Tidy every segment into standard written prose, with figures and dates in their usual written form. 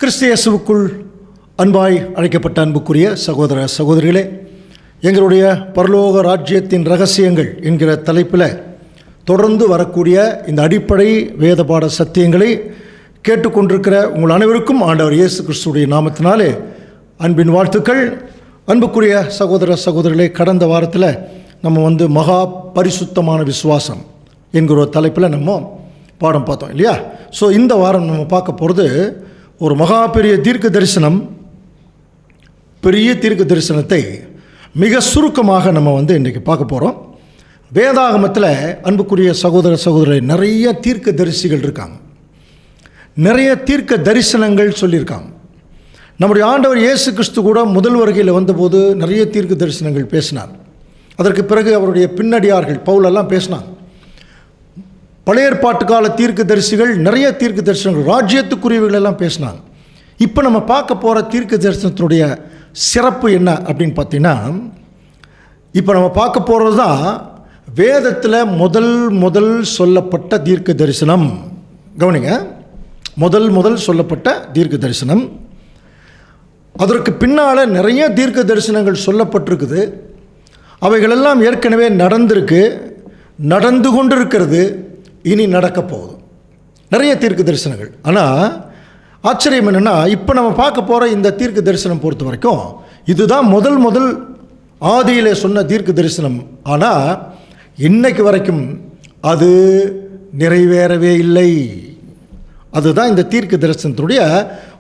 கிறிஸ்து இயேசுவுக்குள் அன்பாய் அழைக்கப்பட்ட அன்புக்குரிய சகோதர சகோதரிகளே, எங்களுடைய பரலோக ராஜ்யத்தின் ரகசியங்கள் என்கிற தலைப்பில் தொடர்ந்து வரக்கூடிய இந்த அடிப்படை வேத பாட சத்தியங்களை கேட்டுக்கொண்டிருக்கிற உங்கள் அனைவருக்கும் ஆண்டவர் இயேசு கிறிஸ்துடைய நாமத்தினாலே அன்பின் வாழ்த்துக்கள். அன்புக்குரிய சகோதர சகோதரிகளே, கடந்த வாரத்தில் நம்ம மகா பரிசுத்தமான விசுவாசம் என்கிற ஒரு தலைப்பில் நம்ம பாடம் பார்த்தோம் இல்லையா? ஸோ இந்த வாரம் நம்ம பார்க்க போகிறது ஒரு மகா பெரிய தீர்க்க தரிசனத்தை மிக சுருக்கமாக நம்ம இன்றைக்கி பார்க்க போகிறோம். வேதாகமத்தில் அன்புக்குரிய சகோதர சகோதரி நிறைய தீர்க்க தரிசிகள் இருக்காங்க, நிறைய தீர்க்க தரிசனங்கள் சொல்லியிருக்காங்க. நம்முடைய ஆண்டவர் இயேசு கிறிஸ்து கூட முதல் வருகையில் வந்தபோது நிறைய தீர்க்க தரிசனங்கள் பேசினார். அதற்கு பிறகு அவருடைய பின்னடியார்கள் பவுலெல்லாம் பேசினாங்க. பழைய ஏற்பாட்டு கால தீர்க்க தரிசிகள் நிறைய தீர்க்க தரிசனங்கள் ராஜ்யத்துக்குரியவர்கள் எல்லாம் பேசினாங்க. இப்போ நம்ம பார்க்க போகிற தீர்க்க தரிசனத்தினுடைய சிறப்பு என்ன அப்படின்னு பார்த்தீங்கன்னா, இப்போ நம்ம பார்க்க போகிறது தான் வேதத்தில் முதல் சொல்லப்பட்ட தீர்க்க தரிசனம். கவனிங்க, முதல் சொல்லப்பட்ட தீர்க்க தரிசனம். அதற்கு பின்னால் நிறைய தீர்க்க தரிசனங்கள் சொல்லப்பட்டிருக்குது. அவைகளெல்லாம் ஏற்கனவே நடந்திருக்கு, நடந்து கொண்டு இருக்கிறது, இனி நடக்க போகுது. நிறைய தீர்க்க தரிசனங்கள். ஆனால் ஆச்சரியம் என்னென்னா, இப்போ நம்ம பார்க்க போகிற இந்த தீர்க்க தரிசனம் பொறுத்த வரைக்கும் இதுதான் முதல் ஆதியிலே சொன்ன தீர்க்க தரிசனம். ஆனால் இன்னைக்கு வரைக்கும் அது நிறைவேறவே இல்லை. அதுதான் இந்த தீர்க்க தரிசனத்துடைய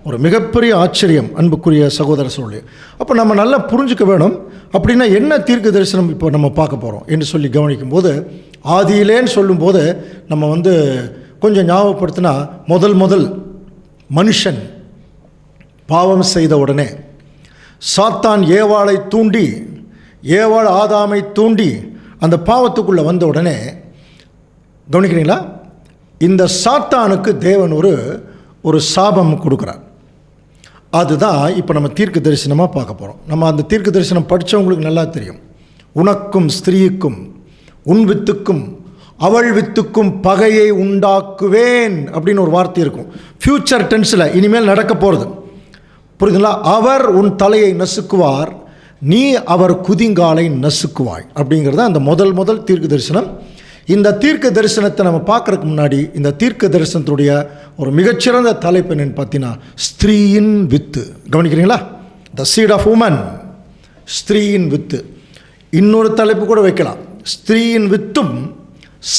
ஒரு மிகப்பெரிய ஆச்சரியம், அன்புக்குரிய சகோதர சகோதரி. அப்போ நம்ம நல்லா புரிஞ்சுக்க வேணும். அப்படின்னா என்ன தீர்க்க தரிசனம் இப்போ நம்ம பார்க்க போகிறோம் என்று சொல்லி கவனிக்கும் போது, ஆதியிலேன்னு சொல்லும்போது நம்ம கொஞ்சம் ஞாபகப்படுத்தினா, முதல் மனுஷன் பாவம் செய்த உடனே சாத்தான் ஏவாளை தூண்டி, ஏவாள் ஆதாமை தூண்டி அந்த பாவத்துக்குள்ளே வந்த உடனே கவனிக்கிறீங்களா, இந்த சாத்தானுக்கு தேவன் ஒரு சாபம் கொடுக்குறார். அதுதான் இப்போ நம்ம தீர்க்க தரிசனமாக பார்க்க போகிறோம். நம்ம அந்த தீர்க்க தரிசனம் படித்தவங்களுக்கு நல்லா தெரியும். உனக்கும் ஸ்திரீக்கும் உன் வித்துக்கும் அவள் வித்துக்கும் பகையை உண்டாக்குவேன் அப்படின்னு ஒரு வார்த்தை இருக்கும். ஃப்யூச்சர் டென்ஸில் இனிமேல் நடக்க போகிறது, புரியுதுங்களா? அவர் உன் தலையை நசுக்குவார், நீ அவர் குதிங்காலை நசுக்குவாய் அப்படிங்கிறது அந்த முதல் தீர்க்க தரிசனம். இந்த தீர்க்க தரிசனத்தை நம்ம பார்க்குறதுக்கு முன்னாடி இந்த தீர்க்க தரிசனத்துடைய ஒரு மிகச்சிறந்த தலைப்பு என்னன்னு பார்த்தீங்கன்னா, ஸ்திரீயின் with. கவனிக்கிறீங்களா? The seat of woman, ஸ்திரீயின் வித்து. இன்னொரு தலைப்பு கூட வைக்கலாம், ஸ்திரீயின் வித்தும்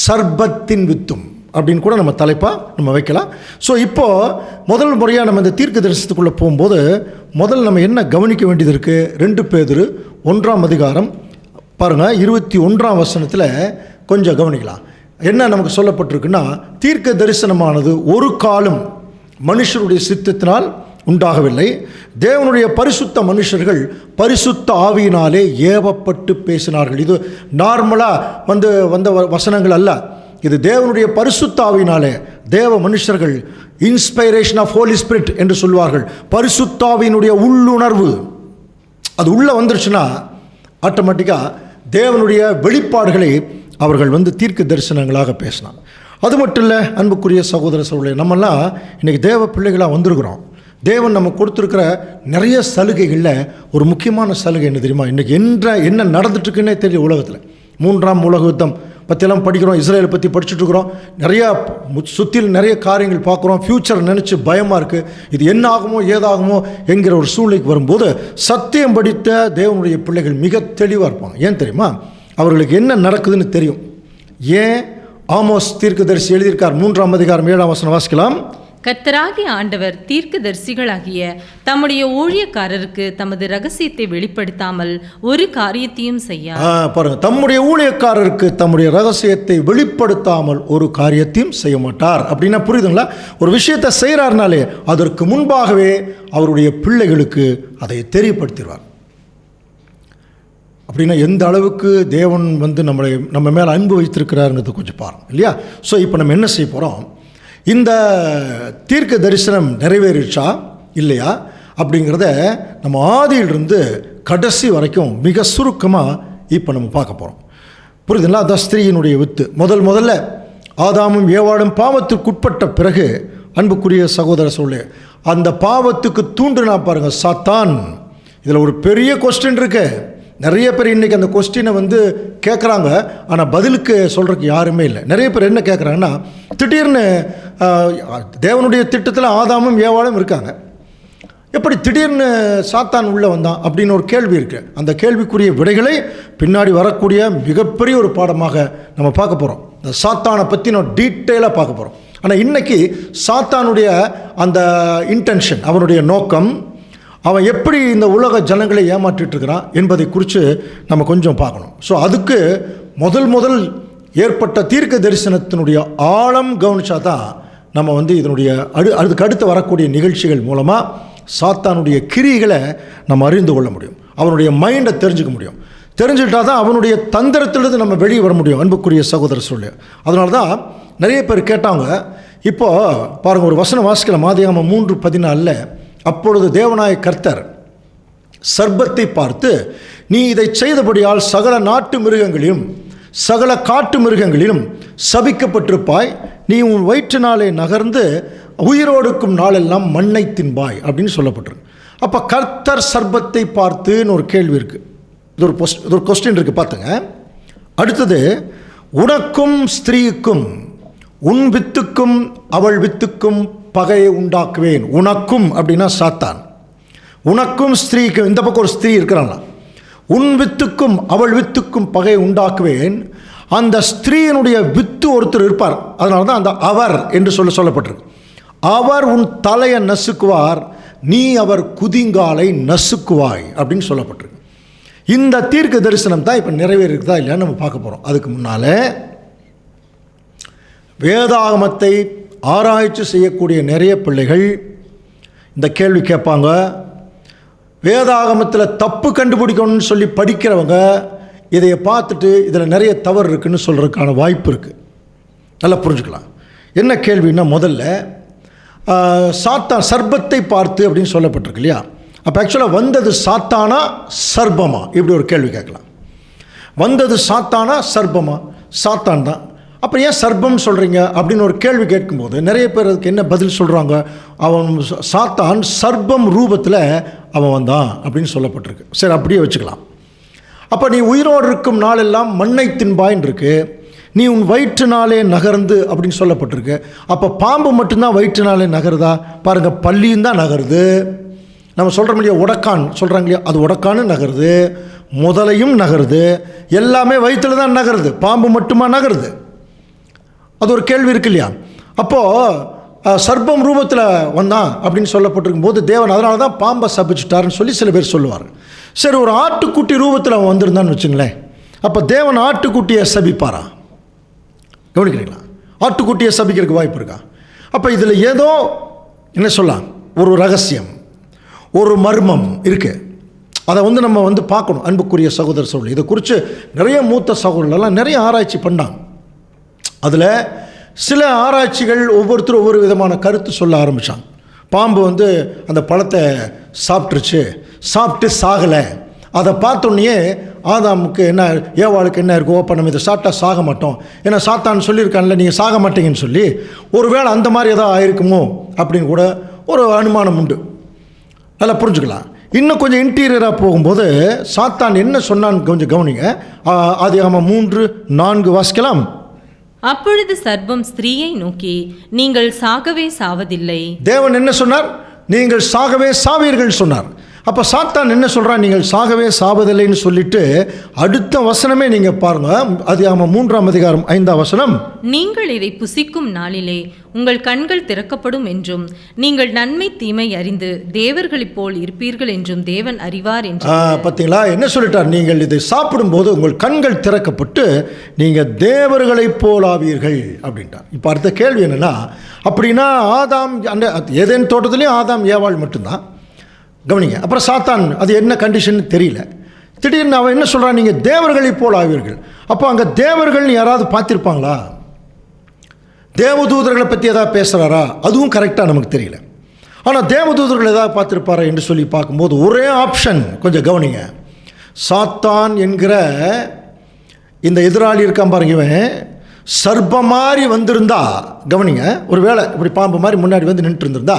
சர்பத்தின் வித்தும் அப்படின்னு கூட நம்ம தலைப்பாக வைக்கலாம். ஸோ இப்போது முதல் முறையாக நம்ம இந்த தீர்க்க தரிசனத்துக்குள்ளே போகும்போது நம்ம என்ன கவனிக்க வேண்டியது இருக்குது? 2 பேதுரு 1ஆம் அதிகாரம் பாருங்கள், 21ஆம் வசனத்தில் கொஞ்சம் கவனிக்கலாம். என்ன நமக்கு சொல்லப்பட்டிருக்குன்னா, தீர்க்க தரிசனமானது ஒரு காலம் மனுஷருடைய சித்தத்தினால் உண்டாகவில்லை. தேவனுடைய பரிசுத்த மனுஷர்கள் பரிசுத்த ஆவியினாலே ஏவப்பட்டு பேசினார்கள். இது நார்மலாக வந்த வசனங்கள் அல்ல. இது தேவனுடைய பரிசுத்த ஆவியினாலே, தேவ மனுஷர்கள், இன்ஸ்பைரேஷன் ஆஃப் ஹோலி ஸ்பிரிட் என்று சொல்வார்கள். பரிசுத்த ஆவியினுடைய உள்ளுணர்வு அது உள்ளே வந்துருச்சுன்னா ஆட்டோமேட்டிக்காக தேவனுடைய வெளிப்பாடுகளை அவர்கள் தீர்க்க தரிசனங்களாக பேசினாங்க. அது மட்டும் இல்லை, அன்புக்குரிய சகோதர சகோதரர்களே, நம்மெல்லாம் இன்றைக்கி தேவ பிள்ளைகளாக வந்திருக்கிறோம். தேவன் நம்ம கொடுத்துருக்கிற நிறைய சலுகைகளில் ஒரு முக்கியமான சலுகை என்ன தெரியுமா? இன்றைக்கி என்ன நடந்துட்டுருக்குன்னே தெரியும். உலகத்தில் 3ஆம் உலக யுத்தம் பற்றியெல்லாம் படிக்கிறோம், இஸ்ரேலை பற்றி படிச்சுட்ருக்குறோம், நிறையா சுற்றில் நிறைய காரியங்கள் பார்க்குறோம். ஃப்யூச்சர் நினச்சி பயமாக இருக்குது, இது என்ன ஆகுமோ ஏதாகுமோ என்கிற ஒரு சூழ்நிலைக்கு வரும்போது சத்தியம் படித்த தேவனுடைய பிள்ளைகள் மிக தெளிவாக இருப்பாங்க. ஏன் தெரியுமா? அவர்களுக்கு என்ன நடக்குதுன்னு தெரியும். ஏன் ஆமோஸ் தீர்க்கதரிசி எழுதியிருக்கார், 3ஆம் அதிகாரம் 7ஆம் வசனம் வாசிக்கலாம். கர்த்தராகிய ஆண்டவர் தீர்க்கதரிசிகளாகிய தம்முடைய ஊழியக்காரருக்கு தமது ரகசியத்தை வெளிப்படுத்தாமல் ஒரு காரியத்தையும் செய்ய. பாருங்க, தம்முடைய ஊழியக்காரருக்கு தம்முடைய ரகசியத்தை வெளிப்படுத்தாமல் ஒரு காரியத்தையும் செய்ய மாட்டார். அப்படின்னா புரியுதுங்களா? ஒரு விஷயத்தை செய்கிறார்னாலே அதற்கு முன்பாகவே அவருடைய பிள்ளைகளுக்கு அதை தெரியப்படுத்திடுவார். அப்படின்னா எந்த அளவுக்கு தேவன் நம்ம மேலே அன்பு வைத்திருக்கிறாருங்கிறது கொஞ்சம் பாருங்க இல்லையா? ஸோ இப்போ நம்ம என்ன செய்ய போகிறோம்? இந்த தீர்க்க தரிசனம் நிறைவேறிச்சா இல்லையா அப்படிங்கிறத நம்ம ஆதியிலிருந்து கடைசி வரைக்கும் மிக சுருக்கமாக இப்போ நம்ம பார்க்க போகிறோம். புரியுதுங்களா? அந்த ஸ்திரீயினுடைய வித்து முதல்ல ஆதாமும் ஏவாளும் பாவத்திற்குட்பட்ட பிறகு அன்புக்குரிய சகோதர சொல்லு, அந்த பாவத்துக்கு தூண்டுனா பாருங்க சாத்தான். இதில் ஒரு பெரிய கொஸ்டின் இருக்கு. நிறைய பேர் இன்றைக்கி அந்த கொஸ்டினை வந்து கேட்குறாங்க, ஆனால் பதிலுக்கு சொல்கிறதுக்கு யாருமே இல்லை. நிறைய பேர் என்ன கேட்குறாங்கன்னா, திடீர்னு தேவனுடைய திட்டத்தில் ஆதாமும் ஏவாளும் இருக்காங்க, எப்படி திடீர்னு சாத்தான் உள்ளே வந்தான் அப்படின்னு ஒரு கேள்வி இருக்குது. அந்த கேள்விக்குரிய விடைகளை பின்னாடி வரக்கூடிய மிகப்பெரிய ஒரு பாடமாக நம்ம பார்க்க போகிறோம். இந்த சாத்தானை பற்றி நம்ம டீட்டெயிலாக பார்க்க போகிறோம். ஆனால் இன்றைக்கி சாத்தானுடைய அந்த இன்டென்ஷன், அவனுடைய நோக்கம், அவன் எப்படி இந்த உலக ஜனங்களை ஏமாற்றிட்டுருக்கிறான் என்பதை குறித்து நம்ம கொஞ்சம் பார்க்கணும். ஸோ அதுக்கு முதல் ஏற்பட்ட தீர்க்க தரிசனத்தினுடைய ஆழம் கவனிச்சா தான் நம்ம வந்து இதனுடைய அதுக்கு அடுத்து வரக்கூடிய நிகழ்ச்சிகள் மூலமாக சாத்தானுடைய கிரிகளை நம்ம அறிந்து கொள்ள முடியும். அவனுடைய மைண்டை தெரிஞ்சுக்க முடியும். தெரிஞ்சுக்கிட்டா தான் அவனுடைய தந்திரத்திலிருந்து நம்ம வெளியே வர முடியும். அன்புக்குரிய சகோதர சொல்லு, அதனால தான் நிறைய பேர் கேட்டாங்க. இப்போ பாருங்கள், ஒரு வசனம் வாசிக்கலாம், ஆதியாகமம் 3:14. அப்பொழுது தேவனாய கர்த்தர் சர்ப்பத்தை பார்த்து, நீ இதை செய்தபடியால் சகல நாட்டு மிருகங்களிலும் சகல காட்டு மிருகங்களிலும் சபிக்கப்பட்டிருப்பாய், நீ உன் வயிற்றினாலே நகர்ந்து உயிரோடுக்கும் நாளெல்லாம் மண்ணை தின்பாய் அப்படின்னு சொல்லப்பட்டிருக்கு. அப்போ கர்த்தர் சர்ப்பத்தை பார்த்துன்னு ஒரு கேள்வி இருக்குது. இது ஒரு கொஸ்டின் இருக்குது, பார்த்துங்க. அடுத்தது, உனக்கும் ஸ்திரீக்கும் உன் வித்துக்கும் அவள் வித்துக்கும் பகையை உண்டாக்குவேன். உனக்கும் அப்படின்னா சாத்தான், உனக்கும் ஸ்திரீக்கும், இந்த பக்கம் ஒரு ஸ்திரீ இருக்கிறாங்களா, உன் வித்துக்கும் அவள் வித்துக்கும் பகையை உண்டாக்குவேன். அந்த ஸ்திரீயினுடைய வித்து ஒருத்தர் இருப்பார், அதனால தான் அந்த அவர் என்று சொல்லப்பட்டிருக்கு. அவர் உன் தலையை நசுக்குவார், நீ அவர் குதிங்காலை நசுக்குவாய் அப்படின்னு சொல்லப்பட்டிருக்கு. இந்த தீர்க்க தரிசனம் தான் இப்போ நிறைவேறிருக்குதா இல்லையா நம்ம பார்க்க போகிறோம். அதுக்கு முன்னால் வேதாகமத்தை ஆராய்ச்சி செய்யக்கூடிய நிறைய பிள்ளைகள் இந்த கேள்வி கேட்பாங்க. வேதாகமத்தில் தப்பு கண்டுபிடிக்கணும்னு சொல்லி படிக்கிறவங்க இதையை பார்த்துட்டு இதில் நிறைய தவறு இருக்குதுன்னு சொல்கிறதுக்கான வாய்ப்பு இருக்குது. நல்லா புரிஞ்சுக்கலாம். என்ன கேள்வின்னா, முதல்ல சாத்தான் சர்ப்பத்தை பார்த்து அப்படின்னு சொல்லப்பட்டிருக்கு இல்லையா. அப்போ ஆக்சுவலாக வந்தது சாத்தானா சர்ப்பமா, இப்படி ஒரு கேள்வி கேட்கலாம். வந்தது சாத்தானா சர்ப்பமா? சாத்தான் தான். அப்போ ஏன் சர்ப்பம் சொல்கிறீங்க அப்படின்னு ஒரு கேள்வி கேட்கும்போது நிறைய பேர் அதுக்கு என்ன பதில் சொல்கிறாங்க, அவன் சாத்தான் சர்ப்பம் ரூபத்தில் அவன் வந்தான் அப்படின்னு சொல்லப்பட்டிருக்கு. சரி, அப்படியே வச்சுக்கலாம். அப்போ நீ உயிரோடு இருக்கும் நாளெல்லாம் மண்ணை தின்பாயின்னு இருக்கு, நீ உன் வயிற்றுனாலே நகர்ந்து அப்படின்னு சொல்லப்பட்டிருக்கு. அப்போ பாம்பு மட்டும்தான் வயிற்றுனாலே நகருதா? பாருங்கள், பள்ளியும் தான் நகருது. நம்ம சொல்கிறோம் இல்லையா, உடக்கான் சொல்கிறாங்க இல்லையா, அது உடக்கான்னு நகருது, முதலையும் நகருது, எல்லாமே வயிற்றில் தான் நகருது, பாம்பு மட்டுமா நகருது? அது ஒரு கேள்வி இருக்கு இல்லையா. அப்போது சர்ப்பம் ரூபத்தில் வந்தான் அப்படின்னு சொல்லப்பட்டிருக்கும் போது தேவன் அதனால தான் பாம்பை சபிச்சிட்டாருன்னு சொல்லி சில பேர் சொல்லுவார். சரி, ஒரு ஆட்டுக்குட்டி ரூபத்தில் அவன் வந்திருந்தான்னு வச்சுங்களேன், அப்போ தேவன் ஆட்டுக்குட்டியை சபிப்பாரா? கவனிக்கிறீங்களா? ஆட்டுக்குட்டியை சபிக்கிறதுக்கு வாய்ப்பு இருக்கா? அப்போ இதில் ஏதோ என்ன சொல்லலாம், ஒரு ரகசியம், ஒரு மர்மம் இருக்குது. அதை வந்து நம்ம வந்து பார்க்கணும். அன்புக்குரிய சகோதர சகோதரி, இதை குறித்து நிறைய மூத்த சகோதரர்களெல்லாம் நிறைய ஆராய்ச்சி பண்ணாங்க. அதில் சில ஆராய்ச்சிகள் ஒவ்வொருத்தரும் ஒவ்வொரு விதமான கருத்து சொல்ல ஆரம்பித்தாங்க. பாம்பு வந்து அந்த பழத்தை சாப்பிட்ருச்சு, சாப்பிட்டு சாகலை. அதை பார்த்தோன்னே ஆதாமுக்கு என்ன, ஏவாளுக்கு என்ன இருக்கோ, அப்போ நம்ம இதை சாப்பிட்டா சாக மாட்டோம், ஏன்னா சாத்தான்னு சொல்லியிருக்கான்ல நீங்கள் சாக மாட்டீங்கன்னு சொல்லி, ஒருவேளை அந்த மாதிரி எதாவது ஆயிருக்குமோ அப்படின்னு கூட ஒரு அனுமானம் உண்டு. நல்லா புரிஞ்சுக்கலாம். இன்னும் கொஞ்சம் இன்டீரியராக போகும்போது சாத்தான் என்ன சொன்னான்னு கொஞ்சம் கவனிங்க. ஆதியாகமம் 3:4 வாசிக்கலாம். அப்பொழுது சர்ப்பம் ஸ்திரீயை நோக்கி, நீங்கள் சாகவே சாவதில்லை. தேவன் என்ன சொன்னார்? நீங்கள் சாகவே சாவீர்கள் சொன்னார். அப்போ சாத்தான் என்ன சொல்கிறான்? நீங்கள் சாகவே சாவதில்லைன்னு சொல்லிட்டு அடுத்த வசனமே நீங்கள் பாருங்கள். ஆதியாகமம் 3:5 நீங்கள் இதை புசிக்கும் நாளிலே உங்கள் கண்கள் திறக்கப்படும் என்றும் நீங்கள் நன்மை தீமை அறிந்து தேவர்களைப் போல் இருப்பீர்கள் என்றும் தேவன் அறிவார் என்று. பார்த்தீங்களா, என்ன சொல்லிட்டார்? நீங்கள் இதை சாப்பிடும்போது உங்கள் கண்கள் திறக்கப்பட்டு நீங்கள் தேவர்களைப் போல் ஆவீர்கள் அப்படின்ட்டார். இப்போ அடுத்த கேள்வி என்னென்னா, அப்படின்னா ஆதாம் அந்த ஏதேன் தோட்டத்துலேயும் ஆதாம் ஏவாள் மட்டும்தான். கவனிங்க. அப்புறம் சாத்தான் அது என்ன கண்டிஷன் தெரியல, திடீர்னு அவன் என்ன சொல்கிறான்? நீங்கள் தேவர்களை போல் ஆவீர்கள். அப்போ அங்கே தேவர்கள் யாராவது பார்த்துருப்பாங்களா? தேவதூதர்களை பற்றி எதாவது பேசுகிறாரா? அதுவும் கரெக்டாக நமக்கு தெரியல. ஆனால் தேவதூதர்கள் எதாவது பார்த்துருப்பாரா என்று சொல்லி பார்க்கும்போது ஒரே ஆப்ஷன், கொஞ்சம் கவனிங்க. சாத்தான் என்கிற இந்த எதிராளி இருக்கான் பாருங்க, இவன் சர்ப்பம் மாதிரி வந்திருந்தா, கவனிங்க, ஒரு வேளை இப்படி பாம்பு மாதிரி முன்னாடி வந்து நின்றுட்டு இருந்திருந்தா,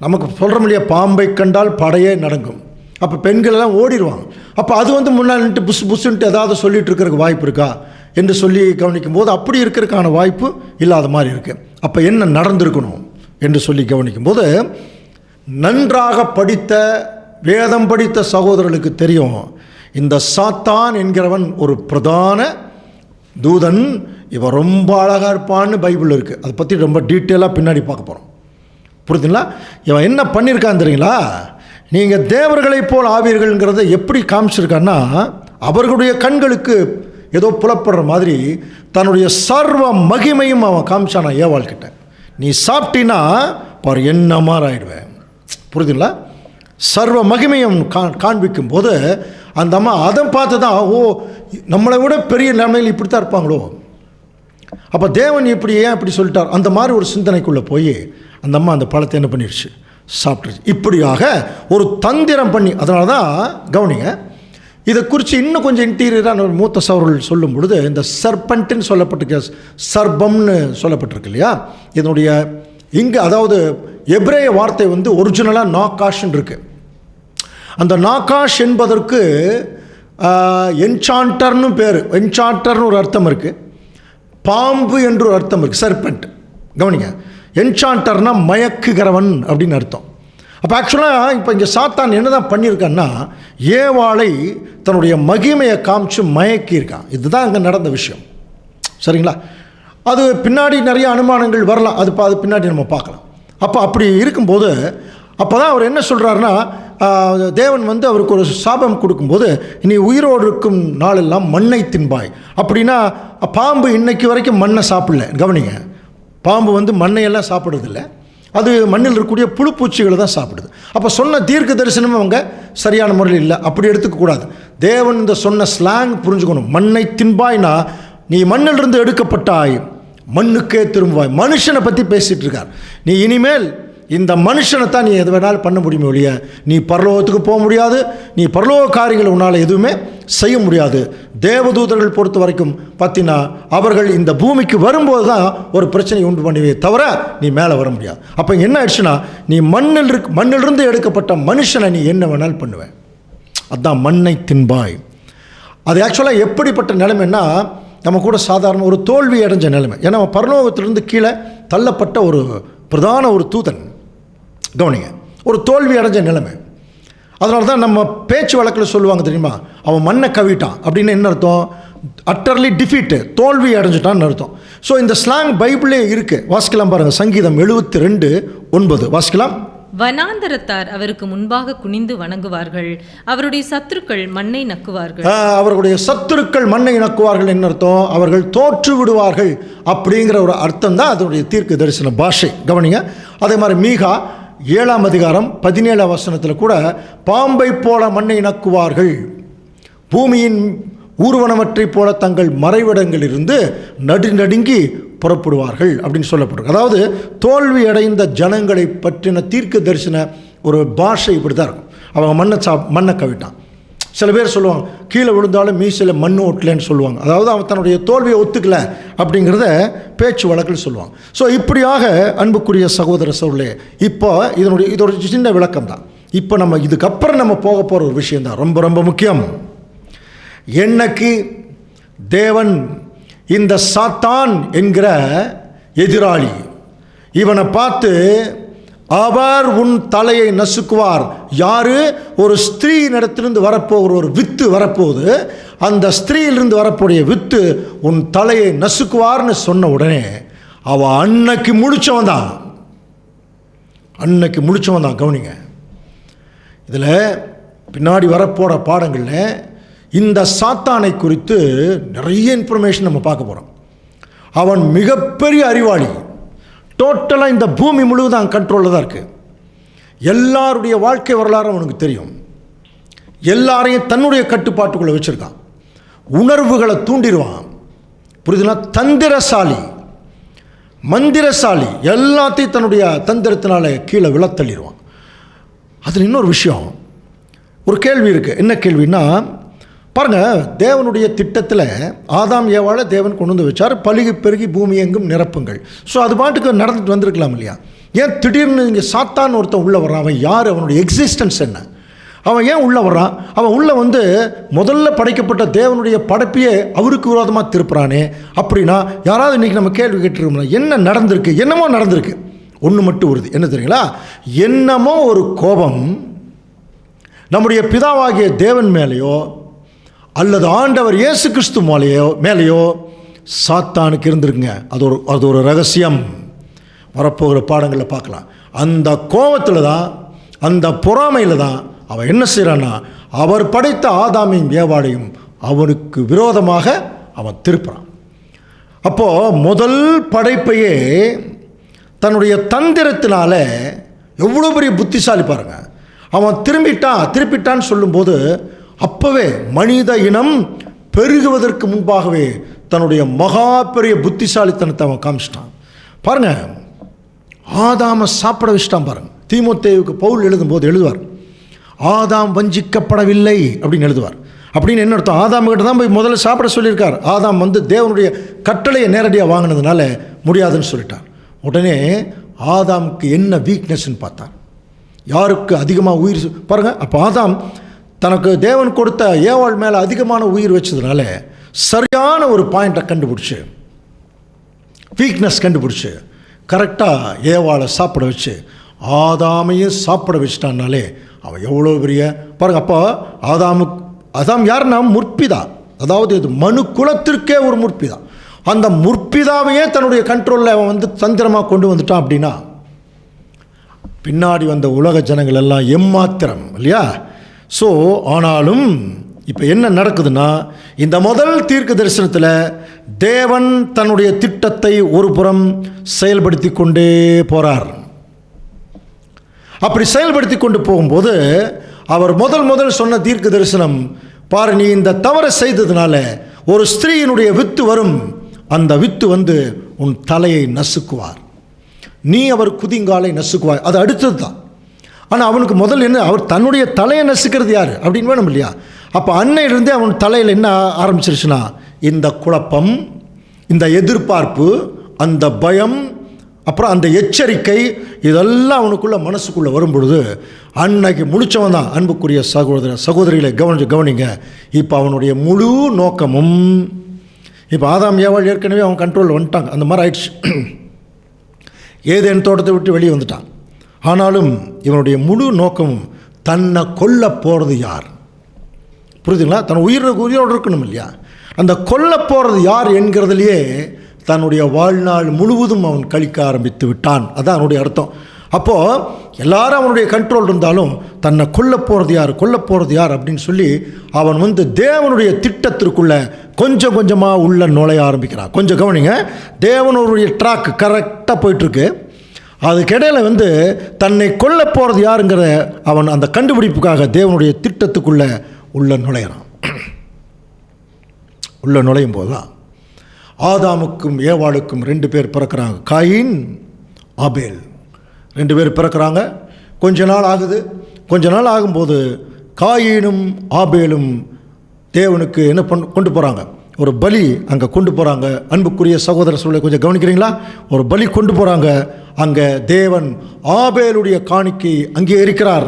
நமக்கு சொல்கிற முடியா பாம்பை கண்டால் படையே நடங்கும். அப்போ பெண்கள் எல்லாம் ஓடிடுவாங்க. அப்போ அது வந்து முன்னாடி நின்று புசு புசுன்ட்டு ஏதாவது சொல்லிட்டு இருக்கிறதுக்கு வாய்ப்பு இருக்கா என்று சொல்லி கவனிக்கும் போது அப்படி இருக்கிறதுக்கான வாய்ப்பு இல்லாத மாதிரி இருக்குது. அப்போ என்ன நடந்திருக்கணும் என்று சொல்லி கவனிக்கும் போது, நன்றாக படித்த வேதம் படித்த சகோதரர்களுக்கு தெரியும், இந்த சாத்தான் என்கிறவன் ஒரு பிரதான தூதன். இவன் ரொம்ப அழகாக இருப்பான்னு பைபிள் இருக்குது. அதை பற்றி ரொம்ப டீட்டெயிலாக பின்னாடி பார்க்க போகிறோம். புரியுதுங்களா? இவன் என்ன பண்ணியிருக்கான் தெரியுங்களா? நீங்கள் தேவர்களைப் போல் ஆவீர்கள்ங்கிறத எப்படி காமிச்சிருக்கான்னா, அவர்களுடைய கண்களுக்கு ஏதோ புலப்படுற மாதிரி தன்னுடைய சர்வ மகிமையும் அவன் காமிச்சானா ஏவாள்கிட்ட. நீ சாப்பிட்டீன்னா பார் என்ன மாதிரி ஆயிடுவேன். புரியுதுங்களா? சர்வ மகிமையும் காண்பிக்கும் போது அந்த அம்மா அதை பார்த்து தான், ஓ நம்மளை விட பெரிய நிலைமையில் இப்படி தான் இருப்பாங்களோ, அப்போ தேவன் இப்படி ஏன் இப்படி சொல்லிட்டார், அந்த மாதிரி ஒரு சிந்தனைக்குள்ளே போய் அந்த அம்மா அந்த பழத்தை என்ன பண்ணிடுச்சு, சாப்பிட்டுருச்சு. இப்படியாக ஒரு தந்திரம் பண்ணி, அதனால தான் கவனிங்க, இதை குறித்து இன்னும் கொஞ்சம் இன்டீரியராக மூத்த சகோதரர்கள் சொல்லும் பொழுது, இந்த சர்பண்ட்டுன்னு சொல்லப்பட்டிருக்க, சர்பம்னு சொல்லப்பட்டிருக்கு இல்லையா, இதனுடைய இங்கே அதாவது எப்ரேய வார்த்தை வந்து ஒரிஜினலாக நாகாஷ்ன்னு இருக்குது. அந்த நாகாஷ் என்பதற்கு என்சாண்டர்னு பேர், என்சாண்டர்னு ஒரு அர்த்தம் இருக்குது, பாம்பு என்று ஒரு அர்த்தம் இருக்குது, சர்பண்ட். கவனிங்க, என்சாண்டர்னா மயக்குகிறவன் அப்படின்னு அர்த்தம். அப்போ ஆக்சுவலாக இப்போ இங்கே சாத்தான் என்ன தான் பண்ணியிருக்கான்னா, ஏவாளை தன்னுடைய மகிமையை காமிச்சு மயக்கியிருக்கான். இதுதான் அங்கே நடந்த விஷயம். சரிங்களா? அது பின்னாடி நிறைய அனுமானங்கள் வரலாம், அது பின்னாடி நம்ம பார்க்கலாம். அப்போ அப்படி இருக்கும்போது அப்போ தான் அவர் என்ன சொல்கிறாருன்னா, தேவன் வந்து அவருக்கு ஒரு சாபம் கொடுக்கும்போது, நீ உயிரோடு இருக்கும் நாளெல்லாம் மண்ணை தின்பாய். அப்படின்னா பாம்பு இன்னைக்கு வரைக்கும் மண்ணை சாப்பிடல. கவனிங்க, பாம்பு வந்து மண்ணையெல்லாம் சாப்பிட்றதில்ல, அது மண்ணில் இருக்கக்கூடிய புழுப்பூச்சிகளை தான் சாப்பிடுது. அப்போ சொன்ன தீர்க்க தரிசனமும் அவங்க சரியான முறையில் இல்லை, அப்படி எடுத்துக்கக்கூடாது. தேவன் இந்த சொன்ன ஸ்லாங் புரிஞ்சுக்கணும். மண்ணை தின்பாய்னா நீ மண்ணிலிருந்து எடுக்கப்பட்டாய், மண்ணுக்கே திரும்புவாய். மனுஷனை பற்றி பேசிகிட்டு இருக்கார். நீ இனிமேல் இந்த மனுஷனை தான் நீ எது வேணாலும் பண்ண முடியுமே ஒழிய நீ பரலோகத்துக்கு போக முடியாது, நீ பரலோக காரியங்களை உன்னால் எதுவுமே செய்ய முடியாது. தேவதூதர்கள் பொறுத்த வரைக்கும் பார்த்தினா அவர்கள் இந்த பூமிக்கு வரும்போது தான் ஒரு பிரச்சனை உண்டு பண்ணுவே தவிர நீ மேலே வர முடியாது. அப்போ என்ன ஆயிடுச்சுன்னா, நீ மண்ணிலிருந்து எடுக்கப்பட்ட மனுஷனை நீ என்ன வேணாலும் பண்ணுவேன். அதுதான் மண்ணை தின்பாய். அது ஆக்சுவலாக எப்படிப்பட்ட நிலைமைன்னா, நம்ம கூட சாதாரண ஒரு தோல்வி அடைஞ்ச நிலைமை. ஏன்னா பரலோகத்திலிருந்து கீழே தள்ளப்பட்ட ஒரு பிரதான ஒரு தூதன். கவனிங்க, ஒரு தோல்வி அடைஞ்ச நிலைமை. அதனால தான் நம்ம பேச்சு வழக்கில் சொல்லுவாங்க தெரியுமா, அவன் மண்ணை கவிட்டான் அப்படின்னு என்ன அர்த்தம்? அட்டர்லி டிஃபீட்டு, தோல்வி அடைஞ்சிட்டான்னு அர்த்தம். ஸோ இந்த ஸ்லாங் பைபிளே இருக்குது. வாசிக்கலாம் பாருங்கள், சங்கீதம் 72:9 வாசிக்கலாம். வனாந்தரத்தார் அவருக்கு முன்பாக குனிந்து வணங்குவார்கள், அவருடைய சத்துருக்கள் மண்ணை நக்குவார்கள். அவர்களுடைய சத்துருக்கள் மண்ணை நக்குவார்கள் என்ன அர்த்தம்? அவர்கள் தோற்று விடுவார்கள் அப்படிங்கிற ஒரு அர்த்தம் தான் அதனுடைய தீர்க்க தரிசன பாஷை. கவனிங்க, அதே மாதிரி மீகா 7ஆம் அதிகாரம் 17ஆம் வசனத்தில் கூட பாம்பை போல மண்ணை நக்குவார்கள், பூமியின் ஊர்வனவற்றை போல தங்கள் மறைவிடங்களிலிருந்து நடுங்கி புறப்படுவார்கள் அப்படின்னு சொல்லப்பட்டிருக்கு. அதாவது தோல்வி அடைந்த ஜனங்களை பற்றின தீர்க்க தரிசன ஒரு பாஷை இப்படி தான் இருக்கும். அவங்க மண்ணை கவிட்டான். சில பேர் சொல்லுவாங்க, கீழே விழுந்தாலும் மீசையில் மண் ஓட்டலன்னு சொல்லுவாங்க. அதாவது அவன் தன்னுடைய தோல்வியை ஒத்துக்கல அப்படிங்கிறத பேச்சு வழக்கில் சொல்லுவாங்க. ஸோ இப்படியாக அன்புக்குரிய சகோதர சகோதரர்களே, இப்போ இதோட சின்ன விளக்கம் தான். இப்போ நம்ம இதுக்கப்புறம் நம்ம போக போகிற ஒரு விஷயந்தான் ரொம்ப ரொம்ப முக்கியம். என்னைக்கு தேவன் இந்த சாத்தான் என்கிற எதிராளி இவனை பார்த்து அவர் உன் தலையை நசுக்குவார். யாரு? ஒரு ஸ்திரீ இடத்திலிருந்து வரப்போகிற ஒரு வித்து வரப்போகுது, அந்த ஸ்திரீயிலிருந்து வரக்கூடிய வித்து உன் தலையை நசுக்குவார்னு சொன்ன உடனே அவன் அன்னைக்கு முழிச்சவன் தான். கவனிங்க, இதில் பின்னாடி வரப்போகிற பாடங்களில் இந்த சாத்தானை குறித்து நிறைய இன்ஃபர்மேஷன் நம்ம பார்க்க போகிறோம். அவன் மிகப்பெரிய அறிவாளி. டோட்டலாக இந்த பூமி முழுவதும் கண்ட்ரோலில் தான் இருக்குது. எல்லாருடைய வாழ்க்கை வரலாறு அவனுக்கு தெரியும். எல்லாரையும் தன்னுடைய கட்டுப்பாட்டுக்குள்ளே வச்சுருக்கான். உணர்வுகளை தூண்டிடுவான். புரியுதுனா? தந்திரசாலி, மந்திரசாலி, எல்லாத்தையும் தன்னுடைய தந்திரத்தினால கீழே விழத்தள்ளிடுவான். அதில் இன்னொரு விஷயம், ஒரு கேள்வி இருக்குது. என்ன கேள்வின்னா, பாருங்கள், தேவனுடைய திட்டத்தில் ஆதாம் ஏவாளை தேவன் கொண்டு வந்து வச்சார். பலுகி பெருகி பூமி எங்கும் நிரப்புங்கள். ஸோ அது பாட்டுக்கு நடந்துட்டு வந்திருக்கலாம் இல்லையா? ஏன் திடீர்னு இங்கே சாத்தான் ஒருத்தன் உள்ளே வர்றான்? அவன் யார்? அவனுடைய எக்ஸிஸ்டன்ஸ் என்ன? அவன் ஏன் உள்ளே வர்றான்? அவன் உள்ளே வந்து முதல்ல படைக்கப்பட்ட தேவனுடைய படைப்பையே அவருக்கு விரோதமாக திருப்புறானே. அப்படின்னா யாராவது இன்றைக்கி நம்ம கேள்வி கேட்டுருக்கோம்னா என்ன நடந்திருக்கு? என்னமோ நடந்திருக்கு. ஒன்று மட்டும் உறுதி, என்ன தெரியுங்களா? என்னமோ ஒரு கோபம் நம்முடைய பிதாவாகிய தேவன் மேலேயோ அல்லது ஆண்டவர் இயேசு கிறிஸ்து மேலேயோ சாத்தானுக்கு இருந்திருக்குங்க. அது ஒரு ரகசியம். வரப்போகிற பாடங்களில் பார்க்கலாம். அந்த கோபத்தில் தான், அந்த பொறாமையில் தான் அவன் என்ன செய்கிறான்னா, அவர் படைத்த ஆதாமையும் ஏவாளையும் அவனுக்கு விரோதமாக அவன் திருப்புறான். அப்போது முதல் படைப்பையே தன்னுடைய தந்திரத்தினால எவ்வளோ பெரிய புத்திசாலி பாருங்க. அவன் திருப்பிட்டான்னு சொல்லும்போது அப்போவே மனித இனம் பெருகுவதற்கு முன்பாகவே தன்னுடைய மகா பெரிய புத்திசாலித்தனத்தை அவன் காமிச்சிட்டான். பாருங்க, ஆதாமை சாப்பிட வச்சிட்டான். பாருங்க, தீமோத்தேயுக்கு பவுல் எழுதும்போது எழுதுவார், ஆதாம் வஞ்சிக்கப்படவில்லை அப்படின்னு எழுதுவார். அப்படின்னு என்ன அர்த்தம்? ஆதாம் கிட்ட தான் போய் முதல்ல சாப்பிட சொல்லியிருக்கார். ஆதாம் வந்து தேவனுடைய கட்டளையை நேரடியாக வாங்கினதுனால முடியாதுன்னு சொல்லிட்டார். உடனே ஆதாமுக்கு என்ன வீக்னஸ்ன்னு பார்த்தார். யாருக்கு அதிகமாக உயிர் பாருங்கள். அப்போ ஆதாம் தனக்கு தேவன் கொடுத்த ஏவாள் மேலே அதிகமான உயிர் வச்சதுனால சரியான ஒரு பாயிண்ட்டை கண்டுபிடிச்சி, வீக்னஸ் கண்டுபிடிச்சி கரெக்டாக ஏவாளை சாப்பிட வச்சு ஆதாமையும் சாப்பிட வச்சிட்டான்னாலே அவன் எவ்வளோ பெரிய பாருங்கள். அப்போ ஆதாம் யாருன்னா முற்பிதா, அதாவது இது மனு குலத்திற்கே ஒரு முற்பிதா. அந்த முற்பிதாவையே தன்னுடைய கண்ட்ரோலில் அவன் வந்து தந்திரமாக கொண்டு வந்துட்டான். அப்படின்னா பின்னாடி வந்த உலக ஜனங்கள் எல்லாம் எம்மாத்திரம் இல்லையா? ஸோ ஆனாலும் இப்போ என்ன நடக்குதுன்னா, இந்த முதல் தீர்க்க தரிசனத்தில் தேவன் தன்னுடைய திட்டத்தை ஒரு புறம் செயல்படுத்தி கொண்டே போகிறார். அப்படி செயல்படுத்தி கொண்டு போகும்போது அவர் முதல் சொன்ன தீர்க்க தரிசனம் பாரு, நீ இந்த தவறை செய்ததுனால ஒரு ஸ்திரீயினுடைய வித்து வரும், அந்த வித்து வந்து உன் தலையை நசுக்குவார், நீ அவர் குதிங்காலை நசுக்குவார். அது அடுத்தது தான். ஆனால் அவனுக்கு முதல்ல என்ன, அவர் தன்னுடைய தலையை நசுக்கிறது யார் அப்படின்னு வேணும் இல்லையா? அப்போ அன்னையிலிருந்தே அவன் தலையில் என்ன ஆரம்பிச்சிருச்சுன்னா, இந்த குழப்பம், இந்த எதிர்பார்ப்பு, அந்த பயம், அப்புறம் அந்த எச்சரிக்கை, இதெல்லாம் அவனுக்குள்ள மனசுக்குள்ளே வரும் பொழுது அன்னைக்கு முடித்தவன் தான். அன்புக்குரிய சகோதரிகளை கவனிங்க. இப்போ அவனுடைய முழு நோக்கமும், இப்போ ஆதாம் ஏவாள் ஏற்கனவே அவன் கண்ட்ரோலில் வந்துட்டாங்க, அந்த மாதிரி ஆயிடுச்சு. ஏதேன் தோட்டத்தை விட்டு வெளியே வந்துட்டான். ஆனாலும் இவனுடைய முழு நோக்கமும் தன்னை கொல்ல போகிறது யார், புரியுதுங்களா? தன் உயிரோடு இருக்கணும் இல்லையா? அந்த கொல்ல போகிறது யார் என்கிறதுலையே தன்னுடைய வாழ்நாள் முழுவதும் அவன் கழிக்க ஆரம்பித்து விட்டான். அதான் அவனுடைய அர்த்தம். அப்போது எல்லாரும் அவனுடைய கண்ட்ரோல் இருந்தாலும் தன்னை கொல்ல போகிறது யார் அப்படின்னு சொல்லி அவன் வந்து தேவனுடைய திட்டத்திற்குள்ளே கொஞ்சம் கொஞ்சமாக உள்ள நுழைய ஆரம்பிக்கிறான். கொஞ்சம் கவனிங்க, தேவனுடைய ட்ராக் கரெக்டாக போயிட்டுருக்கு. அதுக்கிடையில் வந்து தன்னை கொல்ல போகிறது யாருங்கிற அவன் அந்த கண்டுபிடிப்புக்காக தேவனுடைய திட்டத்துக்குள்ளே உள்ள நுழையிறான். உள்ள நுழையும் போது தான் ஆதாமுக்கும் ஏவாளுக்கும் 2 பேர் பிறக்கிறாங்க. காயின், ஆபேல் 2 பேர் பிறக்கிறாங்க. கொஞ்ச நாள் ஆகும்போது காயினும் ஆபேலும் தேவனுக்கு என்ன கொண்டு போகிறாங்க, ஒரு பலி அங்கே கொண்டு போகிறாங்க. அன்புக்குரிய சகோதர சொல்ல கொஞ்சம் கவனிக்கிறீங்களா? ஒரு பலி கொண்டு போகிறாங்க. அங்கே தேவன் ஆபேலுடைய காணிக்கை அங்கீகரிக்கிறார்,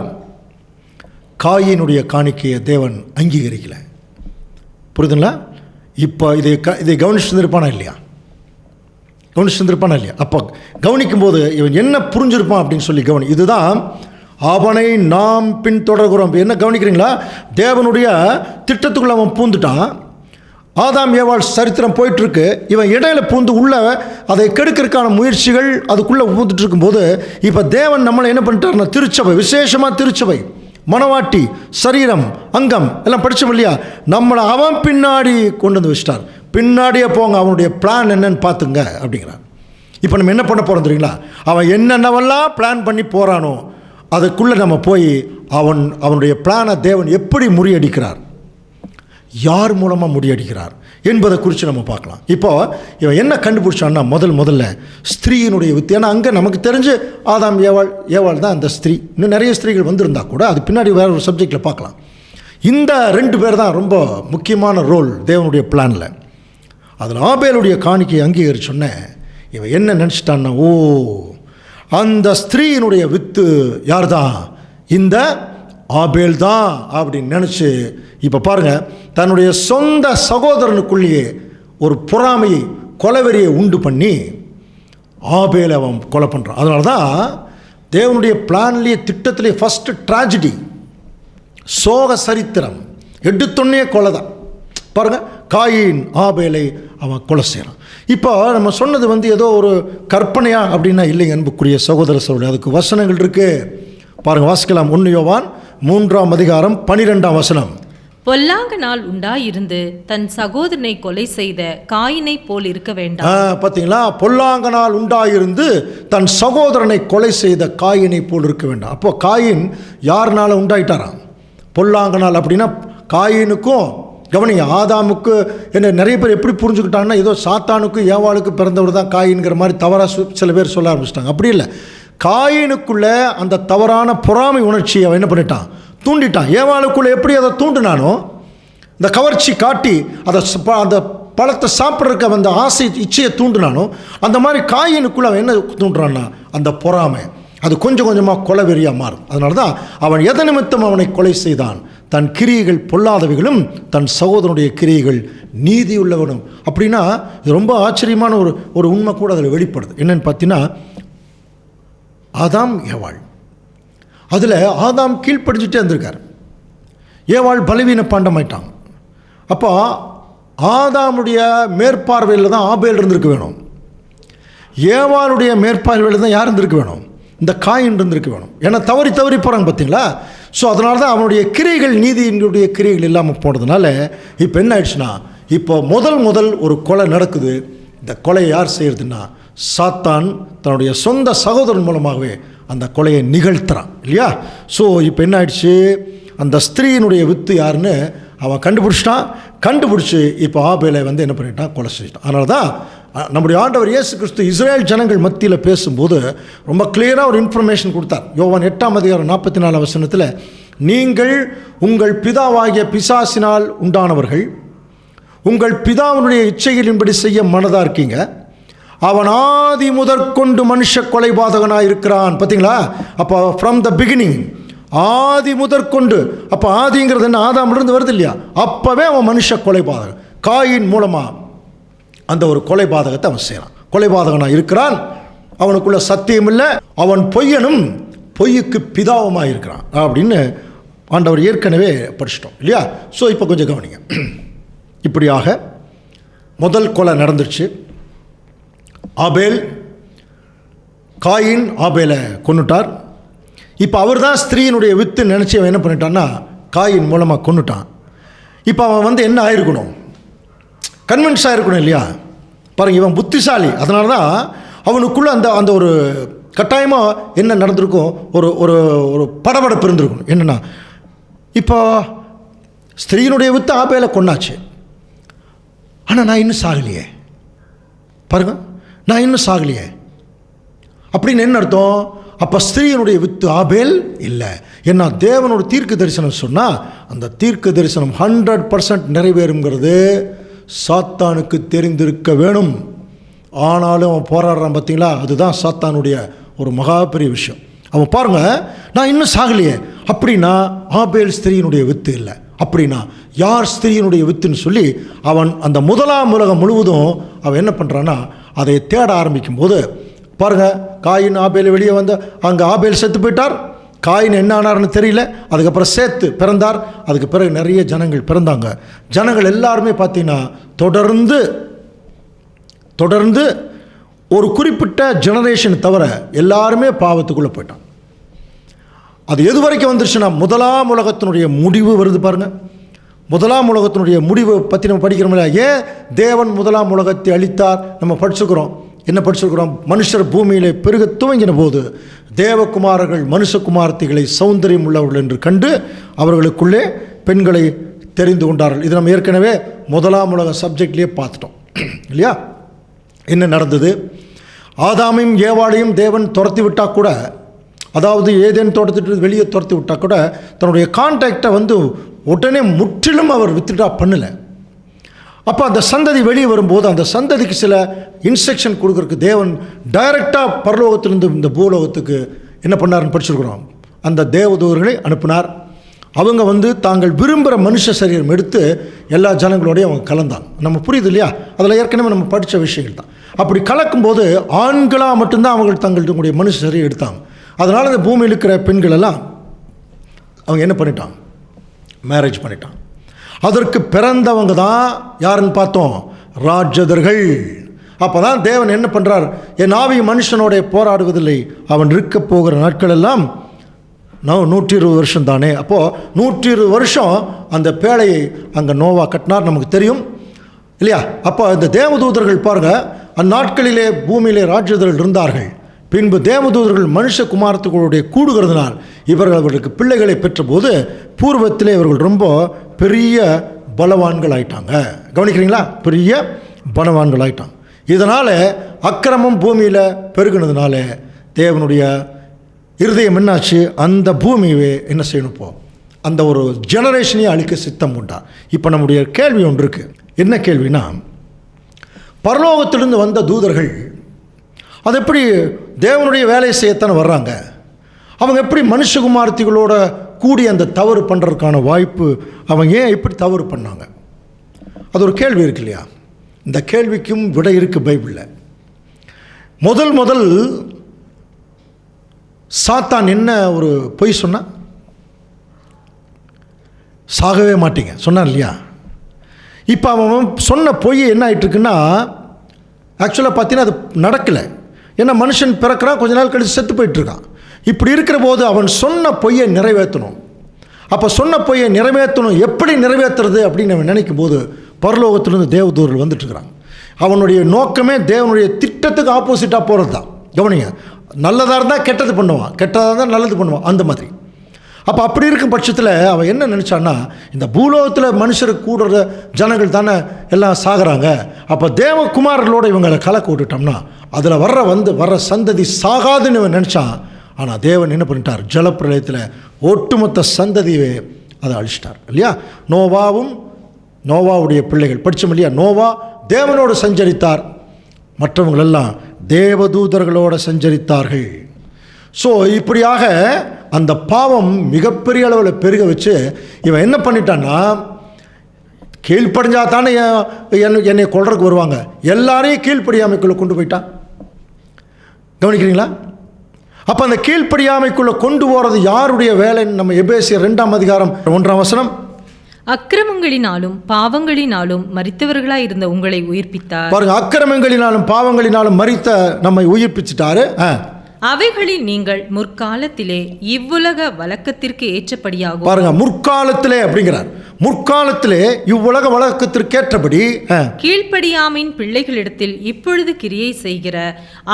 காயினுடைய காணிக்கையை தேவன் அங்கீகரிக்கல. புரியுதுங்களா? இப்போ இதை கவனிச்சுருப்பானா இல்லையா? அப்போ கவனிக்கும்போது இவன் என்ன புரிஞ்சிருப்பான் அப்படின்னு சொல்லி இதுதான் அவனை நாம் பின்தொடர்கிறோம். என்ன கவனிக்கிறீங்களா? தேவனுடைய திட்டத்துக்குள்ளே அவன் பூந்துட்டான். ஆதாம் ஏவாள் சரித்திரம் போயிட்டுருக்கு. இவன் இடையில பூந்து உள்ள அதை கெடுக்கிறதுக்கான முயற்சிகள் அதுக்குள்ளே பூந்துட்டு இருக்கும்போது இப்போ தேவன் நம்மளை என்ன பண்ணிட்டாருன்னா, திருச்சபை, விசேஷமாக திருச்சபை, மனவாட்டி, சரீரம், அங்கம் எல்லாம் படித்தோம் இல்லையா? நம்மளை அவன் பின்னாடி கொண்டு வந்து வச்சிட்டார். பின்னாடியே போங்க, அவனுடைய பிளான் என்னன்னு பார்த்துங்க அப்படிங்கிறான். இப்போ நம்ம என்ன பண்ண போகிறோம் தெரியுங்களா? அவன் என்னென்னவெல்லாம் பிளான் பண்ணி போகிறானோ அதுக்குள்ளே நம்ம போய் அவனுடைய பிளானை தேவன் எப்படி முறியடிக்கிறார், யார் மூலமாக முறியடிக்கிறார் என்பதை குறித்து நம்ம பார்க்கலாம். இப்போது இவன் என்ன கண்டுபிடிச்சான்னா, முதல்ல ஸ்திரீயினுடைய வித்து. ஏன்னா அங்கே நமக்கு தெரிஞ்சு ஆதாம் ஏவாள் தான் அந்த ஸ்திரீ. இன்னும் நிறைய ஸ்திரீகள் வந்திருந்தா கூட அது பின்னாடி வேறு ஒரு சப்ஜெக்டில் பார்க்கலாம். இந்த 2 பேர் தான் ரொம்ப முக்கியமான ரோல் தேவனுடைய பிளானில். அதில் ஆபேலுடைய காணிக்கை அங்கீகரிச்சோன்னே இவன் என்ன நினச்சிட்டான்னா, ஓ அந்த ஸ்திரீயினுடைய வித்து யார் தான், இந்த ஆபேல் தான் அப்படின்னு நினச்சி இப்போ பாருங்கள், தன்னுடைய சொந்த சகோதரனுக்குள்ளேயே ஒரு பொறாமையை கொலைவெறியை உண்டு பண்ணி ஆபேலை அவன் கொலை பண்ணுறான். அதனால தான் தேவனுடைய பிளான்லேயே திட்டத்திலே ஃபஸ்ட்டு ட்ராஜடி, சோக சரித்திரம், எடுத்தொன்னே கொலை தான். பாருங்கள், காயின் ஆபேலை அவன் கொலை செய்கிறான். இப்போ நம்ம சொன்னது ஏதோ ஒரு கற்பனையா அப்படின்னா இல்லைங்க அன்புக்குரிய சகோதர சகோதரி, அதுக்கு வசனங்கள் இருக்குது. பாருங்கள், வாசிக்கலாம். 1 யோவான் 3ஆம் அதிகாரம் 12ஆம் வசனம். பொல்லாங்க நாள் உண்டாயிருந்து தன் சகோதரனை கொலை செய்த காயினை போல் இருக்க வேண்டாம். பார்த்தீங்களா, பொல்லாங்க நாள் உண்டாயிருந்து தன் சகோதரனை கொலை செய்த காயினை போல் இருக்க வேண்டாம். அப்போ காயின் யாருனால உண்டாயிட்டாராம்? பொல்லாங்க நாள் அப்படின்னா காயினுக்கும், கவனிங்க, ஆதாமுக்கு என்ன நிறைய பேர் எப்படி புரிஞ்சுக்கிட்டாங்கன்னா ஏதோ சாத்தானுக்கும் ஏவாளுக்கு பிறந்தவர் தான் காயின்கிற மாதிரி தவறாக சில பேர் சொல்ல ஆரம்பிச்சிட்டாங்க. அப்படி இல்லை. காயினுக்குள்ளே அந்த தவறான பொறாமை உணர்ச்சியை அவன் என்ன பண்ணிட்டான், தூண்டிட்டான். ஏவாளுக்குள்ளே எப்படி அதை தூண்டினானோ, இந்த கவர்ச்சி காட்டி அதை அந்த பழத்தை சாப்பிட்றதுக்கு அவன் அந்த ஆசை இச்சையை தூண்டினானோ, அந்த மாதிரி காயினுக்குள்ளே அவன் என்ன தூண்டுறான்னா அந்த பொறாமை. அது கொஞ்சம் கொஞ்சமாக கொலைவெறியாக மாறும். அதனால தான் அவன் எத நிமித்தம் அவனை கொலை செய்தான், தன் கிரியைகள் பொல்லாதவைகளும் தன் சகோதரனுடைய கிரியைகள் நீதியுள்ளவனும். அப்படின்னா இது ரொம்ப ஆச்சரியமான ஒரு உண்மை கூட அதில் வெளிப்படுது. என்னென்னு பார்த்தீங்கன்னா, ஆதாம் ஏவாள், அதில் ஆதாம் கீழ்ப்படிஞ்சிட்டே இருந்திருக்கார், ஏவாள் பலவீன பாண்டமாயிட்டாங்க. அப்போ ஆதாமுடைய மேற்பார்வையில் தான் ஆபேல் இருந்திருக்க வேணும், ஏவாளுடைய மேற்பார்வையில் தான் யார் இருந்திருக்க வேணும், இந்த காயின் இருந்திருக்க வேணும். ஏன்னா தவறி போகிறாங்க பார்த்தீங்களா. ஸோ அதனால தான் அவனுடைய கிரியைகள் நீதியினுடைய கிரியைகள் இல்லாமல் போனதுனால இப்போ என்ன ஆயிடுச்சுன்னா, இப்போ முதல் ஒரு கொலை நடக்குது. இந்த கொலையை யார் செய்கிறதுன்னா சாத்தான் தன்னுடைய சொந்த சகோதரன் மூலமாகவே அந்த கொலையை நிகழ்த்துறான் இல்லையா. ஸோ இப்போ என்ன ஆயிடுச்சு, அந்த ஸ்திரீயினுடைய வித்து யாருன்னு அவன் கண்டுபிடிச்சி இப்போ ஆபேலை என்ன பண்ணிட்டான், கொலை செஞ்சிட்டான். அதனால தான் நம்முடைய ஆண்டவர் இயேசு கிறிஸ்து இஸ்ரேல் ஜனங்கள் மத்தியில் பேசும்போது ரொம்ப கிளியராக ஒரு இன்ஃபர்மேஷன் கொடுத்தார். யோவான் 8ஆம் அதிகாரம் 44ஆம் வசனத்தில், நீங்கள் உங்கள் பிதாவாகிய பிசாசினால் உண்டானவர்கள், உங்கள் பிதாவினுடைய இச்சைகளின்படி செய்ய மனதாக இருக்கீங்க, அவன் ஆதி முதற்கொண்டு மனுஷ கொலைபாதகனாக இருக்கிறான். பார்த்தீங்களா, அப்போ ஃப்ரம் த பிகினிங், ஆதி முதற்கொண்டு. அப்போ ஆதிங்கிறது என்ன, ஆதாமிலிருந்து வருது இல்லையா, அப்போவே அவன் மனுஷ கொலைபாதகன். காயின் மூலமாக அந்த ஒரு கொலைபாதகத்தை அவன் செய்கிறான், கொலைபாதகனாக இருக்கிறான். அவனுக்குள்ள சத்தியம் இல்லை, அவன் பொய்யனும் பொய்யுக்கு பிதாவுமாக இருக்கிறான் அப்படின்னு ஆண்டவர் ஏற்கனவே படிச்சிட்டோம் இல்லையா. ஸோ இப்போ கொஞ்சம் கவனிங்க. இப்படியாக முதல் கொலை நடந்துருச்சு. ஆபேல், காயின் ஆபேலை கொன்னுட்டார். இப்போ அவர் தான் ஸ்திரீயினுடைய வித்து நினச்சி அவன் என்ன பண்ணிட்டான்னா காயின் மூலமாக கொன்னுட்டான். இப்போ அவன் என்ன ஆயிருக்கணும், கன்வின்ஸ் ஆகிருக்கணும் இல்லையா. பாருங்கள், இவன் புத்திசாலி. அதனால தான் அவனுக்குள்ளே அந்த ஒரு கட்டாயமாக என்ன நடந்திருக்கும், ஒரு ஒரு படபடப்பு இருந்திருக்கணும். என்னென்னா, இப்போ ஸ்திரீயினுடைய வித்து ஆபேலை கொன்னாச்சு, ஆனால் நான் இன்னும் சாகலையே. பாருங்கள், நான் இன்னும் சாகலையே அப்படின்னு என்ன அர்த்தம், அப்போ ஸ்திரீயினுடைய வித்து ஆபேல் இல்லை. ஏன்னா தேவனோட தீர்க்க தரிசனம் சொன்னால் அந்த தீர்க்க தரிசனம் 100% நிறைவேறுங்கிறது சாத்தானுக்கு தெரிந்திருக்க வேணும். ஆனாலும் அவன் போராடுறான் பார்த்தீங்களா, அதுதான் சாத்தானுடைய ஒரு மகா பெரிய விஷயம். அவன் பாருங்கள், நான் இன்னும் சாகலையே, அப்படின்னா ஆபேல் ஸ்திரீயினுடைய வித்து இல்லை. அப்படின்னா யார் ஸ்திரீயினுடைய வித்துன்னு சொல்லி அவன் அந்த முதலாம் உலகம் முழுவதும் அவன் என்ன பண்ணுறான்னா அதை தேட ஆரம்பிக்கும் போது பாருங்கள், காயின் ஆபேல் வெளியே வந்து அங்கே ஆபேல் செத்து போயிட்டார். காயின் என்ன ஆனார்னு தெரியல. அதுக்கப்புறம் சேர்த்து பிறந்தார். அதுக்கு பிறகு நிறைய ஜனங்கள் பிறந்தாங்க. ஜனங்கள் எல்லாருமே பார்த்தீங்கன்னா தொடர்ந்து ஒரு குறிப்பிட்ட ஜெனரேஷன் தவிர எல்லாருமே பாவத்துக்குள்ளே போயிட்டான். அது எது வரைக்கும் வந்துருச்சுன்னா முதலாம் உலகத்தினுடைய முடிவு வருது பாருங்கள். முதலாம் உலகத்தினுடைய முடிவை பற்றி நம்ம படிக்கிறோம். ஏன் தேவன் முதலாம் உலகத்தை அளித்தார் நம்ம படிச்சுக்கிறோம். என்ன படிச்சிருக்கிறோம், மனுஷர் பூமியிலே பெருக துவங்கின போது தேவகுமாரர்கள் மனுஷகுமார்த்திகளை சௌந்தரியம் உள்ளவர்கள் என்று கண்டு அவர்களுக்குள்ளே பெண்களை தெரிந்து கொண்டார்கள். இது நம்ம ஏற்கனவே முதலாம் உலக சப்ஜெக்ட்லேயே பார்த்துட்டோம் இல்லையா. என்ன நடந்தது, ஆதாமையும் ஏவாளையும் தேவன் துரத்தி விட்டால் கூட, அதாவது ஏதேன் தோட்டத்திட்டு வெளியே துரத்தி விட்டால் கூட தன்னுடைய கான்டாக்டை உடனே முற்றிலும் அவர் வித்ட்ரா பண்ணலை. அப்போ அந்த சந்ததி வெளியே வரும்போது அந்த சந்ததிக்கு சில இன்ஸ்ட்ரக்ஷன் கொடுக்குறதுக்கு தேவன் டைரெக்டாக பரலோகத்திலிருந்து இந்த பூலோகத்துக்கு என்ன பண்ணாருன்னு படிச்சிருக்கிறோம். அந்த தேவதூதர்களை அனுப்பினார். அவங்க வந்து தாங்கள் விரும்புகிற மனுஷ சரீரம் எடுத்து எல்லா ஜனங்களோடையும் அவங்க கலந்தாங்க. நம்ம புரியுது இல்லையா? அதில் ஏற்கனவே நம்ம படித்த விஷயங்கள் தான். அப்படி கலக்கும்போது ஆண்களாக மட்டும்தான் அவங்க தங்களுடைய மனுஷ சரீரம் எடுத்தாங்க. அதனால் இந்த பூமியில் இருக்கிற பெண்கள் எல்லாம் அவங்க என்ன பண்ணிட்டாங்க? மேரேஜ் பண்ணிட்டாங்க. அதற்கு பிறந்தவங்க தான் யாருன்னு பார்த்தோம்? ராட்சதர்கள். அப்போ தான் தேவன் என்ன பண்ணுறார்? என் ஆவி மனுஷனோடைய போராடுவதில்லை, அவன் இருக்க போகிற நாட்கள் எல்லாம் 120 வருஷம் தானே. அப்போது 120 வருஷம் அந்த பேழையை அங்கே நோவா கட்டினார், நமக்கு தெரியும் இல்லையா? அப்போ இந்த தேவதூதர்கள் பாருங்கள், அந்நாட்களிலே பூமியிலே ராட்சதர்கள் இருந்தார்கள். பின்பு தேவதூதர்கள் மனுஷகுமாரத்துகளுடைய கூடுகிறதுனால் இவர்கள் அவர்களுக்கு பிள்ளைகளை பெற்றபோது பூர்வத்திலே இவர்கள் ரொம்ப பெரிய பலவான்கள் ஆயிட்டாங்க. கவனிக்கிறீங்களா? பெரிய பலவான்கள் ஆயிட்டாங்க. இதனால் அக்கிரமம் பூமியில் பெருகினதுனால தேவனுடைய இருதயம் என்னாச்சு? அந்த பூமியை என்ன செய்யணும்? இப்போ அந்த ஒரு ஜெனரேஷனையும் அழிக்க சித்தம் உண்டா? இப்போ நம்முடைய கேள்வி ஒன்று இருக்குது. என்ன கேள்வினா, பரலோகத்திலிருந்து வந்த தூதர்கள் அது எப்படி தேவனுடைய வேலையை செய்யத்தானே வர்றாங்க? அவங்க எப்படி மனுஷகுமாரத்திகளோட கூடி அந்த தவறு பண்ணுறதுக்கான வாய்ப்பு, அவங்க ஏன் எப்படி தவறு பண்ணாங்க? அது ஒரு கேள்வி இருக்கு இல்லையா? இந்த கேள்விக்கும் விடை இருக்குது பைபிளில். முதல் சாத்தான் என்ன ஒரு பொய் சொன்னா? சாகவே மாட்டீங்க சொன்னான் இல்லையா? இப்போ அவன் சொன்ன பொய் என்ன ஆகிட்டுருக்குன்னா, ஆக்சுவலாக பார்த்தீங்கன்னா அது நடக்கலை. ஏன்னா மனுஷன் பிறக்கிறான், கொஞ்ச நாள் கழித்து செத்து போயிட்டுருக்கான். இப்படி இருக்கிற போது அவன் சொன்ன பொய்யை நிறைவேற்றணும். அப்போ சொன்ன பொய்யை நிறைவேற்றணும், எப்படி நிறைவேற்றுறது அப்படின்னு அவன் நினைக்கும் போது பரலோகத்திலிருந்து தேவதூதர்கள் வந்துட்டுருக்கிறாங்க. அவனுடைய நோக்கமே தேவனுடைய திட்டத்துக்கு ஆப்போசிட்டாக போகிறது தான். கவனிங்க, நல்லதாக இருந்தால் கெட்டது பண்ணுவான், கெட்டதாக இருந்தால் நல்லது பண்ணுவான், அந்த மாதிரி. அப்போ அப்படி இருக்கும் பட்சத்தில் அவன் என்ன நினச்சான்னா, இந்த பூலோகத்தில் மனுஷருக்கு கூடுற ஜனங்கள் தானே எல்லாம் சாகிறாங்க, அப்போ தேவகுமாரர்களோடு இவங்களை கலக்க விட்டுட்டோம்னா அதில் வர்ற சந்ததி சாகாதுன்னு இவன் நினச்சான். ஆனால் தேவன் என்ன பண்ணிட்டார்? ஜலப்பிரளயத்தில் ஒட்டுமொத்த சந்ததியை அதை அழிச்சிட்டார் இல்லையா? நோவாவுடைய பிள்ளைகள் படித்தோம் இல்லையா? நோவா தேவனோடு சஞ்சரித்தார், மற்றவங்களெல்லாம் தேவதூதர்களோடு சஞ்சரித்தார்கள். ஸோ இப்படியாக அந்த பாவம் மிகப்பெரிய அளவில் பெருக வச்சு இவன் என்ன பண்ணிட்டான்னா, கீழ்ப்படிஞ்சா தானே என்னை கொல்றதுக்கு வருவாங்க, எல்லாரையும் கீழ்ப்படியாமைக்குள்ளே கொண்டு போயிட்டான். கவனிக்கிறீங்களா? அப்போ அந்த கீழ்ப்படியாமைக்குள்ளே கொண்டு போகிறது யாருடைய வேலைன்னு நம்ம எபேசியர் 2ஆம் அதிகாரம் 1ஆம் வசனம், அக்கிரமங்களினாலும் பாவங்களினாலும் மரித்தவர்களாய் இருந்த உங்களை உயிர்ப்பித்தார். பாருங்க, அக்கிரமங்களினாலும் பாவங்களினாலும் மரித்த நம்மை உயிர்ப்பிச்சிட்டாரு. அவைகளில் நீங்கள் முற்காலத்திலே இவ்வுலக வழக்கத்திற்கு ஏற்றபடியாகும். பாருங்க, முற்காலத்திலே அப்படிங்கிறார். முற்காலத்திலே இவ்வுலக வழக்கத்திற்கேற்றபடி கீழ்ப்படியாமையின் பிள்ளைகளிடத்தில் இப்பொழுது கிரியை செய்கிற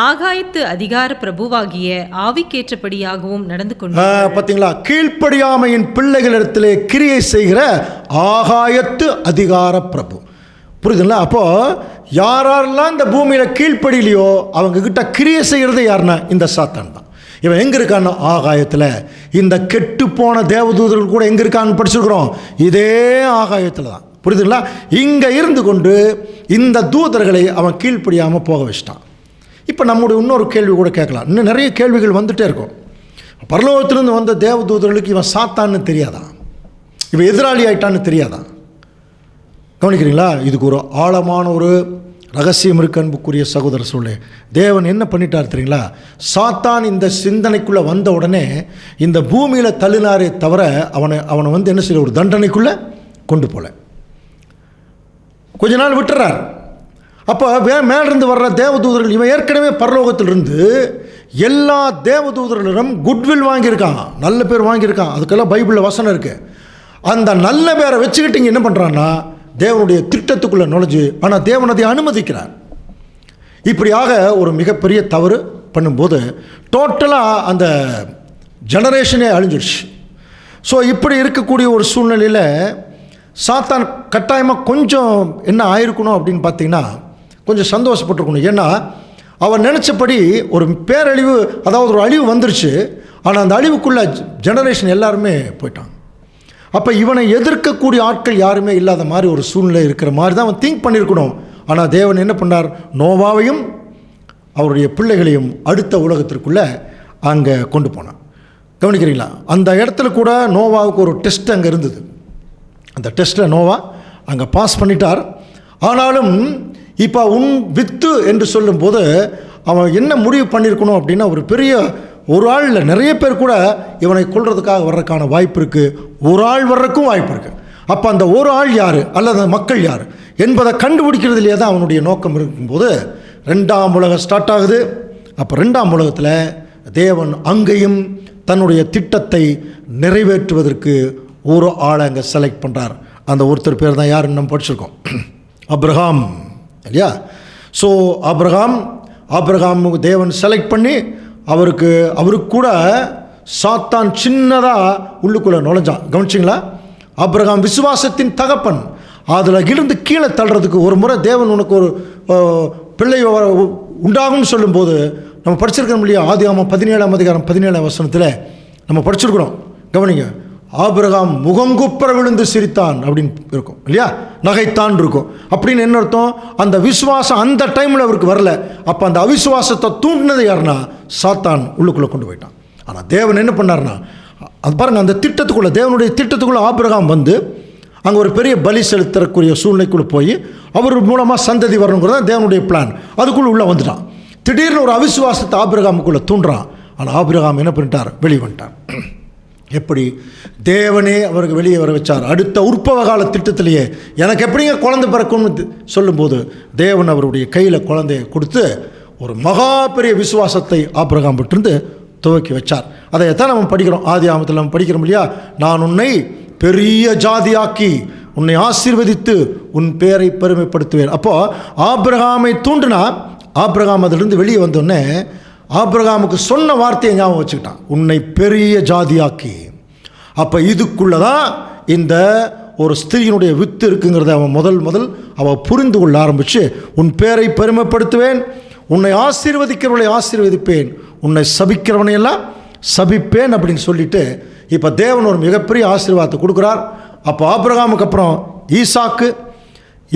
ஆகாயத்து அதிகார பிரபுவாகிய ஆவிக்கேற்றபடியாகவும் நடந்து கொண்டு. பார்த்தீங்களா? கீழ்ப்படியாமையின் பிள்ளைகளிடத்திலே கிரியை செய்கிற ஆகாயத்து அதிகார பிரபு. புரியுதுங்களா? அப்போது யாரெல்லாம் இந்த பூமியில் கீழ்ப்படியிலையோ அவங்க கிட்ட கிரியை செய்கிறது யாருன்னா இந்த சாத்தான் தான். இவன் எங்கே இருக்கான்னு ஆகாயத்தில். இந்த கெட்டு போன தேவதூதர்கள் கூட எங்கே இருக்கான்னு படிச்சிருக்கிறோம், இதே ஆகாயத்தில் தான். புரியுதுங்களா? இங்கே இருந்து கொண்டு இந்த தூதர்களை அவன் கீழ்ப்படியாமல் போக வச்சிட்டான். இப்போ நம்முடைய இன்னொரு கேள்வி கூட கேட்கலாம். இன்னும் நிறைய கேள்விகள் வந்துகிட்டே இருக்கும். பரலோகத்திலிருந்து வந்த தேவதூதர்களுக்கு இவன் சாத்தான்னு தெரியாதான்? இவன் எதிராளி ஆயிட்டான்னு தெரியாதான்? கவனிக்கிறீங்களா? இதுக்கு ஒரு ஆழமான ஒரு ரகசியம் இருக்கு அன்புக்குரிய சகோதர சொல்லே. தேவன் என்ன பண்ணிட்டார் தெரியுங்களா? சாத்தான் இந்த சிந்தனைக்குள்ளே வந்த உடனே இந்த பூமியில் தள்ளினாரே தவிர அவனை வந்து என்ன செய்ய ஒரு தண்டனைக்குள்ளே கொண்டு போல கொஞ்ச நாள் விட்டுறார். அப்போ மேலிருந்து வர்ற தேவதூதர்கள், இவன் ஏற்கனவே பரலோகத்திலிருந்து எல்லா தேவதூதர்களிடம் குட்வில் வாங்கியிருக்கான், நல்ல பேர் வாங்கியிருக்கான். அதுக்கெல்லாம் பைபிளில் வசனம் இருக்குது. அந்த நல்ல பேரை வச்சுக்கிட்டு இங்கே என்ன பண்ணுறான்னா தேவனுடைய திட்டத்துக்குள்ளே நுழைஞ்சு, ஆனால் தேவன் அதை அனுமதிக்கிறார். இப்படியாக ஒரு மிகப்பெரிய தவறு பண்ணும்போது டோட்டலாக அந்த ஜெனரேஷனே அழிஞ்சிடுச்சு. ஸோ இப்படி இருக்கக்கூடிய ஒரு சூழ்நிலையில் சாத்தான் கட்டாயமாக கொஞ்சம் என்ன ஆயிருக்கணும் அப்படின்னு பார்த்தீங்கன்னா, கொஞ்சம் சந்தோஷப்பட்டிருக்கணும். ஏன்னா அவன் நினச்சபடி ஒரு பேரழிவு, அதாவது ஒரு அழிவு வந்துருச்சு, ஆனால் அந்த அழிவுக்குள்ளே ஜெனரேஷன் எல்லாருமே போயிட்டான். அப்போ இவனை எதிர்க்கக்கூடிய ஆட்கள் யாருமே இல்லாத மாதிரி ஒரு சூழ்நிலை இருக்கிற மாதிரி தான் அவன் திங்க் பண்ணியிருக்கணும். ஆனால் தேவன் என்ன பண்ணார், நோவாவையும் அவருடைய பிள்ளைகளையும் அடுத்த உலகத்திற்குள்ளே அங்கே கொண்டு போனான். கவனிக்கிறீங்களா? அந்த இடத்துல கூட நோவாவுக்கு ஒரு டெஸ்ட் அங்கே இருந்தது. அந்த டெஸ்ட்டில் நோவா அங்கே பாஸ் பண்ணிட்டார். ஆனாலும் இப்போ உன் வித்து என்று சொல்லும்போது அவன் என்ன முடிவு பண்ணியிருக்கணும் அப்படின்னா, ஒரு பெரிய ஒரு ஆள் இல்லை, நிறைய பேர் கூட இவனை கொல்றதுக்காக வர்றதுக்கான வாய்ப்பு இருக்குது. ஒரு ஆள் வர்றதுக்கும் வாய்ப்பு இருக்குது. அப்போ அந்த ஒரு ஆள் யார் அல்லது அந்த மக்கள் யார் என்பதை கண்டுபிடிக்கிறதுலையே தான் அவனுடைய நோக்கம் இருக்கும்போது 2ஆம் உலகம் ஸ்டார்ட் ஆகுது. அப்போ 2ஆம் உலகத்தில் தேவன் அங்கேயும் தன்னுடைய திட்டத்தை நிறைவேற்றுவதற்கு ஒரு ஆளை அங்கே செலக்ட் பண்ணுறார். அந்த ஒருத்தர் பேர் தான் யாருன்னு நம்ம படிச்சிருக்கோம், ஆபிரகாம் இல்லையா? ஸோ ஆபிரகாமுக்கு தேவன் செலக்ட் பண்ணி அவருக்கு கூட சாத்தான் சின்னதாக உள்ளுக்குள்ளே நுழைஞ்சான். கவனிச்சிங்களா? ஆபிரகாம் விசுவாசத்தின் தகப்பன். அதில் இருந்து கீழே தள்ளுறதுக்கு ஒரு முறை தேவன் உனக்கு ஒரு பிள்ளை உண்டாகும்னு சொல்லும்போது நம்ம படிச்சிருக்கிறோம் இல்லையா? ஆதியாகமம் 17ஆம் அதிகாரம் 17ஆம் வசனத்தில் நம்ம படிச்சிருக்கிறோம். கவனிங்க, ஆபிரகாம் முகங்குப்புற விழுந்து சிரித்தான் அப்படின்னு இருக்கும் இல்லையா? நகைத்தான் இருக்கும். அப்படின்னு என்ன அர்த்தம்? அந்த விசுவாசம் அந்த டைமில் அவருக்கு வரல. அப்போ அந்த அவிசுவாசத்தை தூண்டினது யாருன்னா சாத்தான் உள்ளுக்குள்ளே கொண்டு போயிட்டான். ஆனால் தேவன் என்ன பண்ணார்னா, அது பாருங்கள், அந்த திட்டத்துக்குள்ளே, தேவனுடைய திட்டத்துக்குள்ளே ஆபிரகாம் வந்து அங்கே ஒரு பெரிய பலி செலுத்தக்கூடிய சூழ்நிலைக்குள்ளே போய் அவர் மூலமாக சந்ததி வரணுங்கிறது தான் தேவனுடைய பிளான். அதுக்குள்ளே உள்ளே வந்துட்டான். திடீர்னு ஒரு அவிசுவாசத்தை ஆபிரகாமுக்குள்ளே தூண்டுறான். ஆனால் ஆபிரகாம் என்ன பண்ணிட்டார், வெளியே வந்துட்டார். எப்படி தேவனே அவருக்கு வெளியே வர வச்சார். அடுத்த உற்பவ கால திட்டத்திலேயே எனக்கு எப்படிங்க குழந்தை பிறக்கும்னு சொல்லும்போது தேவன் அவருடைய கையில் குழந்தையை கொடுத்து ஒரு மகா பெரிய விசுவாசத்தை ஆபிரகாம் விட்டிருந்து துவக்கி வச்சார். அதைத்தான் நம்ம படிக்கிறோம். ஆதியாகமத்தில் நம்ம படிக்கிறோம் இல்லையா? நான் உன்னை பெரிய ஜாதியாக்கி உன்னை ஆசீர்வதித்து உன் பேரை பெருமைப்படுத்துவேன். அப்போது ஆபிரகாமை தூண்டினா ஆபிரகாம் அதிலிருந்து வெளியே வந்தோடனே ஆபிரகாமுக்கு சொன்ன வார்த்தையை ஞாபகம் வச்சுக்கிட்டான், உன்னை பெரிய ஜாதியாக்கி. அப்போ இதுக்குள்ளே தான் இந்த ஒரு ஸ்திரீயினுடைய வித்து இருக்குங்கிறத அவன் முதல் அவன் புரிந்து கொள்ள ஆரம்பித்து, உன் பேரை பெருமைப்படுத்துவேன், உன்னை ஆசீர்வதிக்கிறவனை ஆசீர்வதிப்பேன், உன்னை சபிக்கிறவனையெல்லாம் சபிப்பேன் அப்படின்னு சொல்லிட்டு இப்போ தேவன் ஒரு மிகப்பெரிய ஆசீர்வாதத்தை கொடுக்குறார். அப்போ ஆபிரகாமுக்கு அப்புறம்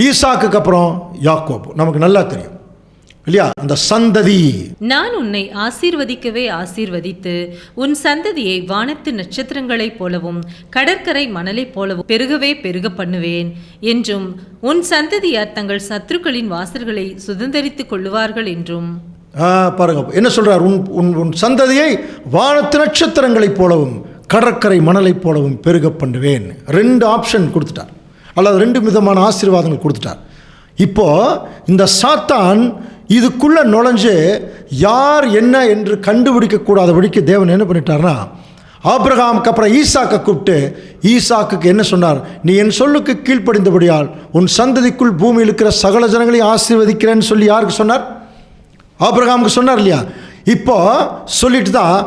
ஈசாக்குக்கு அப்புறம் யாக்கோபு. நமக்கு நல்லா தெரியும் இல்லையா? அந்த சந்ததி, நான் உன்னை ஆசீர்வதிக்கவே ஆசீர்வதித்து உன் சந்ததியை வானத்து நட்சத்திரங்களைப் போலவும் கடற்கரை மணலைப் போலவும் பெருகவே பெருக பண்ணுவேன் என்றும் உன் சந்ததியார் தங்கள் சத்துருக்களின் வாசல்களை சுதந்தரித்துக் கொள்ளுவார்கள் என்றும். பாருங்க என்ன சொல்றார், உன் சந்ததியை வானத்து நட்சத்திரங்களைப் போலவும் கடற்கரை மணலைப் போலவும் பெருக பண்ணுவேன். 2 ஆப்ஷன் கொடுத்துட்டார், அல்லது 2 விதமான ஆசீர்வாதங்கள் கொடுத்துட்டார். இப்போ இந்த சாத்தான் இதுக்குள்ளே நுழைஞ்சு யார் என்ன என்று கண்டுபிடிக்கக்கூடாதபடிக்கு தேவன் என்ன பண்ணிட்டார்னா, ஆபிரகாமுக்கு அப்புறம் ஈசாக்கை கூப்பிட்டு ஈசாக்குக்கு என்ன சொன்னார், நீ என் சொல்லுக்கு கீழ்ப்படிந்தபடியால் உன் சந்ததிக்குள் பூமியில் இருக்கிற சகல ஜனங்களையும் ஆசீர்வதிக்கிறேன்னு சொல்லி யாருக்கு சொன்னார்? ஆபிரகாமுக்கு சொன்னார் இல்லையா? இப்போ சொல்லிட்டு தான்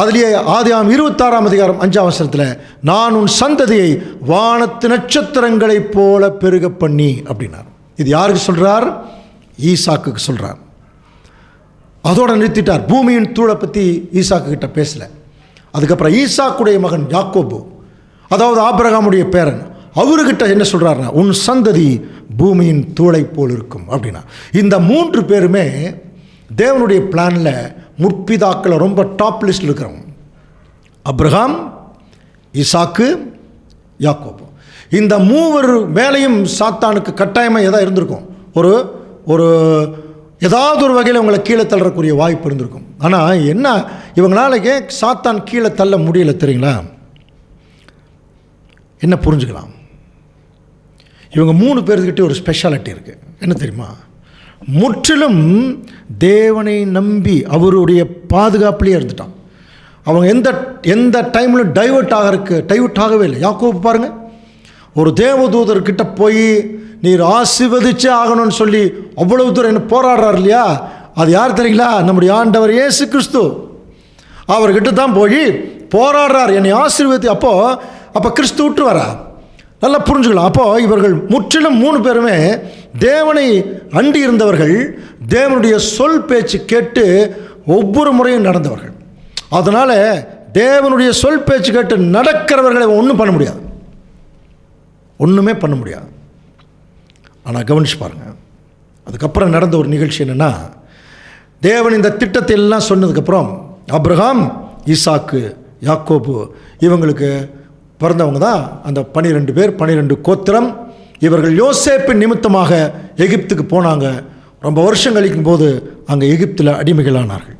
அதுலேயே ஆதியாகமம் 26ஆம் அதிகாரம் 5ஆம் வசனத்தில் நான் உன் சந்ததியை வானத்து நட்சத்திரங்களைப் போல பெருக பண்ணி அப்படின்னார். இது யாருக்கு சொல்கிறார்? ஈசாக்குக்கு சொல்கிறார். அதோடு நிறுத்திட்டார். பூமியின் தூளை பற்றி ஈசாக்கு கிட்ட பேசலை. அதுக்கப்புறம் ஈசாக்குடைய மகன் யாக்கோபு, அதாவது ஆபிரகாமுடைய பேரன், அவர்கிட்ட என்ன சொல்கிறாருன்னா, உன் சந்ததி பூமியின் தூளை போல் இருக்கும் அப்படின்னா. இந்த 3 பேருமே தேவனுடைய பிளானில் முற்பிதாக்களை ரொம்ப டாப் லிஸ்டில் இருக்கிறவங்க. ஆபிரகாம், ஈசாக்கு, யாக்கோபு. இந்த 3 மேலையும் சாத்தானுக்கு கட்டாயமாக எதாவது இருந்திருக்கும். ஒரு ஏதாவது ஒரு வகையில் இவங்களை கீழே தள்ளக்கூடிய வாய்ப்பு இருந்திருக்கும். ஆனால் என்ன, இவங்களால ஏன் சாத்தான் கீழே தள்ள முடியல தெரியுங்களா? என்ன புரிஞ்சுக்கலாம், இவங்க 3 பேர்கிட்ட ஒரு ஸ்பெஷாலிட்டி இருக்குது. என்ன தெரியுமா? முற்றிலும் தேவனை நம்பி அவருடைய பாதுகாப்புலேயே இருந்துட்டான். அவங்க எந்த டைமில் டைவர்ட் ஆகவே இல்லை. யாக்கோபு பாருங்கள், ஒரு தேவதூதர்கிட்ட போய் நீர் ஆசீர்வதிச்சே ஆகணும்னு சொல்லி அவ்வளவு தூரம் என்ன போராடுறார் இல்லையா? அது யார் தெரியுங்களா? நம்முடைய ஆண்டவர் இயேசு கிறிஸ்து. அவர்கிட்ட தான் போய் போராடுறார், என்னை ஆசீர்வதி. அப்போ கிறிஸ்து விட்டு வரா? நல்லா புரிஞ்சுக்கலாம். அப்போது இவர்கள் முற்றிலும் 3 பேருமே தேவனை அண்டி இருந்தவர்கள், தேவனுடைய சொல் பேச்சு கேட்டு ஒவ்வொரு முறையும் நடந்தவர்கள். அதனால் தேவனுடைய சொல் பேச்சு கேட்டு நடக்கிறவர்களை ஒன்றும் பண்ண முடியாது. ஒன்றுமே பண்ண முடியாது. ஆனால் கவனிச்சு பாருங்கள், அதுக்கப்புறம் நடந்த ஒரு நிகழ்ச்சி என்னென்னா, தேவன் இந்த திட்டத்தை எல்லாம் சொன்னதுக்கப்புறம் ஆபிரகாம், ஈசாக்கு, யாக்கோபு இவங்களுக்கு பிறந்தவங்க தான் அந்த 12 பேர், 12 கோத்திரம். இவர்கள் யோசேப்பின் நிமித்தமாக எகிப்துக்கு போனாங்க. ரொம்ப வருஷம் கழிக்கும் போது அங்கே எகிப்தில் அடிமைகளானார்கள்.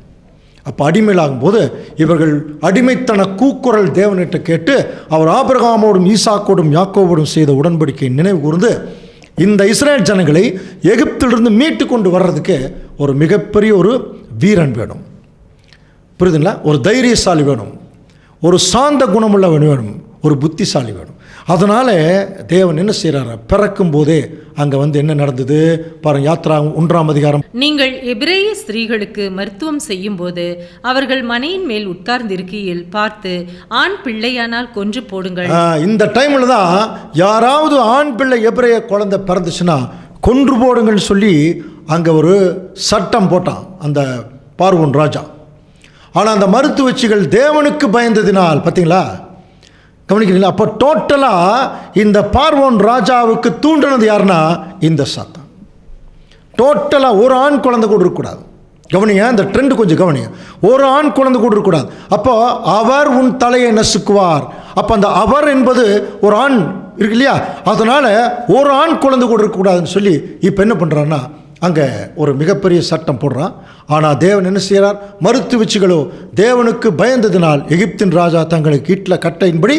அப்போ அடிமைகளாகும்போது இவர்கள் அடிமைத்தன கூக்குரல் தேவனிட்ட கேட்டு அவர் ஆபிரகாமோடும் ஈசாக்கோடும் யாக்கோவோடும் செய்த உடன்படிக்கை நினைவு கூர்ந்து இந்த இஸ்ரேல் ஜனங்களை எகிப்திலிருந்து மீட்டு கொண்டு வர்றதுக்கு ஒரு மிகப்பெரிய ஒரு வீரன் வேணும், புரியுதுங்களா? ஒரு தைரியசாலி வேணும், ஒரு சாந்த குணமுள்ளவன் வேணும், ஒரு புத்திசாலி வேணும். அதனால் தேவன் என்ன செய்கிறார், பிறக்கும் போதே அங்கே வந்து என்ன நடந்தது பாருங்க. யாத்ரா 1ஆம் அதிகாரம். நீங்கள் எபிரேய ஸ்திரீகளுக்கு மருத்துவம் செய்யும் போது அவர்கள் மனையின் மேல் உட்கார்ந்திருக்கையில் பார்த்து ஆண் பிள்ளையானால் கொன்று போடுங்கள். இந்த டைமில் தான் யாராவது ஆண் பிள்ளை எபிரேய குழந்தை பிறந்துச்சுன்னா கொன்று போடுங்கள்னு சொல்லி அங்கே ஒரு சட்டம் போட்டான் அந்த பார்வோன் ராஜா. ஆனால் அந்த மருத்துவச்சிகள் தேவனுக்கு பயந்ததினால், பார்த்தீங்களா, கவனிக்கிறீங்களா? அப்போ டோட்டலாக இந்த பார்வோன் ராஜாவுக்கு தூண்டினது யாருன்னா இந்த சாத்தான். டோட்டலாக ஒரு ஆண் குழந்தை கூட இருக்கக்கூடாது. கவனிங்க, இந்த ட்ரெண்டு கொஞ்சம் கவனிங்க. ஒரு ஆண் குழந்தை கூட இருக்கக்கூடாது. அப்போ அவர் உன் தலையை நசுக்குவார். அப்போ அந்த அவர் என்பது ஒரு ஆண் இருக்கு இல்லையா? அதனால் ஒரு ஆண் குழந்தை கூட இருக்கக்கூடாதுன்னு சொல்லி இப்போ என்ன பண்ணுறான்னா அங்கே ஒரு மிகப்பெரிய சட்டம் போடுறான். ஆனால் தேவன் என்ன செய்கிறார், மருத்துவச்சிகளோ தேவனுக்கு பயந்ததினால் எகிப்தின் ராஜா தங்களுக்கு இட்ல கட்டையின்படி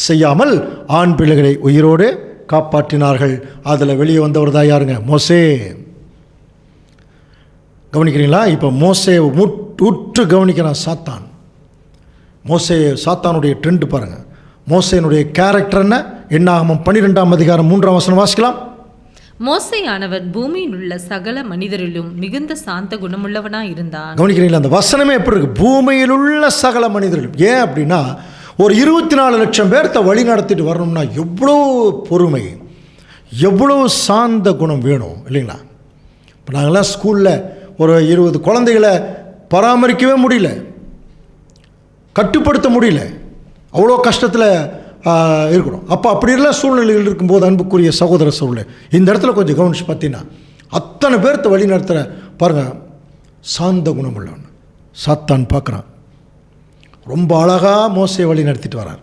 செய்யாமல் ஆண் பிள்ளைகளை உயிரோடு காப்பாற்றினார்கள். அதில் வெளியே வந்தவர் தான் யாருங்க, மோசே. கவனிக்கிறீங்களா? இப்போ மோசேயை உற்று கவனிக்கிறான் சாத்தான். சாத்தானுடைய ட்ரெண்டு பாருங்கள். மோசேனுடைய கேரக்டர் என்ன? என்னாகமம் 12ஆம் அதிகாரம் 3ஆம் வசனம் வாசிக்கலாம். மோசேயானவன் பூமியில் உள்ள சகல மனிதரிலும் மிகுந்த சாந்த குணமுள்ளவனாக இருந்தான். கவனிக்கிறீங்களா? அந்த வசனமே எப்படி இருக்கு? பூமியில் உள்ள சகல மனிதரிலும். ஏன் அப்படின்னா ஒரு 24 லட்சம் பேர்த்த வழி நடத்திட்டு வரணும்னா எவ்வளோ பொறுமை, எவ்வளோ சாந்த குணம் வேணும் இல்லைங்களா? இப்போ நாங்கள்லாம் ஸ்கூலில் ஒரு 20 குழந்தைகளை பராமரிக்கவே முடியல, கட்டுப்படுத்த முடியல, அவ்வளோ கஷ்டத்தில் இருக்கணும். அப்போ அப்படிலாம் சூழ்நிலைகள் இருக்கும்போது அன்புக்குரிய சகோதர சூழ்நிலை இந்த இடத்துல கொஞ்சம் கவனிச்சு பார்த்தீங்கன்னா அத்தனை பேர்த்த வழி நடத்துகிற பாருங்கள் சாந்த குணம் உள்ளவன் சாத்தான் பார்க்குறான். ரொம்ப அழகாக மோசே வழி நடத்திட்டு வரார்.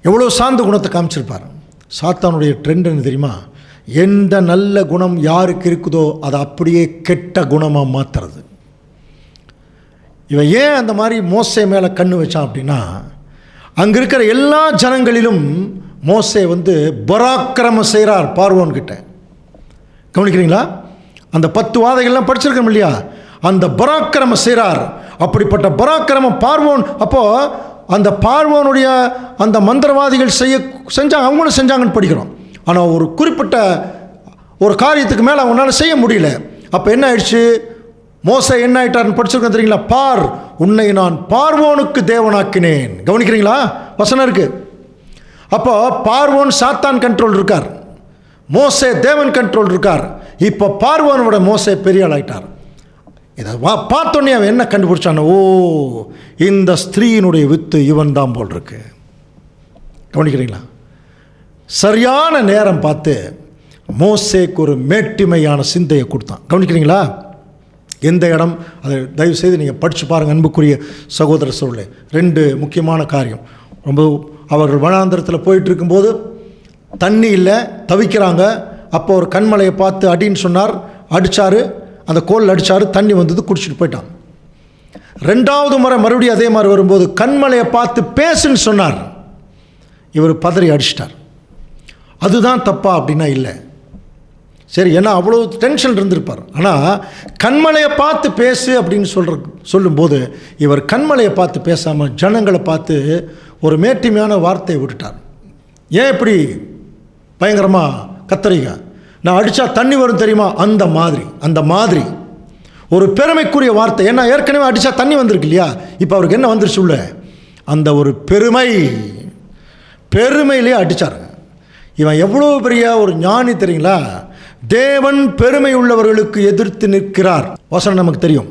எவ்வளோ சாந்த குணத்தை காமிச்சிருப்பார். சாத்தானுடைய ட்ரெண்ட் என்ன தெரியுமா? எந்த நல்ல குணம் யாருக்கு இருக்குதோ அதை அப்படியே கெட்ட குணமாக மாற்றுறது. இவன் ஏன் அந்த மாதிரி மோசே மேலே கண்ணு வச்சான் அப்படின்னா அங்கே இருக்கிற எல்லா ஜனங்களிலும் மோசே வந்து பராக்கிரமம் செய்கிறார் பார்வோன்கிட்ட. கவனிக்கிறீங்களா? அந்த 10 வாதைகள்லாம் படிச்சிருக்கோம் இல்லையா? அந்த பராக்கிரமம் செய்கிறார். அப்படிப்பட்ட பராக்கிரமம் பார்வோன். அப்போது அந்த பார்வோனுடைய அந்த மந்திரவாதிகள் செஞ்சாங்க, அவங்களும் செஞ்சாங்கன்னு படிக்கிறோம். ஆனால் ஒரு குறிப்பிட்ட ஒரு காரியத்துக்கு மேலே அவங்களால செய்ய முடியல. அப்போ என்ன ஆயிடுச்சு? மோசே என்ன ஆயிட்டார்னு படிச்சிருக்கோம் தெரியுங்களா? பார், உன்னை நான் பார்வோனுக்கு தேவனாக்கினேன். கவனிக்கிறீங்களா? வசனம் இருக்கு. அப்போ பார்வோன் சாத்தான் கண்ட்ரோல் இருக்கார், மோசே தேவன் கண்ட்ரோல் இருக்கார். இப்போ பார்வோனோட மோசே பெரிய ஆள் ஆயிட்டார். இதை பார்த்தோன்னே அவன் என்ன கண்டுபிடிச்சான்? ஓ, இந்த ஸ்திரீயினுடைய வித்து இவன் தான் போல் இருக்கு. கவனிக்கிறீங்களா? சரியான நேரம் பார்த்து மோசேக்கு ஒரு மேட்டிமையான சிந்தையை கொடுத்தான். கவனிக்கிறீங்களா? எந்த இடம் அதை தயவுசெய்து நீங்கள் படித்து பாருங்கள் அன்புக்குரிய சகோதர சூழலை. 2 முக்கியமான காரியம். ரொம்ப அவர்கள் வனாந்திரத்தில் போயிட்டு இருக்கும்போது தண்ணி இல்லை, தவிக்கிறாங்க. அப்போ ஒரு கண்மலையை பார்த்து அடின்னு சொன்னார், அடித்தார், அந்த கோல் அடித்தார், தண்ணி வந்தது, குடிச்சிட்டு போயிட்டான். 2வது முறை மறுபடியும் அதே மாதிரி வரும்போது கண்மலையை பார்த்து பேசுன்னு சொன்னார், இவர் பதறி அடிச்சிட்டார். அதுதான் தப்பா அப்படின்னா இல்லை, சரி, ஏன்னா அவ்வளோ டென்ஷன் இருந்திருப்பார். ஆனால் கண்மலையை பார்த்து பேசு அப்படின்னு சொல்லும்போது இவர் கண்மலையை பார்த்து பேசாமல் ஜனங்களை பார்த்து ஒரு மேட்டிமையான வார்த்தையை விட்டுட்டார். ஏன் இப்படி பயங்கரமாக கத்தரிங்க? நான் அடித்தா தண்ணி வரும் தெரியுமா? அந்த மாதிரி ஒரு பெருமைக்குரிய வார்த்தை. ஏன்னா ஏற்கனவே அடித்தா தண்ணி வந்திருக்கு இல்லையா? இப்போ அவருக்கு என்ன வந்துருச்சு உள்ள? அந்த ஒரு பெருமையிலே அடித்தார். இவன் எவ்வளோ பெரிய ஒரு ஞானி தெரியுங்களா? தேவன் பெருமை உள்ளவர்களுக்கு எதிர்த்து நிற்கிறார். வசனம் நமக்கு தெரியும்.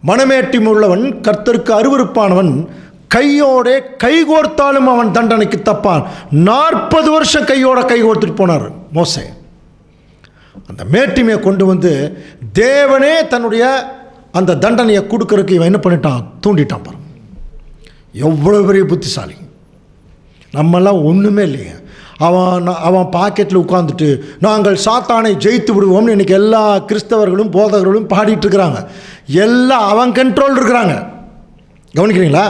மனமேட்டிமை உள்ளவன் கர்த்தருக்கு அருவருப்பானவன், கையோட கைகோர்த்தாலும் அவன் தண்டனைக்கு தப்பான். 40 வருஷம் கையோட கைகோர்த்துட்டு போனார் மோசே. அந்த மேட்டிமையை கொண்டு வந்து தேவனே தன்னுடைய அந்த தண்டனையை கொடுக்கறதுக்கு இவன் என்ன பண்ணிட்டான், தூண்டிட்டான். பாருங்க எவ்வளோ பெரிய புத்திசாலி. நம்மெல்லாம் ஒன்றுமே இல்லைங்க. அவன் பாக்கெட்டில் உட்காந்துட்டு நாங்கள் சாத்தானை ஜெயித்து விடுவோம்னு இன்றைக்கி எல்லா கிறிஸ்தவர்களும் போதகர்களும் பாடிட்டு இருக்கிறாங்க. எல்லாம் அவன் கண்ட்ரோல் இருக்கிறாங்க. கவனிக்கிறீங்களா?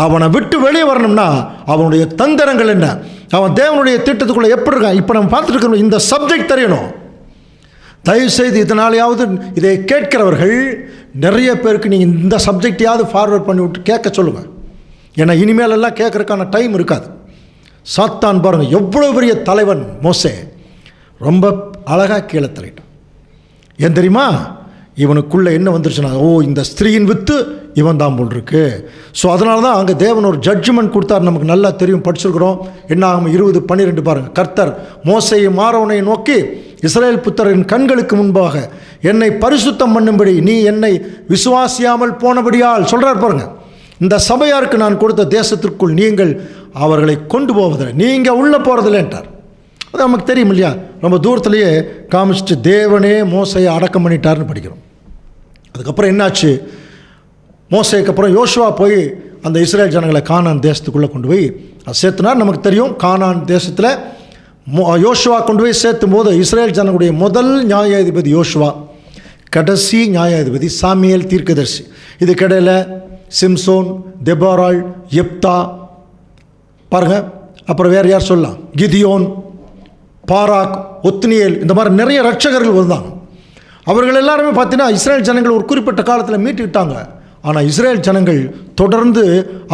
அவனை விட்டு வெளியே வரணும்னா அவனுடைய தந்திரங்கள் என்ன, அவன் தேவனுடைய திட்டத்துக்குள்ளே எப்படி இருக்கான். இப்போ நம்ம பார்த்துட்டு இருக்கிறோம். இந்த சப்ஜெக்ட் தெரியணும். தயவுசெய்து இதனாலேயாவது இதை கேட்கிறவர்கள் நிறைய பேருக்கு நீங்கள் இந்த சப்ஜெக்டையாவது ஃபார்வர்ட் பண்ணி விட்டு கேட்க சொல்லுங்கள். ஏன்னா இனிமேல் எல்லாம் கேட்குறதுக்கான டைம் இருக்காது. சாத்தான் பாருங்கள் எவ்வளோ பெரிய தலைவன் மோசே, ரொம்ப அழகாக கீழே தள்ளிட்டான். ஏன் தெரியுமா? இவனுக்குள்ளே என்ன வந்துருச்சுன்னா, ஓ இந்த ஸ்திரீயின் வித்து இவன் தான் போல் இருக்கு. ஸோ அதனால தான் அங்கே தேவன் ஒரு ஜட்ஜ்மெண்ட் கொடுத்தார். நமக்கு நல்லா தெரியும், படிச்சிருக்கிறோம். என்ன ஆகும் 20:12 பாருங்கள். கர்த்தர் மோசேயும் ஆரோனை நோக்கி, இஸ்ரவேல் புத்திரரின் கண்களுக்கு முன்பாக என்னை பரிசுத்தம் பண்ணும்படி நீ என்னை விசுவாசியாமல் போனபடியால் சொல்கிறார் பாருங்க. இந்த சபையாருக்கு நான் கொடுத்த தேசத்திற்குள் நீங்கள் அவர்களை கொண்டு போவதில்லை, நீங்கள் உள்ளே போகிறதில்லைன்ட்டார். அது நமக்கு தெரியும் இல்லையா? ரொம்ப தூரத்துலேயே காமிச்சிட்டு தேவனே மோசையை அடக்கம் பண்ணிட்டார்னு படிக்கிறோம். அதுக்கப்புறம் என்னாச்சு? மோசேக்கு அப்புறம் யோசுவா போய் அந்த இஸ்ரேல் ஜனங்களை கானான் தேசத்துக்குள்ளே கொண்டு போய் சேர்த்துனார். நமக்கு தெரியும் கானான் தேசத்தில் யோசுவா கொண்டு போய் சேர்த்தும் போது இஸ்ரேல் ஜனங்களுடைய முதல் நியாயாதிபதி யோசுவா, கடைசி நியாயாதிபதி சாமியேல் தீர்க்கதரிசி. இதுக்கிடையில் சிம்சோன், தெபோராள், எப்தா பாருங்கள். அப்புறம் வேறு யார் சொல்லலாம்? கிதியோன், பாராக், ஒத்னியேல், இந்த மாதிரி நிறைய ரட்சகர்கள் வந்தாங்க. அவர்கள் எல்லாருமே பார்த்தீங்கன்னா இஸ்ரேல் ஜனங்கள் ஒரு குறிப்பிட்ட காலத்தில் மீட்டுக்கிட்டாங்க. ஆனால் இஸ்ரேல் ஜனங்கள் தொடர்ந்து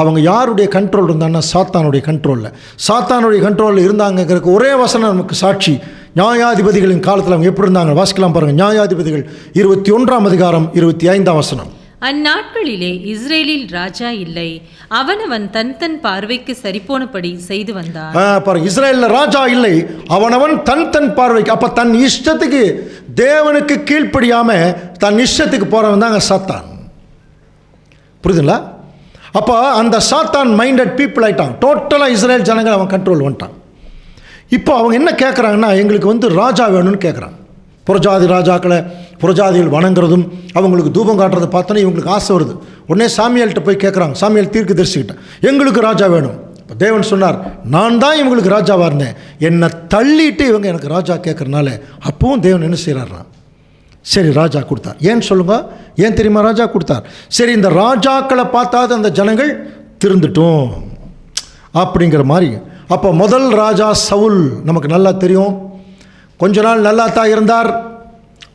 அவங்க யாருடைய கண்ட்ரோல் இருந்தாங்கன்னா சாத்தானுடைய கண்ட்ரோலில். சாத்தானுடைய கண்ட்ரோலில் இருந்தாங்கிறதுக்கு ஒரே வசனம் நமக்கு சாட்சி. நியாயாதிபதிகளின் காலத்தில் அவங்க எப்படி இருந்தாங்க வாசிக்கலாம் பாருங்கள். நியாயாதிபதிகள் 21 அதிகாரம் 25 வசனம். அந்நாட்களிலே இஸ்ரேலில் ராஜா இல்லை, அவனவன் தன் தன் பார்வைக்கு சரிபோனபடி செய்து வந்தான். பாருங்க, இஸ்ரேலில் ராஜா இல்லை, அவனவன் தன் தன் பார்வைக்கு. அப்போ தன் இஷ்டத்துக்கு தேவனுக்கு கீழ்ப்படியாம தன் இஷ்டத்துக்கு போறவன் தாங்க சாத்தான். புரியுதுங்களா? அப்போ அந்த சாத்தான் மைண்டட் பீப்புள் ஆயிட்டான். டோட்டலாக இஸ்ரேல் ஜனங்கள் அவன் கண்ட்ரோல் வந்துட்டான். இப்போ அவங்க என்ன கேட்குறாங்கன்னா, எங்களுக்கு ராஜா வேணும்னு கேட்குறாங்க. புறஜாதி ராஜாக்களை புறஜாதிகள் வணங்குறதும் அவங்களுக்கு தூபம் காட்டுறதை பார்த்தோன்னே இவங்களுக்கு ஆசை வருது. உடனே சாமியல்கிட்ட போய் கேட்குறாங்க. சாமியல் தீர்க்கதரிசிக்கிட்ட எங்களுக்கு ராஜா வேணும். இப்போ தேவன் சொன்னார், நான் தான் இவங்களுக்கு ராஜாவாக இருந்தேன், என்னை தள்ளிட்டு இவங்க எனக்கு ராஜா கேட்குறனால. அப்பவும் தேவன் என்ன செய்கிறார்னா, சரி ராஜா கொடுத்தார். ஏன்னு சொல்லுங்க, ஏன் தெரியுமா ராஜா கொடுத்தார்? சரி இந்த ராஜாக்களை பார்த்தாது அந்த ஜனங்கள் திருந்துட்டும் அப்படிங்கிற மாதிரி. அப்போ முதல் ராஜா சவுல் நமக்கு நல்லா தெரியும். கொஞ்ச நாள் நல்லா தான் இருந்தார்.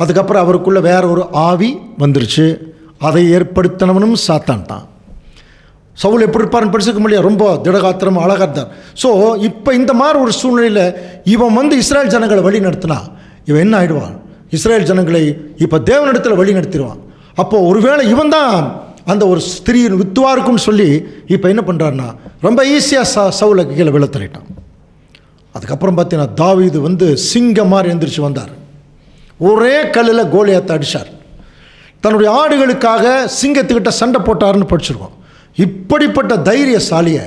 அதுக்கப்புறம் அவருக்குள்ளே வேற ஒரு ஆவி வந்துருச்சு. அதை ஏற்படுத்தினவனும் சாத்தான் தான். சவுல் எப்படி இருப்பார்னு படிச்சுக்க முடியாது, ரொம்ப திடகாத்திரம் அழகாக இருந்தார். ஸோ இப்போ இந்த மாதிரி ஒரு சூழ்நிலையில் இவன் இஸ்ரேல் ஜனங்களை வழி நடத்தினா இவன் என்ன ஆகிடுவான்? இஸ்ரேல் ஜனங்களை இப்போ தேவனிடத்தில் வழி நடத்திடுவான். அப்போது ஒருவேளை இவன் தான் அந்த ஒரு ஸ்திரீயின் வித்துவா இருக்குன்னு சொல்லி இப்போ என்ன பண்ணுறாருன்னா ரொம்ப ஈஸியாக சவுலை கீழே விழ தள்ளிட்டான். அதுக்கப்புறம் பார்த்தீங்கன்னா தாவீது சிங்கம் மாதிரி எந்திரிச்சு வந்தார். ஒரே கல்லில் கோலியாத்தை அடித்தார். தன்னுடைய ஆடுகளுக்காக சிங்கத்துக்கிட்ட சண்டை போட்டார்னு படிச்சிருக்கோம். இப்படிப்பட்ட தைரியசாலியை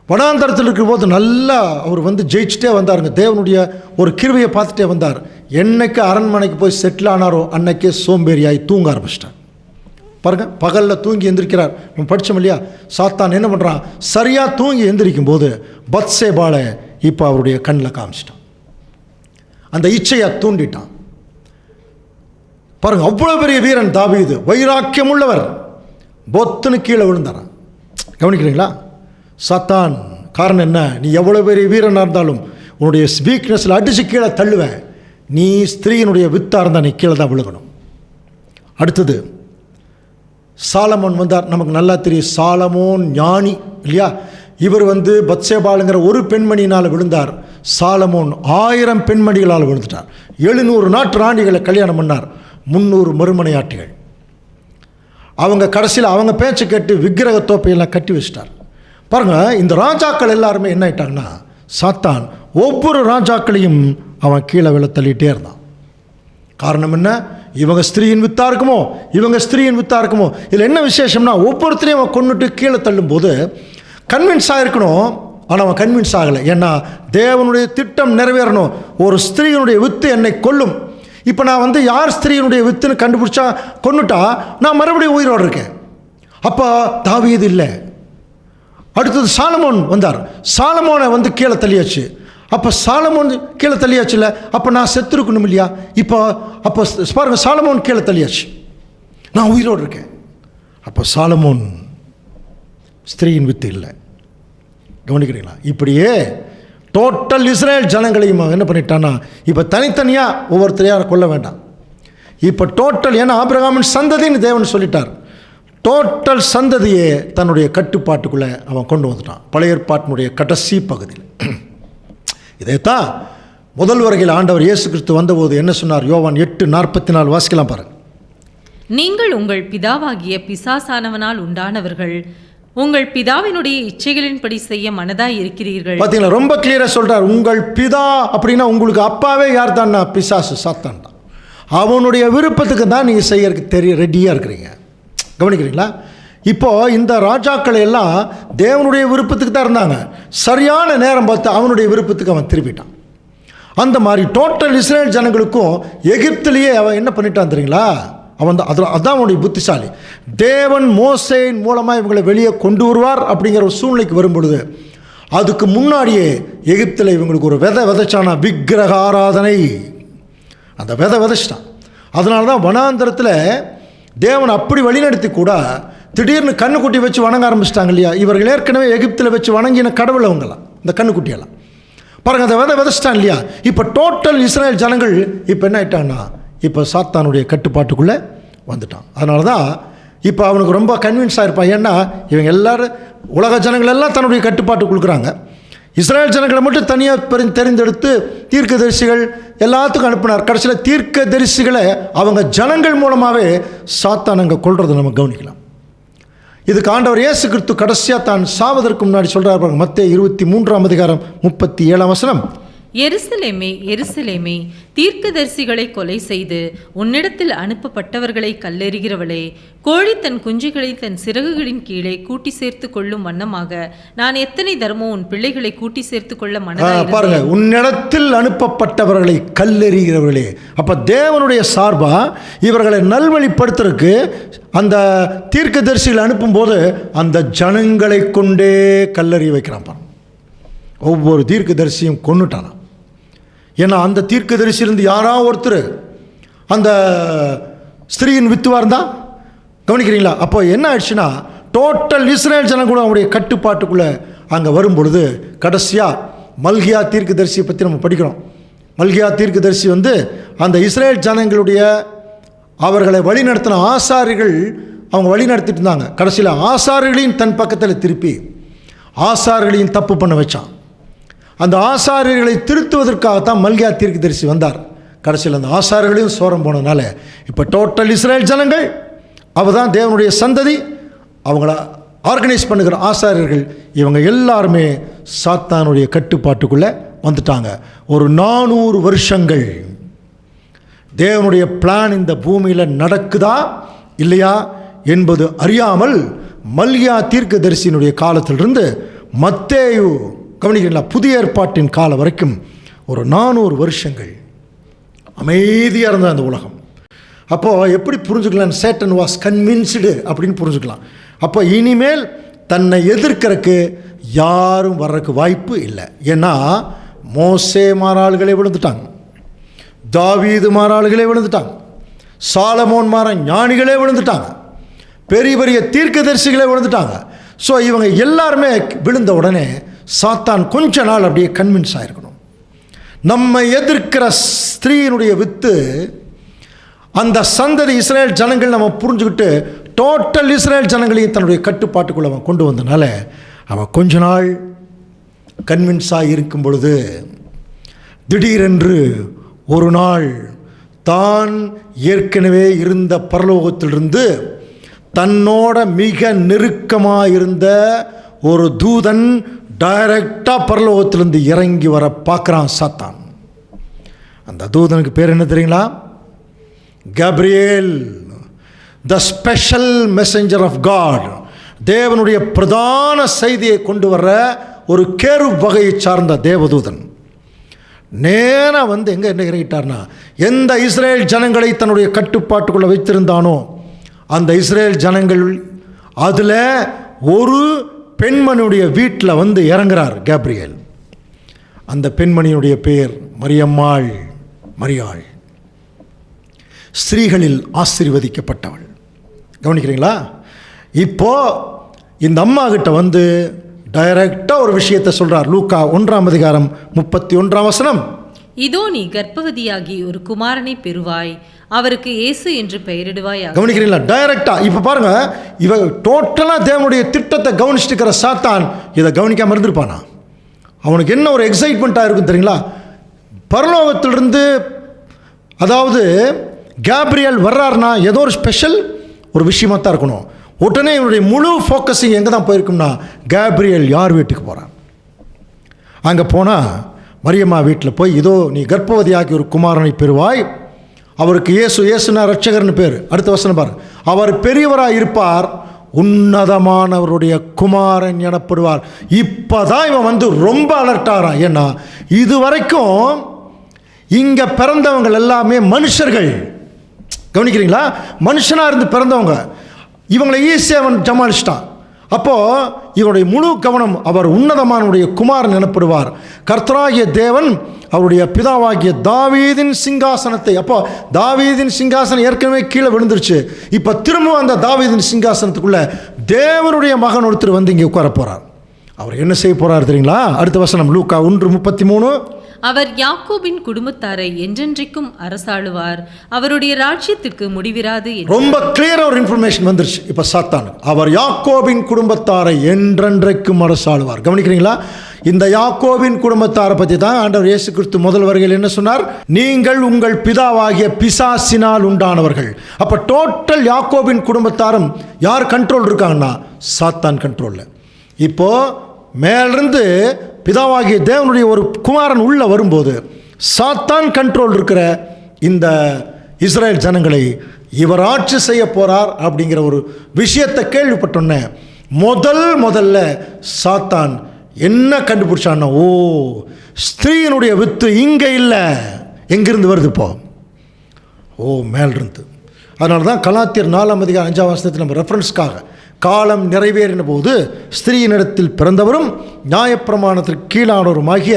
வனாந்தரத்தில் இருக்கிற போது நல்லா அவர் ஜெயிச்சுட்டே வந்தாருங்க. தேவனுடைய ஒரு கிருபையை பார்த்துட்டே வந்தார். என்னைக்கு அரண்மனைக்கு போய் செட்டில் ஆனாரோ அன்னைக்கே சோம்பேறியாகி தூங்க ஆரம்பிச்சிட்டார். பாருங்கள், பகலில் தூங்கி எந்திரிக்கிறார். நம்ம படித்தோம் இல்லையா? சாத்தான் என்ன பண்ணுறான்? சரியாக தூங்கி எந்திரிக்கும் போது பத்சேபாலை இப்போ அவருடைய கண்ணில் காமிச்சிட்டான். அந்த இச்சையை தூண்டிட்டான். பாருங்கள், அவ்வளோ பெரிய வீரன் தாவீது, வைராக்கியம் உள்ளவர், பொத்துன்னு கீழே விழுந்தாரான். கவனிக்கிறீங்களா? சாத்தான் காரணம் என்ன? நீ எவ்வளோ பெரிய வீரனாக இருந்தாலும் உன்னுடைய வீக்னஸில் அடித்து கீழே தள்ளுவேன். நீ ஸ்திரீயினுடைய வித்தாக இருந்தால் நீ கீழே தான் விழுகணும். அடுத்தது சாலமோன் வந்தார். நமக்கு நல்லா தெரியும், சாலமோன் ஞானி இல்லையா? இவர் பத்சேபாளுங்கிற ஒரு பெண்மணியினால் விழுந்தார். சாலமோன் 1000 பெண்மணிகளால் விழுந்துட்டார். 700 நாட்டு ராணிகளை கல்யாணம் பண்ணார். 300 மறுமனையாட்டிகள். அவங்க கடைசியில் அவங்க பேச்சு கேட்டு விக்கிரக தோப்பையெல்லாம் கட்டி வச்சிட்டார். பாருங்கள், இந்த ராஜாக்கள் எல்லாருமே என்ன ஆயிட்டாங்கன்னா, சாத்தான் ஒவ்வொரு ராஜாக்களையும் அவன் கீழே விழ தள்ளிகிட்டே இருந்தான். காரணம் என்ன? இவங்க ஸ்திரீயின் வித்தா இருக்குமோ, இவங்க ஸ்திரீயின் வித்தா இருக்குமோ. இதில் என்ன விசேஷம்னா, ஒவ்வொருத்தரையும் அவன் கொண்டுட்டு கீழே தள்ளும்போது கன்வின்ஸ் ஆகிருக்கணும். ஆனால் அவன் கன்வின்ஸ் ஆகலை. ஏன்னா தேவனுடைய திட்டம் நிறைவேறணும். ஒரு ஸ்திரீயினுடைய வித்து என்னை கொல்லும். இப்போ நான் யார் ஸ்திரீயினுடைய வித்துன்னு கண்டுபிடிச்சா கொன்னுட்டா நான் மறுபடியும் உயிரோடு இருக்கேன். அப்போ தாவீது இல்லை. அடுத்தது சாலமோன் வந்தார். சாலமோனை கீழே தள்ளியாச்சு. அப்போ சாலமோன் கீழே தள்ளியாச்சு இல்லை, அப்போ நான் செத்துருக்கணும் இல்லையா? இப்போ பாருங்க, சாலமோன் கீழே தள்ளியாச்சு, நான் உயிரோடு இருக்கேன். அப்போ சாலமோன் ஸ்திரீயின் வித்து இல்லை. கவனிக்கிறீங்களா? இப்படியே டோட்டல் இஸ்ரேல் ஜனங்களையும் என்ன பண்ணிட்டான்னா, இப்போ தனித்தனியாக ஒவ்வொருத்தரையாக கொல்ல வேண்டாம். இப்போ டோட்டல், ஏன்னா ஆபிரகாமின் சந்ததின்னு தேவன் சொல்லிட்டார். டோட்டல் சந்ததியை தன்னுடைய கட்டுப்பாட்டுக்குள்ளே அவன் கொண்டு வந்துட்டான், பழைய ஏற்பாட்டினுடைய கடைசி பகுதியில். இதைத்தான் முதல் வருகையில் ஆண்டவர் இயேசு கிறிஸ்து வந்தபோது என்ன சொன்னார்? யோவான் 8:44 வாசிக்கலாம் பாருங்க. நீங்கள் உங்கள் பிதாவாகிய பிசாசானவனால் உண்டானவர்கள், உங்கள் பிதாவினுடைய இச்சைகளின்படி செய்ய மனதாய் இருக்கிறீர்கள். பார்த்தீங்களா, ரொம்ப கிளியரா சொல்றார். உங்கள் பிதா அப்படின்னா உங்களுக்கு அப்பாவே யார் தான்? பிசாசு, சாத்தான் தான். அவனுடைய விருப்பத்துக்கு தான் நீங்கள் செய்யறதுக்கு ரெடியாக இருக்கிறீங்க. கவனிக்கிறீங்களா? இப்போ இந்த ராஜாக்களை எல்லாம் தேவனுடைய விருப்பத்துக்கு தான் இருந்தாங்க. சரியான நேரம் பார்த்து அவனுடைய விருப்பத்துக்கு அவன் திருப்பிட்டான். அந்த மாதிரி டோட்டல் இஸ்ரேல் ஜனங்களுக்கும் எகிப்திலேயே அவன் என்ன பண்ணிட்டான் தெரியுங்களா? அதான் அவனுடைய புத்திசாலி. தேவன் மோசேயின் மூலமாக இவங்களை வெளியே கொண்டு வருவார் அப்படிங்கிற ஒரு சூழ்நிலைக்கு வரும் பொழுது அதுக்கு முன்னாடியே எகிப்தில் இவங்களுக்கு ஒரு விதைச்சானா, விக்கிரக ஆராதனை. அந்த விதைச்சிட்டான். அதனால தான் வனாந்தரத்தில் தேவன் அப்படி வழிநடத்தி கூட திடீர்னு கண்ணுக்குட்டி வச்சு வணங்க ஆரம்பிச்சிட்டாங்க இல்லையா? இவர்கள் ஏற்கனவே எகிப்தில் வச்சு வணங்கின கடவுள் அவங்களாம், இந்த கண்ணுக்குட்டியெல்லாம் பாருங்கள். அந்த விதைச்சிட்டான் இல்லையா? இப்போ டோட்டல் இஸ்ரேல் ஜனங்கள் இப்போ என்ன ஆயிட்டான்னா, இப்போ சாத்தானுடைய கட்டுப்பாட்டுக்குள்ளே வந்துட்டான். அதனால தான் இப்போ அவனுக்கு ரொம்ப கன்வின்ஸ் ஆகிருப்பான். ஏன்னா இவங்க எல்லாரும் உலக ஜனங்கள் எல்லாம் தன்னுடைய கட்டுப்பாட்டுக்கு கொடுக்குறாங்க. இஸ்ரேல் ஜனங்களை மட்டும் தனியாக தெரிந்தெடுத்து தீர்க்கதரிசிகள் எல்லாத்துக்கும் அனுப்பினார். கடைசியில் தீர்க்கதரிசிகளை அவங்க ஜனங்கள் மூலமாகவே சாத்தான் அங்கே கொள்றதை நம்ம கவனிக்கலாம். இதுக்கு ஆண்டவர் இயேசு கிறிஸ்து கடைசியாக தான் சாவதற்கு முன்னாடி சொல்கிறார் பாருங்க. மத்தேயு 23:37 எருசலேமே எருசலேமே, தீர்க்கதரிசிகளை கொலை செய்து உன்னிடத்தில் அனுப்பப்பட்டவர்களை கல்லெறிகிறவளே, கோழி தன் குஞ்சுகளை தன் சிறகுகளின் கீழே கூட்டி சேர்த்து கொள்ளும் வண்ணமாக நான் எத்தனை தரமோ உன் பிள்ளைகளை கூட்டி சேர்த்து கொள்ள மனதாய் பாருங்க. உன்னிடத்தில் அனுப்பப்பட்டவர்களை கல்லெறிகிறவர்களே. அப்ப தேவனுடைய சார்பா இவர்களை நல்வழிப்படுத்துறதுக்கு அந்த தீர்க்கதரிசிகளை அனுப்பும்போது அந்த ஜனங்களை கொண்டே கல்லெறி வைக்கிறான் பாருங்க. ஒவ்வொரு தீர்க்கதரிசியும் கொன்னுட்டானா. ஏன்னா அந்த தீர்க்கதரிசியிலிருந்து யாராவது ஒருத்தர் அந்த ஸ்திரீயின் வித்துவா இருந்தா, கவனிக்கிறீங்களா? அப்போ என்ன ஆயிடுச்சுன்னா, டோட்டல் இஸ்ரேல் ஜனம் கூட அவங்களுடைய கட்டுப்பாட்டுக்குள்ளே அங்கே வரும் பொழுது கடைசியாக மல்கியா தீர்க்கதரிசியை பற்றி நம்ம படிக்கிறோம். மல்கியா தீர்க்கதரிசி அந்த இஸ்ரேல் ஜனங்களுடைய அவர்களை வழிநடத்தின ஆசாரிகள் அவங்க வழி நடத்திட்டு இருந்தாங்க. கடைசியில் ஆசாரிகளையும் தன் பக்கத்தில் திருப்பி ஆசாரிகளையும் தப்பு பண்ண வச்சான். அந்த ஆசாரியர்களை திருத்துவதற்காகத்தான் மல்கியா தீர்க்கதரிசி வந்தார். கடைசியில் அந்த ஆசாரியர்களையும் சோரம் போனதுனால இப்போ டோட்டல் இஸ்ரேல் ஜனங்கள் அவள் தான் தேவனுடைய சந்ததி. அவங்கள ஆர்கனைஸ் பண்ணுகிற ஆசாரியர்கள் இவங்க எல்லாருமே சாத்தானுடைய கட்டுப்பாட்டுக்குள்ளே வந்துட்டாங்க. ஒரு 400 வருஷங்கள் தேவனுடைய பிளான் இந்த பூமியில் நடக்குதா இல்லையா என்பது அறியாமல் மல்கியா தீர்க்கதரிசியினுடைய காலத்திலிருந்து மத்தேயு, கவனிக்கிறீங்களா, புதிய ஏற்பாட்டின் காலம் வரைக்கும் ஒரு 400 வருஷங்கள் அமைதியாக இருந்த அந்த உலகம். அப்போது எப்படி புரிஞ்சுக்கலாம்? சேட்டன் வாஸ் கன்வின்ஸ்டு அப்படின்னு புரிஞ்சுக்கலாம். அப்போ இனிமேல் தன்னை எதிர்க்கிறதுக்கு யாரும் வர்றதுக்கு வாய்ப்பு இல்லை. ஏன்னா மோசே மாறாள்களே விழுந்துட்டாங்க, தாவீது மாறாள்களே விழுந்துட்டாங்க, சாலமோன் மாற ஞானிகளே விழுந்துட்டாங்க, பெரிய பெரிய தீர்க்கதரிசிகளே விழுந்துட்டாங்க. ஸோ இவங்க எல்லாருமே விழுந்த உடனே சாத்தான் கொஞ்ச நாள் அப்படியே கன்வின்ஸ் ஆகிருக்கணும். நம்ம எதிர்க்கிற ஸ்திரீயினுடைய வித்து அந்த சந்ததி இஸ்ரேல் ஜனங்கள் நம்ம புரிஞ்சுக்கிட்டு டோட்டல் இஸ்ரேல் ஜனங்களையும் தன்னுடைய கட்டுப்பாட்டுக்குள்ளே அவன் கொண்டு வந்தனால அவன் கொஞ்ச நாள் கன்வின்ஸாக இருக்கும் பொழுது திடீரென்று ஒரு நாள் தான் ஏற்கனவே இருந்த பரலோகத்திலிருந்து தன்னோட மிக நெருக்கமாக இருந்த ஒரு தூதன் டைரக்டாக பரலோகத்திலிருந்து இறங்கி வர பார்க்குறான் சாத்தான். அந்த தூதனுக்கு பேர் என்ன தெரியுங்களா? Gabriel, the special messenger of God, தேவனுடைய பிரதான செய்தியை கொண்டு வர்ற ஒரு கேருப் வகையை சார்ந்த தேவதூதன் நேராக வந்து எங்கே என்ன இறங்கிட்டார்னா, எந்த இஸ்ரேல் ஜனங்களை தன்னுடைய கட்டுப்பாட்டுக்குள்ளே வைத்திருந்தானோ அந்த இஸ்ரேல் ஜனங்கள் அதில் ஒரு பெண்மணியுடைய வீட்டில் வந்து இறங்குறார் கேப்ரியேல். அந்த பெண்மணியுடைய பெயர் மரியம்மாள், மரியாள், ஸ்திரீகளில் ஆசீர்வதிக்கப்பட்டவள். கவனிக்கிறீங்களா? இப்போ இந்த அம்மா கிட்ட வந்து டைரக்டாக ஒரு விஷயத்தை சொல்கிறார். லூக்கா 1:31. இதோ நீ கர்ப்பவதியாகி ஒரு குமாரனை பெறுவாய், அவருக்கு இயேசு என்று பெயரிடுவாய். கவனிக்கிறீங்களா? டைரக்டா. இப்போ பாருங்க, இவ டோட்டலாக தேவனுடைய திட்டத்தை கவனிச்சுட்டு இருக்கிற சாத்தான் இதை கவனிக்காமல் இருந்திருப்பானா? அவனுக்கு என்ன ஒரு எக்ஸைட்மெண்ட்டாக இருக்கும் தெரியுங்களா? பரலோகத்திலிருந்து, அதாவது கேப்ரியேல் வர்றாருனா ஏதோ ஒரு ஸ்பெஷல் ஒரு விஷயமாக தான் இருக்கணும். உடனே இவனுடைய முழு ஃபோக்கஸிங் எங்கே தான் போயிருக்கும்னா, கேப்ரியேல் யார் வீட்டுக்கு போகிறான். அங்கே போனால் மரியம்மா வீட்டில் போய், இதோ நீ கர்ப்பவதியாகி ஒரு குமாரனை பெறுவாய், அவருக்கு இயேசுனா ரட்சகர்னு பேர். அடுத்த வசனம் பாரு, அவர் பெரியவராக இருப்பார், உன்னதமானவருடைய குமாரன் எனப்படுவார். இப்போ தான் இவன் வந்து ரொம்ப அலர்ட்டாகிறான். ஏன்னா இது வரைக்கும் இங்கே பிறந்தவங்க எல்லாமே மனுஷர்கள். கவனிக்கிறீங்களா? மனுஷனாக இருந்து பிறந்தவங்க, இவங்களை ஈஸியாக அவன் ஜமாளிச்சிட்டான். அப்போது இவருடைய முழு கவனம், அவர் உன்னதமானுடைய குமாரன் எனப்படுவார், கர்த்தராகிய தேவன் அவருடைய பிதாவாகிய தாவீதின் சிங்காசனத்தை. அப்போ தாவீதின் சிங்காசனம் ஏற்கனவே கீழே விழுந்துருச்சு. இப்போ திரும்ப அந்த தாவீதின் சிங்காசனத்துக்குள்ள தேவனுடைய மகன் ஒருத்தர் வந்து இங்கே உட்கார போகிறார். அவர் என்ன செய்ய போகிறார் தெரியுங்களா? அடுத்த வசனம் லூக்கா 1:33. அவர் யாக்கோபின் குடும்பத்தாரை என்றென்றைக்கும் அரசாளுவார், அவருடைய ராஜ்யத்துக்கு முடிவிராது. ரொம்ப கிளியரா ஒரு இன்ஃபர்மேஷன் வந்துருச்சு இப்போ சாத்தான். அவர் யாக்கோபின் குடும்பத்தாரை என்றென்றைக்கும் அரசாளுவார். கவனிக்கிறீங்களா? இந்த யாக்கோபின் குடும்பத்தாரை பற்றி தான் ஆண்டவர் இயேசு கிறிஸ்து முதல் வருகையில் என்ன சொன்னார்? நீங்கள் உங்கள் பிதாவாகிய பிசாசினால் உண்டானவர்கள். அப்போ டோட்டல் யாக்கோபின் குடும்பத்தாரும் யார் கண்ட்ரோல் இருக்காங்கன்னா, சாத்தான் கண்ட்ரோலில். இப்போ மேலிருந்து பிதாவாகிய தேவனுடைய ஒரு குமாரன் உள்ள வரும்போது சாத்தான் கண்ட்ரோல் இருக்கிற இந்த இஸ்ரேல் ஜனங்களை இவர் ஆட்சி செய்ய போறார் அப்படிங்கிற ஒரு விஷயத்தை கேள்விப்பட்டோன்னே முதல்ல சாத்தான் என்ன கண்டுபிடிச்சான்னா, ஓ, ஸ்திரீயினுடைய வித்து இங்கே இல்லை, எங்கிருந்து வருது இப்போ? ஓ, மேலிருந்து. அதனால தான் கலாத்தியர் 4:5 நம்ம ரெஃபரன்ஸ்க்காக, காலம் நிறைவேறின போது ஸ்திரீயினிடத்தில் பிறந்தவரும் நியாயப்பிரமாணத்திற்கு கீழானவருமாகிய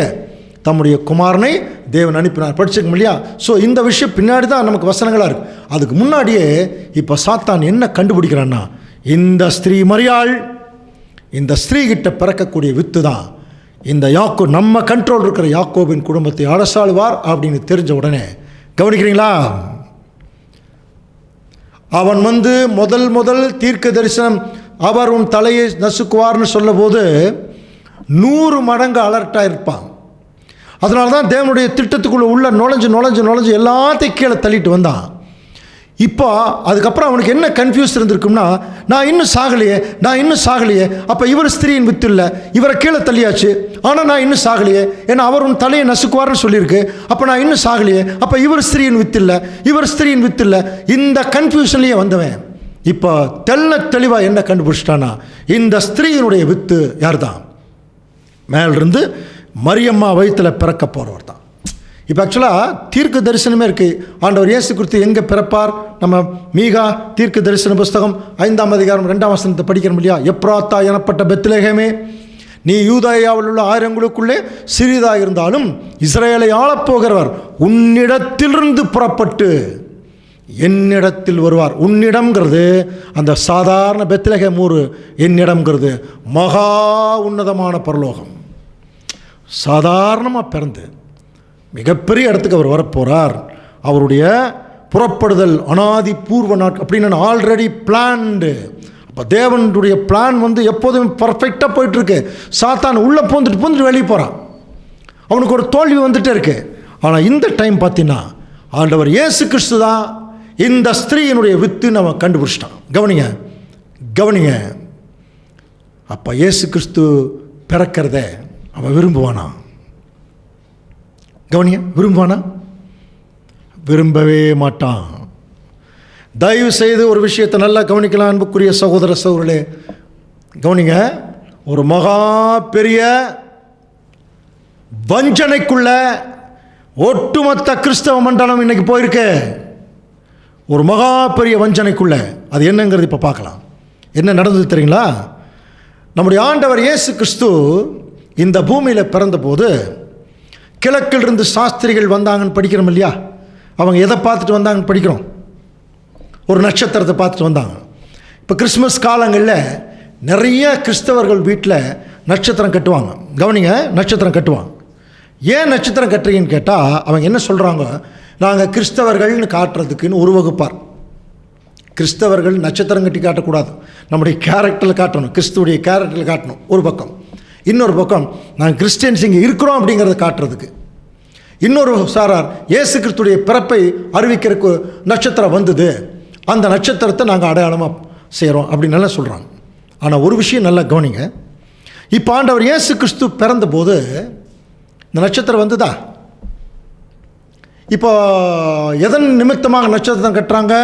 தம்முடைய குமாரனை தேவன் அனுப்பினார். படிச்சிருக்கோம் இல்லையா? ஸோ இந்த விஷயம் பின்னாடி தான் நமக்கு வசனங்களாக இருக்குது. அதுக்கு முன்னாடியே இப்போ சாத்தான் என்ன கண்டுபிடிக்கிறான்னா, இந்த ஸ்திரீ மரியாள், இந்த ஸ்திரீ கிட்ட பிறக்கக்கூடிய வித்து தான் இந்த நம்ம கண்ட்ரோல் இருக்கிற யாக்கோபின் குடும்பத்தை அரசாளுவார் அப்படின்னு தெரிஞ்ச உடனே, கவனிக்கிறீங்களா, அவன் வந்து முதல் தீர்க்க தரிசனம், அவர் உன் தலையை நசுக்குவார்னு சொல்ல போது 100 மடங்கு அலர்ட்டாக இருப்பான். அதனால தான் தேவனுடைய திட்டத்துக்குள்ளே உள்ள நுழைஞ்சு எல்லாத்தையும் கீழே தள்ளிட்டு வந்தான். இப்போ அதுக்கப்புறம் அவனுக்கு என்ன கன்ஃபியூஸ் இருந்திருக்கும்னா, நான் இன்னும் சாகலையே, அப்போ இவர் ஸ்திரீயின் வித்து இல்லை, இவரை கீழே தள்ளியாச்சு, ஆனால் நான் இன்னும் சாகலையே, ஏன்னா அவர் உன் தலையை நசுக்குவார்னு சொல்லியிருக்கு, அப்போ நான் இன்னும் சாகலையே, அப்போ இவர் ஸ்திரீயின் வித்து இல்லை, இந்த கன்ஃபியூஷன்லேயே வந்தவன் இப்போ தெளிவாக என்ன கண்டுபிடிச்சிட்டானா, இந்த ஸ்திரீயினுடைய வித்து யார் தான்? மேலிருந்து மரியம்மா வயிற்றில் பிறக்க போகிறவர் தான். இப்போ ஆக்சுவலாக தீர்க்க தரிசனமே இருக்குது. ஆண்டவர் இயேசு கிறிஸ்து எங்கே பிறப்பார்? நம்ம மீகா தீர்க்க தரிசன புஸ்தகம் 5:2 படிக்கிறோம் இல்லையா? எப்ராத்தா எனப்பட்ட பெத்லெகேமே, நீ யூதாயாவில் உள்ள ஆயிரங்களுக்குள்ளே சிறிதாக இருந்தாலும் இஸ்ரவேலை ஆளப்போகிறவர் உன்னிடத்திலிருந்து புறப்பட்டு என்னிடத்தில் வருவார். உன்னிடம்ங்கிறது அந்த சாதாரண பெத்லெகேம் ஊர், என்னிடம்ங்கிறது மகா உன்னதமான பரலோகம். சாதாரணமாக பிறந்து மிகப்பெரிய இடத்துக்கு அவர் வரப்போகிறார். அவருடைய புறப்படுதல் அனாதி பூர்வ நாட்கள் அப்படின்னு ஆல்ரெடி பிளான்டு. அப்போ தேவனுடைய பிளான் வந்து எப்போதும் பர்ஃபெக்டாக போயிட்டுருக்கு. சாத்தான் உள்ளே பூந்துட்டு வெளியே போகிறான். அவனுக்கு ஒரு தோல்வி வந்துட்டே இருக்கு. ஆனால் இந்த டைம் பார்த்தீங்கன்னா ஆண்டவர் இயேசு கிறிஸ்து தான் இந்த ஸ்திரீயினுடைய வித்து நம்ம கண்டுபிடிச்சிட்டான். கவனிங்க. அப்போ இயேசு கிறிஸ்து பிறக்கிறத அவன் விரும்புவானா? விரும்பவே மாட்டான். தயவு செய்து ஒரு விஷயத்தை நல்லா கவனிக்கலாம் அன்புக்குரிய சகோதர சகோதரர்களே. கவனிங்க, ஒரு மகா பெரிய வஞ்சனைக்குள்ள ஒட்டுமொத்த கிறிஸ்தவ மண்டலம் இன்னைக்கு போயிருக்கு. ஒரு மகா பெரிய வஞ்சனைக்குள்ள. அது என்னங்கிறது இப்போ பார்க்கலாம். என்ன நடந்தது தெரியுங்களா? நம்முடைய ஆண்டவர் இயேசு கிறிஸ்து இந்த பூமியில் பிறந்தபோது கிழக்கிலிருந்து சாஸ்திரிகள் வந்தாங்கன்னு படிக்கிறோம் இல்லையா? அவங்க எதை பார்த்துட்டு வந்தாங்கன்னு படிக்கிறோம்? ஒரு நட்சத்திரத்தை பார்த்துட்டு வந்தாங்க. இப்போ கிறிஸ்மஸ் காலங்களில் நிறைய கிறிஸ்தவர்கள் வீட்டில் நட்சத்திரம் கட்டுவாங்க. கவனிங்க, நட்சத்திரம் கட்டுவாங்க. ஏன் நட்சத்திரம் கட்டுறீங்கன்னு கேட்டால் அவங்க என்ன சொல்கிறாங்க, நாங்கள் கிறிஸ்தவர்கள்னு காட்டுறதுக்குன்னு ஒரு வகுப்பார். கிறிஸ்தவர்கள் நட்சத்திரம் கட்டி காட்டக்கூடாது, நம்முடைய கேரக்டரில் காட்டணும், கிறிஸ்துவுடைய கேரக்டரில் காட்டணும் ஒரு பக்கம். இன்னொரு பக்கம் நாங்கள் கிறிஸ்டியன்ஸ் இங்கே இருக்கிறோம் அப்படிங்கிறத காட்டுறதுக்கு. இன்னொரு சாரார் இயேசு கிறிஸ்துடைய பிறப்பை அறிவிக்கிறதுக்கு நட்சத்திரம் வந்தது, அந்த நட்சத்திரத்தை நாங்கள் அடையாளமாக செய்கிறோம் அப்படின்னு நல்லா சொல்கிறாங்க. ஆனால் ஒரு விஷயம் நல்லா கவனிங்க, இப்போ ஆண்டவர் இயேசு கிறிஸ்து பிறந்தபோது இந்த நட்சத்திரம் வந்ததா? இப்போ எதன் நிமித்தமாக நட்சத்திரம் கட்டுறாங்க?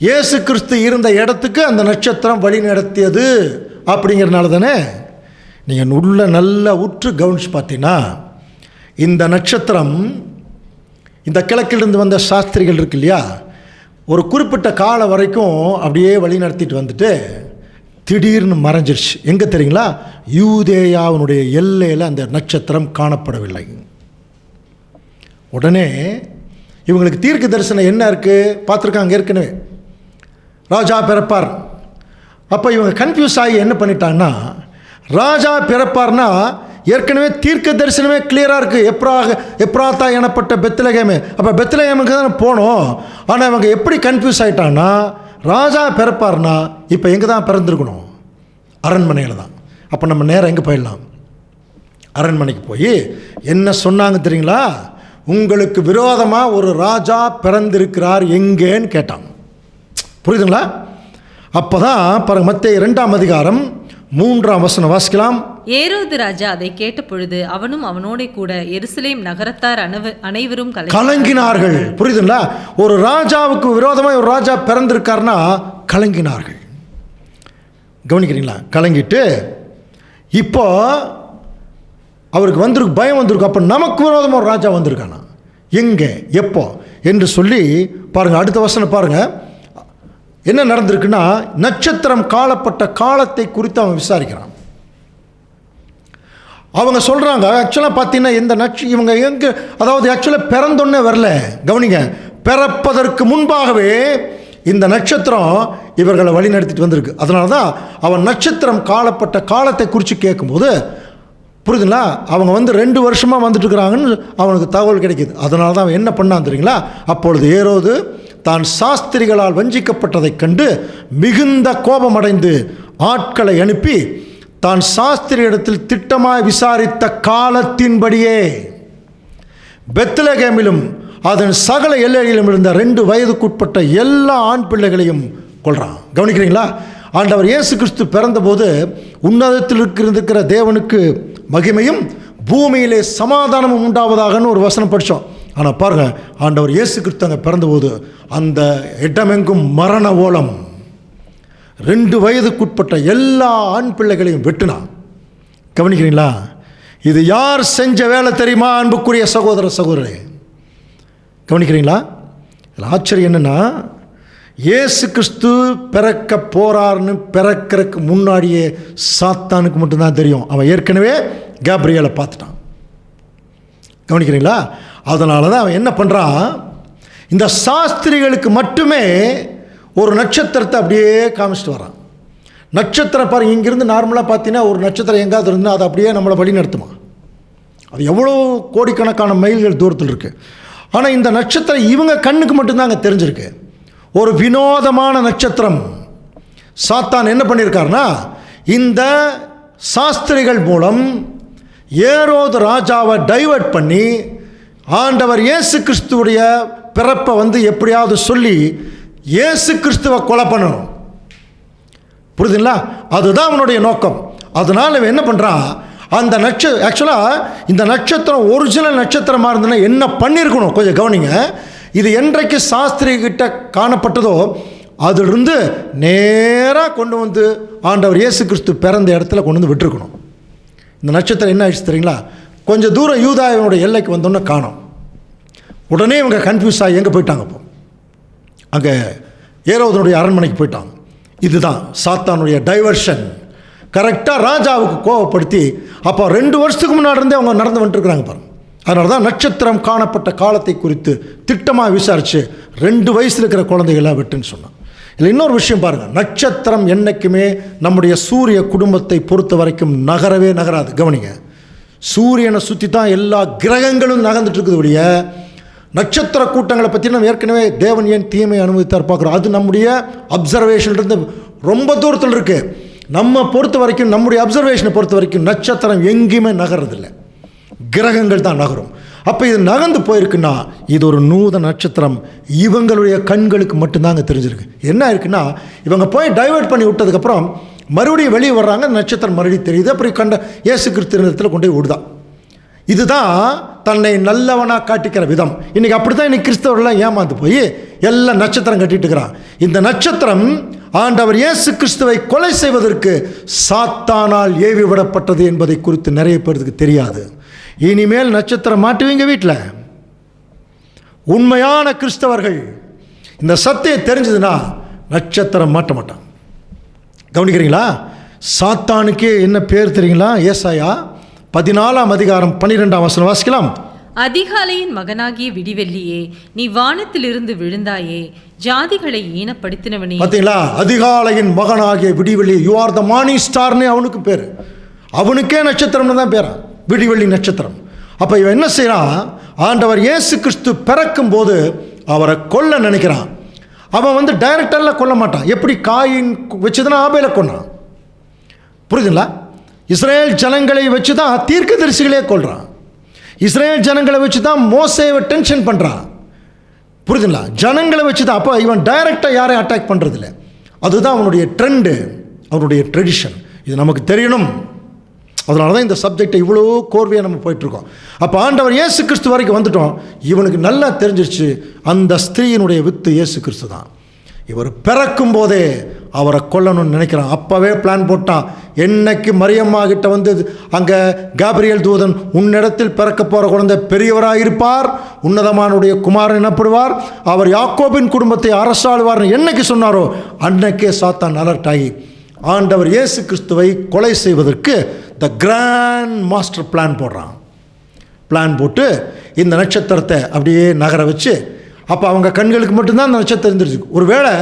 இயேசு கிறிஸ்து இருந்த இடத்துக்கு அந்த நட்சத்திரம் வழி நடத்தியது அப்படிங்கிறனால தானே. நீங்கள் உள்ள நல்லா உற்று கவனிச்சு பார்த்தீங்கன்னா இந்த நட்சத்திரம் இந்த கிழக்கிலிருந்து வந்த சாஸ்திரிகள் இருக்கு இல்லையா, ஒரு குறிப்பிட்ட காலம் வரைக்கும் அப்படியே வழி நடத்திட்டு வந்துட்டு திடீர்னு மறைஞ்சிருச்சு. எங்கே தெரியுங்களா? யூதேயாவினுடைய எல்லையில் அந்த நட்சத்திரம் காணப்படவில்லை. உடனே இவங்களுக்கு தீர்க்க தரிசனம் என்ன இருக்குது பார்த்துருக்காங்க ஏற்கனவே, ராஜா பிறப்பார். அப்போ இவங்க கன்ஃபியூஸ் ஆகி என்ன பண்ணிட்டாங்கன்னா, ராஜா பிறப்பார்னா ஏற்கனவே தீர்க்க தரிசனமே கிளியராக இருக்குது, எப்ராத்தா எனப்பட்ட பெத்லகேமே. அப்போ பெத்லகேமுக்கு தான் போனோம். ஆனால் இவங்க எப்படி கன்ஃபியூஸ் ஆகிட்டாங்கன்னா, ராஜா பிறப்பார்னா இப்போ எங்கே தான் பிறந்திருக்கணும்? அரண்மனையில் தான். அப்போ நம்ம நேரம் எங்கே போயிடலாம்? அரண்மனைக்கு போய் என்ன சொன்னாங்க தெரியுங்களா? உங்களுக்கு விரோதமாக ஒரு ராஜா பிறந்திருக்கிறார் எங்கேன்னு கேட்டாங்க. புரியுதுங்களா? அப்போ தான் பாருங்க, மத்தேயு 2ஆம் அதிகாரம் 3ஆம் வசனம் வாசிக்கலாம். ஏரோது ராஜா அதை கேட்ட பொழுது அவனும் அவனோட கூட எருசலேம் நகரத்தார் அனைவரும் கலங்கினார்கள். புரியுதுங்களா? ஒரு ராஜாவுக்கு விரோதமாக ஒரு ராஜா பிறந்திருக்காருன்னா கலங்கினார்கள். கவனிக்கிறீங்களா? கலங்கிட்டு இப்போ அவருக்கு வந்திருக்கு, பயம் வந்திருக்கு. அப்போ நமக்கு விரோதமாக ஒரு ராஜா வந்திருக்கானா, எங்கே, எப்போ என்று சொல்லி பாருங்கள். அடுத்த வசனம் பாருங்கள் என்ன நடந்திருக்குன்னா, நட்சத்திரம் காலப்பட்ட காலத்தை குறித்து அவன் விசாரிக்கிறான். அவங்க சொல்கிறாங்க, ஆக்சுவலாக பார்த்தீங்கன்னா இந்த இவங்க எங்கே, அதாவது ஆக்சுவலாக பிறந்தொன்னே வரல. கவனிங்க, பிறப்பதற்கு முன்பாகவே இந்த நட்சத்திரம் இவர்களை வழி நடத்திட்டு வந்திருக்கு. அதனால தான் அவன் நட்சத்திரம் காலப்பட்ட காலத்தை குறித்து கேட்கும்போது, புரியுதுங்களா, அவங்க 2 வருஷமாக வந்துட்டு இருக்கிறாங்கன்னு அவனுக்கு தகவல் கிடைக்கிது. அதனால தான் அவன் என்ன பண்ணான் தெரியுங்களா? அப்பொழுது ஏரோது தான் சாஸ்திரிகளால் வஞ்சிக்கப்பட்டதைக் கண்டு மிகுந்த கோபமடைந்து ஆட்களை அனுப்பி தான் சாஸ்திரியிடத்தில் திட்டமாய் விசாரித்த காலத்தின்படியே பெத்லகேமிலும் அதன் சகல எல்லைகளிலும் இருந்த 2 வயதுக்குட்பட்ட எல்லா ஆண் பிள்ளைகளையும் கொல்றான். கவனிக்கிறீங்களா? ஆண்டவர் இயேசு கிறிஸ்து பிறந்தபோது உன்னதத்தில் இருக்கிற தேவனுக்கு மகிமையும் பூமியிலே சமாதானமும் உண்டாவதாகன்னு ஒரு வசனம் படித்தோம். ஆனால் பாருங்கள், ஆண்டவர் இயேசு கிறிஸ்து அங்கே பிறந்தபோது அந்த இடமெங்கும் மரண ஓலம். 2 வயதுக்குட்பட்ட எல்லா ஆண் பிள்ளைகளையும் வெட்டினான். கவனிக்கிறீங்களா? இது யார் செஞ்ச வேலை தெரியுமா அன்புக்குரிய சகோதர சகோதரே? கவனிக்கிறீங்களா? ஆச்சரியம் என்னன்னா, இயேசு கிறிஸ்து பிறக்க போறார்னு பிறக்கிறதுக்கு முன்னாடியே சாத்தானுக்கு மட்டும்தான் தெரியும். அவன் ஏற்கனவே கேப்ரியலை பார்த்துட்டான். கவனிக்கிறீங்களா? அதனால தான் அவன் என்ன பண்ணுறான், இந்த சாஸ்திரிகளுக்கு மட்டுமே ஒரு நட்சத்திரத்தை அப்படியே காமிச்சிட்டு வரான். நட்சத்திரம் பாருங்க, இங்கிருந்து நார்மலாக பார்த்தீங்கன்னா ஒரு நட்சத்திரம் எங்காவது இருந்தால் அதை அப்படியே நம்மளை வழி நடத்துமா? அது எவ்வளோ கோடிக்கணக்கான மைல்கள் தூரத்தில் இருக்குது. ஆனால் இந்த நட்சத்திரம் இவங்க கண்ணுக்கு மட்டும்தான் அங்கே தெரிஞ்சிருக்கு. ஒரு வினோதமான நட்சத்திரம். சாத்தான் என்ன பண்ணியிருக்காருன்னா, இந்த சாஸ்திரிகள் மூலம் ஏரோது ராஜாவை டைவர்ட் பண்ணி ஆண்டவர் இயேசு கிறிஸ்துவுடைய பிறப்பை எப்படியாவது சொல்லி இயேசு கிறிஸ்துவை கொலை பண்ணணும். புரியுதுங்களா? அதுதான் அவனுடைய நோக்கம். அதனால் இவன் என்ன பண்ணுறான், அந்த ஆக்சுவலாக இந்த நட்சத்திரம் ஒரிஜினல் நட்சத்திரமாக இருந்ததுன்னா என்ன பண்ணியிருக்கணும் கொஞ்சம் கவனிங்க. இது என்றைக்கு சாஸ்திரி கிட்ட காணப்பட்டதோ அதிலிருந்து நேராக கொண்டு வந்து ஆண்டவர் இயேசு கிறிஸ்து பிறந்த இடத்துல கொண்டு வந்து விட்டுருக்கணும். இந்த நட்சத்திரம் என்ன ஆயிடுச்சு தெரியுங்களா? கொஞ்சம் தூரம் யூதாவினுடைய எல்லைக்கு வந்தோன்னே காணோம். உடனே இவங்க கன்ஃபியூஸ் ஆகி எங்கே போயிட்டாங்க? இப்போ அங்கே ஏரோதனுடைய அரண்மனைக்கு போயிட்டாங்க. இதுதான் சாத்தானுடைய டைவர்ஷன். கரெக்டாக ராஜாவுக்கு கோவப்படுத்தி அப்போ 2 வருஷத்துக்கு முன்னாடி இருந்தே அவங்க நடந்து வந்துட்டுருக்குறாங்க பாருங்க. அதனால தான் நட்சத்திரம் காணப்பட்ட காலத்தை குறித்து திட்டமாக விசாரித்து 2 வயசில் இருக்கிற குழந்தைகளாக விட்டுன்னு சொன்னான். இல்லை இன்னொரு விஷயம் பாருங்கள், நட்சத்திரம் என்றைக்குமே நம்முடைய சூரிய குடும்பத்தை பொறுத்த வரைக்கும் நகரவே நகராது. கவனிங்க, சூரியனை சுற்றி தான் எல்லா கிரகங்களும் நகர்ந்துட்டு இருக்குது ஒழிய நட்சத்திர கூட்டங்களை பற்றி நம்ம ஏற்கனவே தேவன் ஏன் தீமை அனுமதித்தார் பார்க்குறோம். அது நம்முடைய அப்சர்வேஷன்லேருந்து ரொம்ப தூரத்தில் இருக்குது. நம்ம பொறுத்த வரைக்கும், நம்முடைய அப்சர்வேஷனை பொறுத்த வரைக்கும் நட்சத்திரம் எங்கேயுமே நகர்றதில்லை, கிரகங்கள் தான் நகரும். அப்போ இது நகர்ந்து போயிருக்குன்னா இது ஒரு நூதன நட்சத்திரம். இவங்களுடைய கண்களுக்கு மட்டும்தாங்க தெரிஞ்சிருக்கு. என்ன இருக்குன்னா, இவங்க போய் டைவர்ட் பண்ணி விட்டதுக்கப்புறம் மறுபடியும் வெளியே வர்றாங்க, நட்சத்திரம் மறுபடியும் தெரியுது. அப்புறம் கண்ட இயேசு கிறிஸ்து இடத்துல கொண்டு போய் விடுதான். இதுதான் தன்னை நல்லவனாக காட்டிக்கிற விதம். இன்றைக்கி அப்படி தான் இன்றைக்கி கிறிஸ்தவர்கள்லாம் ஏமாந்து போய் எல்லாம் நட்சத்திரம் கட்டிட்டு இருக்கிறான். இந்த நட்சத்திரம் ஆண்டவர் இயேசு கிறிஸ்துவை கொலை செய்வதற்கு சாத்தானால் ஏவி விடப்பட்டது என்பதை குறித்து நிறைய பேருக்கு தெரியாது. இனிமேல் நட்சத்திரம் மாட்டுவீங்க வீட்டில். உண்மையான கிறிஸ்தவர்கள் இந்த சத்தியம் தெரிஞ்சதுன்னா நட்சத்திரம் மாட்ட மாட்டான். கவனிக்கிறீங்களா? சாத்தானுக்கே என்ன பேர் தெரியுங்களா? ஏசாயா 14ஆம் அதிகாரம் 12ஆம் வசனம் வாசிக்கலாம். அதிகாலையின் மகனாகிய விடிவெள்ளியே, நீ வானத்திலிருந்து விழுந்தாயே, ஜாதிகளை ஈனப்படுத்தினவனே. பார்த்தீங்களா? அதிகாலையின் மகனாகிய விடிவெள்ளி, யூ ஆர் த மார்னிங் ஸ்டார்னே அவனுக்கு பேர். அவனுக்கே நட்சத்திரம்னு தான் பேரா, விடிவெள்ளி நட்சத்திரம். அப்போ இவன் என்ன செய்யறான்? ஆண்டவர் இயேசு கிறிஸ்து பிறக்கும் போது அவரை கொல்ல நினைக்கிறான். அவன் டைரக்டரில் கொல்ல மாட்டான். எப்படி காயின் வச்சுதானே ஆபேலை கொன்னான். புரியுதுங்களா? இஸ்ரேல் ஜனங்களை வச்சு தான் தீர்க்கதரிசிகளே கொல்றான். இஸ்ரேல் ஜனங்களை வச்சு தான் மோசேவை டென்ஷன் பண்ணுறான். புரியுதுங்களா? ஜனங்களை வச்சு தான். அப்போ இவன் டைரக்டாக யாரையும் அட்டாக் பண்ணுறதில்ல. அதுதான் அவனுடைய ட்ரெண்டு, அவனுடைய ட்ரெடிஷன். இது நமக்கு தெரியணும். அதனால தான் இந்த சப்ஜெக்டை இவ்வளோ கோர்வையாக நம்ம போயிட்டுருக்கோம். அப்போ ஆண்டவர் இயேசு கிறிஸ்து வரைக்கும் வந்துட்டோம். இவனுக்கு நல்லா தெரிஞ்சிருச்சு அந்த ஸ்திரீயினுடைய வித்து இயேசு கிறிஸ்து தான். இவர் பிறக்கும் போதே அவரை கொல்லணும்னு நினைக்கிறான். அப்போவே பிளான் போட்டான். என்னைக்கு மரியம்மா கிட்ட வந்து அங்கே காபிரியல் தூதன், உன்னிடத்தில் பிறக்க போகிற குழந்தை பெரியவராக இருப்பார், உன்னதமானுடைய குமாரன் எனப்படுவார், அவர் யாக்கோபின் குடும்பத்தை அரசாளுவார்னு என்னைக்கு சொன்னாரோ அன்னைக்கே சாத்தான் அலர்ட் ஆகி ஆண்டவர் இயேசு கிறிஸ்துவை கொலை செய்வதற்கு த கிராண்ட் மாஸ்டர் பிளான் போடுறான். பிளான் போட்டு இந்த நட்சத்திரத்தை அப்படியே நகர வச்சு, அப்போ அவங்க கண்களுக்கு மட்டும்தான் அந்த நட்சத்திரம் தெரிஞ்சிருக்கு. ஒருவேளை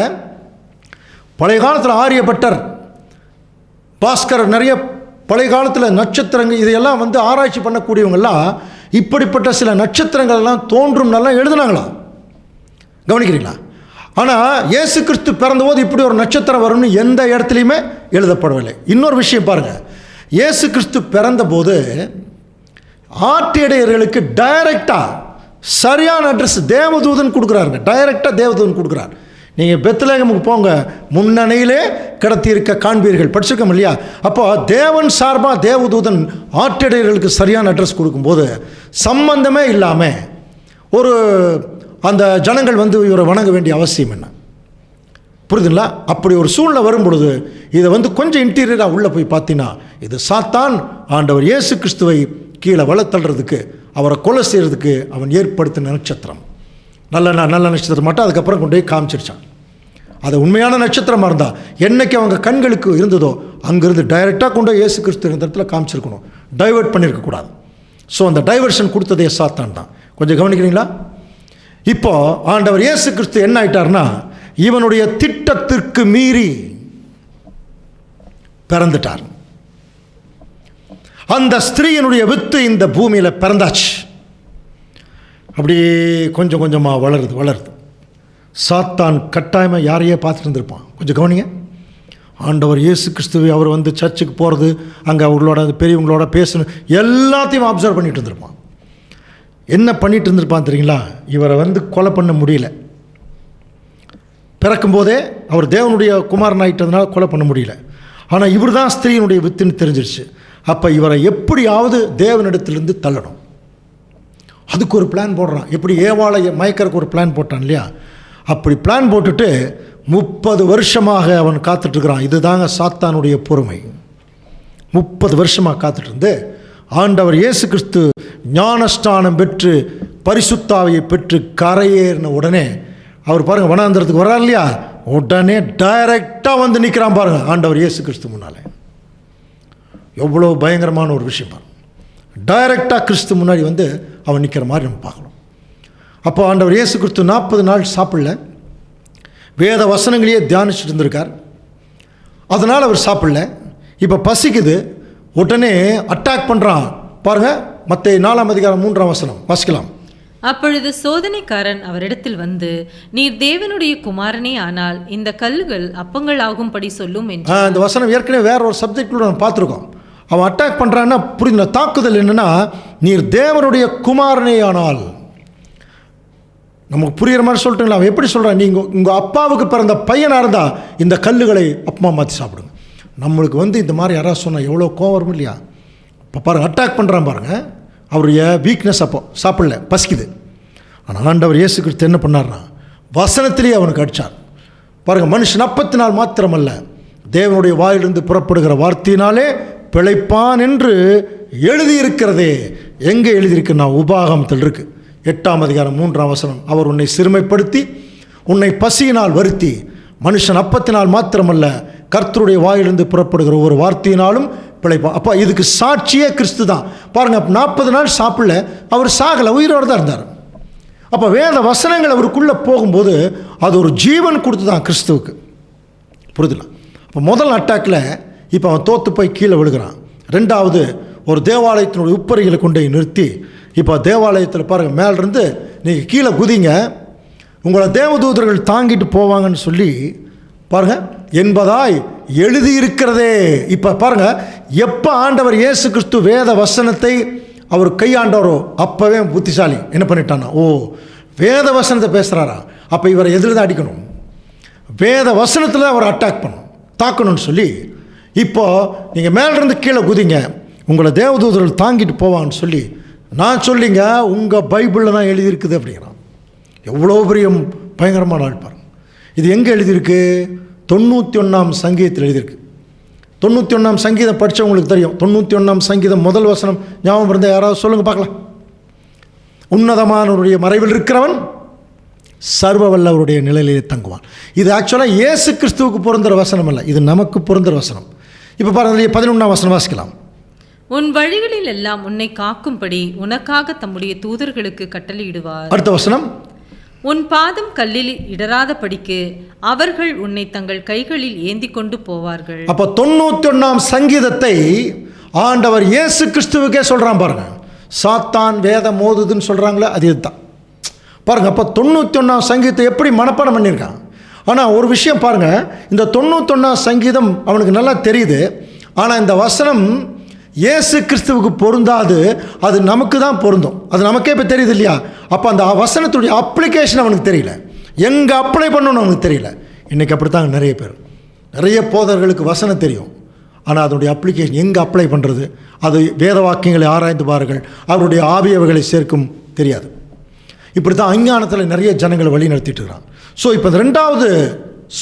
பழைய காலத்தில் ஆரியபட்டர், பாஸ்கர், நிறைய பழைய காலத்தில் நட்சத்திரங்கள் இதையெல்லாம் ஆராய்ச்சி பண்ணக்கூடியவங்கெல்லாம் இப்படிப்பட்ட சில நட்சத்திரங்கள்லாம் தோன்றும் நல்லா எழுதுனாங்களாம். கவனிக்கிறீங்களா? ஆனால் இயேசு கிறிஸ்து பிறந்தபோது இப்படி ஒரு நட்சத்திரம் வரும்னு எந்த இடத்துலையுமே எழுதப்படவில்லை. இன்னொரு விஷயம் பாருங்கள், இயேசு கிறிஸ்து பிறந்தபோது ஆட்டிடையர்களுக்கு டைரக்டாக சரியான அட்ரஸ் தேவதூதன் கொடுக்குறாருங்க. டைரக்டாக தேவதூதன் கொடுக்குறார். நீங்கள் பெத்லகேமுக்கு போங்க, முன்னணியிலே கிடத்தி இருக்க காண்பீர்கள், படிச்சிருக்கோம் இல்லையா? அப்போ தேவன் சார்பாக தேவதூதன் ஆட்டிடையர்களுக்கு சரியான அட்ரஸ் கொடுக்கும்போது சம்பந்தமே இல்லாமல் ஒரு அந்த ஜனங்கள் இவரை வணங்க வேண்டிய அவசியம் என்ன? புரியுதுங்களா? அப்படி ஒரு சூழ்நிலை வரும் பொழுது இதை கொஞ்சம் இன்டீரியராக உள்ளே போய் பார்த்தீங்கன்னா இது சாத்தான் ஆண்டவர் இயேசு கிறிஸ்துவை கீழே வளர்த்தள்ளுறதுக்கு, அவரை கொலை செய்கிறதுக்கு அவன் ஏற்படுத்தின நட்சத்திரம். நல்ல நட்சத்திரம் மட்டும் அதுக்கப்புறம் கொண்டு போய் காமிச்சிருச்சான். அது உண்மையான நட்சத்திரமாக இருந்தால் என்னைக்கு அவங்க கண்களுக்கு இருந்ததோ அங்கேருந்து டைரெக்டாக கொண்டு போய் இயேசு கிறிஸ்து இந்த இடத்துல காமிச்சிருக்கணும். டைவர்ட் பண்ணியிருக்கக்கூடாது. ஸோ அந்த டைவர்ஷன் கொடுத்ததே சாத்தான் தான். கொஞ்சம் கவனிக்கிறீங்களா? இப்போ ஆண்டவர் இயேசு கிறிஸ்து என்ன ஆயிட்டார்னா, இவனுடைய திட்டத்திற்கு மீறி பிறந்துட்டார். அந்த ஸ்திரீயினுடைய வித்து இந்த பூமியில் பிறந்தாச்சு. அப்படியே கொஞ்சம் கொஞ்சமாக வளருது. சாத்தான் கட்டாயமாக யாரையே பார்த்துட்டு இருந்திருப்பான். கொஞ்சம் கவனிங்க. ஆண்டவர் இயேசு கிறிஸ்துவை அவர் சர்ச்சுக்கு போகிறது, அங்கே அவங்களோட பெரியவங்களோட பேசணும், எல்லாத்தையும் அப்சர்வ் பண்ணிட்டு இருந்திருப்பான். என்ன பண்ணிட்டு இருந்திருப்பான் தெரியுங்களா? இவரை கொலை பண்ண முடியல. பிறக்கும்போதே அவர் தேவனுடைய குமாரன் ஆகிட்டதுனால கொலை பண்ண முடியல. ஆனால் இவர் தான் ஸ்திரீயினுடைய வித்துன்னு தெரிஞ்சிருச்சு. அப்போ இவரை எப்படியாவது தேவனிடத்திலிருந்து தள்ளணும். அதுக்கு ஒரு பிளான் போடுறான். எப்படி ஏவாளை மயக்கறக்கு ஒரு பிளான் போட்டான் இல்லையா, அப்படி பிளான் போட்டுட்டு 30 வருஷமாக அவன் காத்துட்ருக்கிறான். இதுதாங்க சாத்தானுடைய பொறுமை. 30 வருஷமாக காத்துட்டு இருந்து ஆண்டவர் இயேசு கிறிஸ்து ஞானஸ்தானம் பெற்று பரிசுத்தாவியை பெற்று கரையேறின உடனே அவர் பாருங்கள் வனாந்திரத்துக்கு வர்றார் இல்லையா, உடனே டைரக்டாக வந்து நிற்கிறான் பாருங்கள் ஆண்டவர் இயேசு கிறிஸ்து முன்னாலே. எவ்வளோ பயங்கரமான ஒரு விஷயம் பாருங்கள். டைரக்டாக கிறிஸ்து முன்னாடி வந்து அவன் நிற்கிற மாதிரி நம்ம பார்க்கணும். அப்போ ஆண்டவர் இயேசு கிறிஸ்து 40 நாள் சாப்பிடல, வேத வசனங்களையே தியானிச்சுட்டு இருந்திருக்கார். அதனால் அவர் சாப்பிடல. இப்போ பசிக்குது, உடனே அட்டாக் பண்ணுறான் பாருங்கள். மத்தேயு 4:3 வாசிக்கலாம். அப்பொழுது சோதனைக்காரன் அவரிடத்தில் வந்து, நீர் தேவனுடைய குமாரனே ஆனால் இந்த கல்லுகள் அப்பங்கள் ஆகும்படி சொல்லும் என்று. இந்த வசனம் ஏற்கனவே வேற ஒரு சப்ஜெக்டில் நம்ம பார்த்துருக்கோம். அவன் அட்டாக் பண்ணுறான்னா புரிந்த தாக்குதல் என்னென்னா, நீர் தேவனுடைய குமாரனே ஆனால். நமக்கு புரிகிற மாதிரி சொல்லிட்டுங்களா, அவன் எப்படி சொல்கிறான், நீங்கள் உங்கள் அப்பாவுக்கு பிறந்த பையனாக இருந்தால் இந்த கல்லுகளை அப்பமா மாற்றி சாப்பிடுங்க. நம்மளுக்கு வந்து இந்த மாதிரி யாராவது சொன்னால் எவ்வளோ கோவம் வரும் இல்லையா. இப்போ பாருங்கள் அட்டாக் பண்ணுறான் பாருங்கள். அவருடைய வீக்னஸ் அப்போ சாப்பிடல, பசிக்குது. ஆனால் ஆண்டவர் இயேசு கிறிஸ்து என்ன பண்ணார்னா வசனத்திலேயே அவனுக்கு அடித்தார் பாருங்கள். மனுஷன் அப்பத்தினால் மாத்திரமல்ல, தேவனுடைய வாயிலிருந்து புறப்படுகிற வார்த்தையினாலே பிழைப்பான் என்று எழுதியிருக்கிறதே. எங்கே எழுதியிருக்குன்னா உபாகமத்தில் இருக்குது, 8:3 அவர் உன்னை சிறுமைப்படுத்தி உன்னை பசியினால் வருத்தி, மனுஷன் அப்பத்தினால் மாத்திரமல்ல கர்த்தருடைய வாயிலிருந்து புறப்படுகிற ஒவ்வொரு வார்த்தையினாலும் பிழைப்பான். அப்போ இதுக்கு சாட்சியே கிறிஸ்து தான் பாருங்கள். 40 நாள் சாப்பிடல, அவர் சாகலை, உயிரோடு தான் இருந்தார். அப்போ வேத வசனங்கள் அவருக்குள்ளே போகும்போது அது ஒரு ஜீவன் கொடுத்து தான் கிறிஸ்துவுக்கு, புரிதுல. இப்போ முதல் அட்டாக்கில் இப்போ அவன் தோற்று போய் கீழே விழுகிறான். ரெண்டாவது ஒரு தேவாலயத்தினுடைய உப்பரிகளை கொண்டு நிறுத்தி, இப்போ தேவாலயத்தில் பாருங்கள் மேலிருந்து நீங்கள் கீழே குதிங்க, உங்களை தேவதூதர்கள் தாங்கிட்டு போவாங்கன்னு சொல்லி பாருங்கள் என்பதாய் எழுதியிருக்கிறதே. இப்போ பாருங்கள், எப்போ ஆண்டவர் இயேசு கிறிஸ்து வேத வசனத்தை அவர் கையாண்டவரோ அப்போவே புத்திசாலி என்ன பண்ணிட்டான்னா, ஓ வேத வசனத்தை பேசுகிறாரா, அப்போ இவரை எதில் தான் அடிக்கணும், வேத வசனத்தில் தான் அவர் அட்டாக் பண்ணணும், தாக்கணும்னு சொல்லி இப்போது நீங்கள் மேலிருந்து கீழே குதிங்க, உங்களை தேவதூதர்கள் தாங்கிட்டு போவாங்கன்னு சொல்லி நான் சொல்லிங்க உங்கள் பைபிளில் தான் எழுதியிருக்குது அப்படிங்கிறான். எவ்வளோ பெரிய பயங்கரமான ஆள் பாருங்க. இது எங்கே எழுதியிருக்கு, 91ஆம் சங்கீதத்தில் எழுதியிருக்கு. 91ஆம் சங்கீதம் படித்தவங்களுக்கு தெரியும். 91ஆம் சங்கீதம் முதல் வசனம் ஞாபகம் இருந்தால் யாராவது சொல்லுங்கள் பார்க்கலாம். உன்னதமானவருடைய மறைவில் இருக்கிறவன் சர்வ வல்லவருடைய நிலையிலே தங்குவான். இது ஆக்சுவலாக இயேசு கிறிஸ்துவுக்கு பொருந்துகிற வசனம் அல்ல, இது நமக்கு பொருந்துகிற வசனம். இப்போ பாருங்கள் 11ஆம் வசனம் வாசிக்கலாம். உன் வழிகளில் எல்லாம் உன்னை காக்கும்படி உனக்காக தம்முடைய தூதர்களுக்கு கட்டளையிடுவார். அடுத்த வசனம், உன் பாதம் கல்லில் இடராத படிக்கு அவர்கள் உன்னை தங்கள் கைகளில் ஏந்தி கொண்டு போவார்கள். அப்போ 91ஆம் சங்கீதத்தை ஆண்டவர் இயேசு கிறிஸ்துவுக்கே சொல்கிறான் பாருங்க. சாத்தான் வேதம் மோதுதுன்னு சொல்கிறாங்களே அது இதுதான் பாருங்கள். அப்போ 91ஆம் சங்கீதத்தை எப்படி மனப்பாடம் பண்ணியிருக்கான். ஆனால் ஒரு விஷயம் பாருங்கள், இந்த 91ஆம் சங்கீதம் அவனுக்கு நல்லா தெரியுது. ஆனால் இந்த வசனம் இயேசு கிறிஸ்துவுக்கு பொருந்தாது, அது நமக்கு தான் பொருந்தும். அது நமக்கே இப்போ தெரியுது இல்லையா. அப்போ அந்த வசனத்துடைய அப்ளிகேஷன் அவனுக்கு தெரியல, எங்கே அப்ளை பண்ணணும்னு அவனுக்கு தெரியல. இன்றைக்கி அப்படித்தாங்க நிறைய பேர், நிறைய போதர்களுக்கு வசனம் தெரியும், ஆனால் அதனுடைய அப்ளிகேஷன் எங்கே அப்ளை பண்ணுறது, அது வேத வாக்கியங்களை ஆராய்ந்து பாருங்கள், அவருடைய ஆவியவைகளை சேர்க்கும் தெரியாது. இப்படி தான் அஞ்ஞானத்தில் நிறைய ஜனங்களை வழி நடத்திட்டு இருக்கிறான். ஸோ இப்போ இந்த 2வது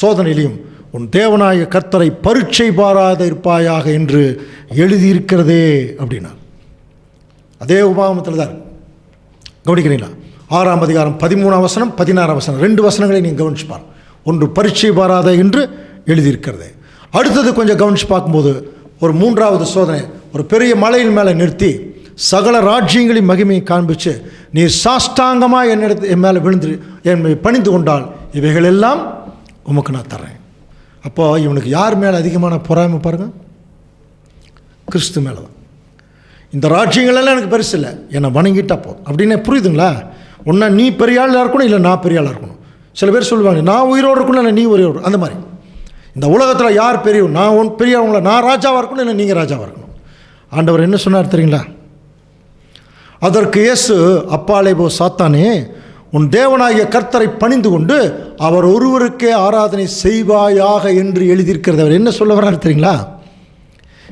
சோதனையிலையும் உன் தேவனாய கர்த்தரை பரீட்சை பாராத இருப்பாயாக என்று எழுதியிருக்கிறதே அப்படின்னா அதே உபாகமத்தில் தான் கவனிக்கிறீங்களா. 6ஆம் அதிகாரம் 13ஆம் வசனம் 16ஆம் வசனம் 2 வசனங்களை நீங்கள் கவனிச்சுப்பார். ஒன்று பரீட்சை பாராத என்று எழுதியிருக்கிறதே. அடுத்தது கொஞ்சம் கவனித்து பார்க்கும்போது ஒரு 3வது சோதனை, ஒரு பெரிய மலையின் மேலே நிறுத்தி சகல ராஜ்யங்களின் மகிமையை காண்பிச்சு, நீர் சாஷ்டாங்கமாக என் மேலே விழுந்து என்னை பணிந்து கொண்டால் இவைகள் எல்லாம் உமக்கு நான் தர்றேன். அப்போது இவனுக்கு யார் மேலே அதிகமான பொறாமை பாருங்கள், கிறிஸ்து மேலே தான். இந்த ராஜ்யங்களெல்லாம் எனக்கு பெருசு இல்லை, என்னை வணங்கிட்டா போதும் அப்படின்னு புரியுதுங்களா. ஒன்றா நீ பெரிய ஆளாக இருக்கணும், இல்லை நான் பெரிய ஆளாக இருக்கணும். சில பேர் சொல்லுவாங்க நான் உயிரோடு இருக்கணும், இல்லை நீ உயிரோடு. அந்த மாதிரி இந்த உலகத்தில் யார் பெரியவன், நான் பெரியவங்கள, நான் ராஜாவாக இருக்கணும், இல்லை நீங்கள் ராஜாவாக இருக்கணும். ஆண்டவர் என்ன சொன்னார் தெரியுங்களா. அதற்கு இயேசு, அப்பாலே போ சாத்தானே, உன் தேவனாகிய கர்த்தரை பணிந்து கொண்டு அவர் ஒருவருக்கே ஆராதனை செய்வாயாக என்று எழுதியிருக்கிறது. அவர் என்ன சொல்ல வர்றாரு தெரியுங்களா.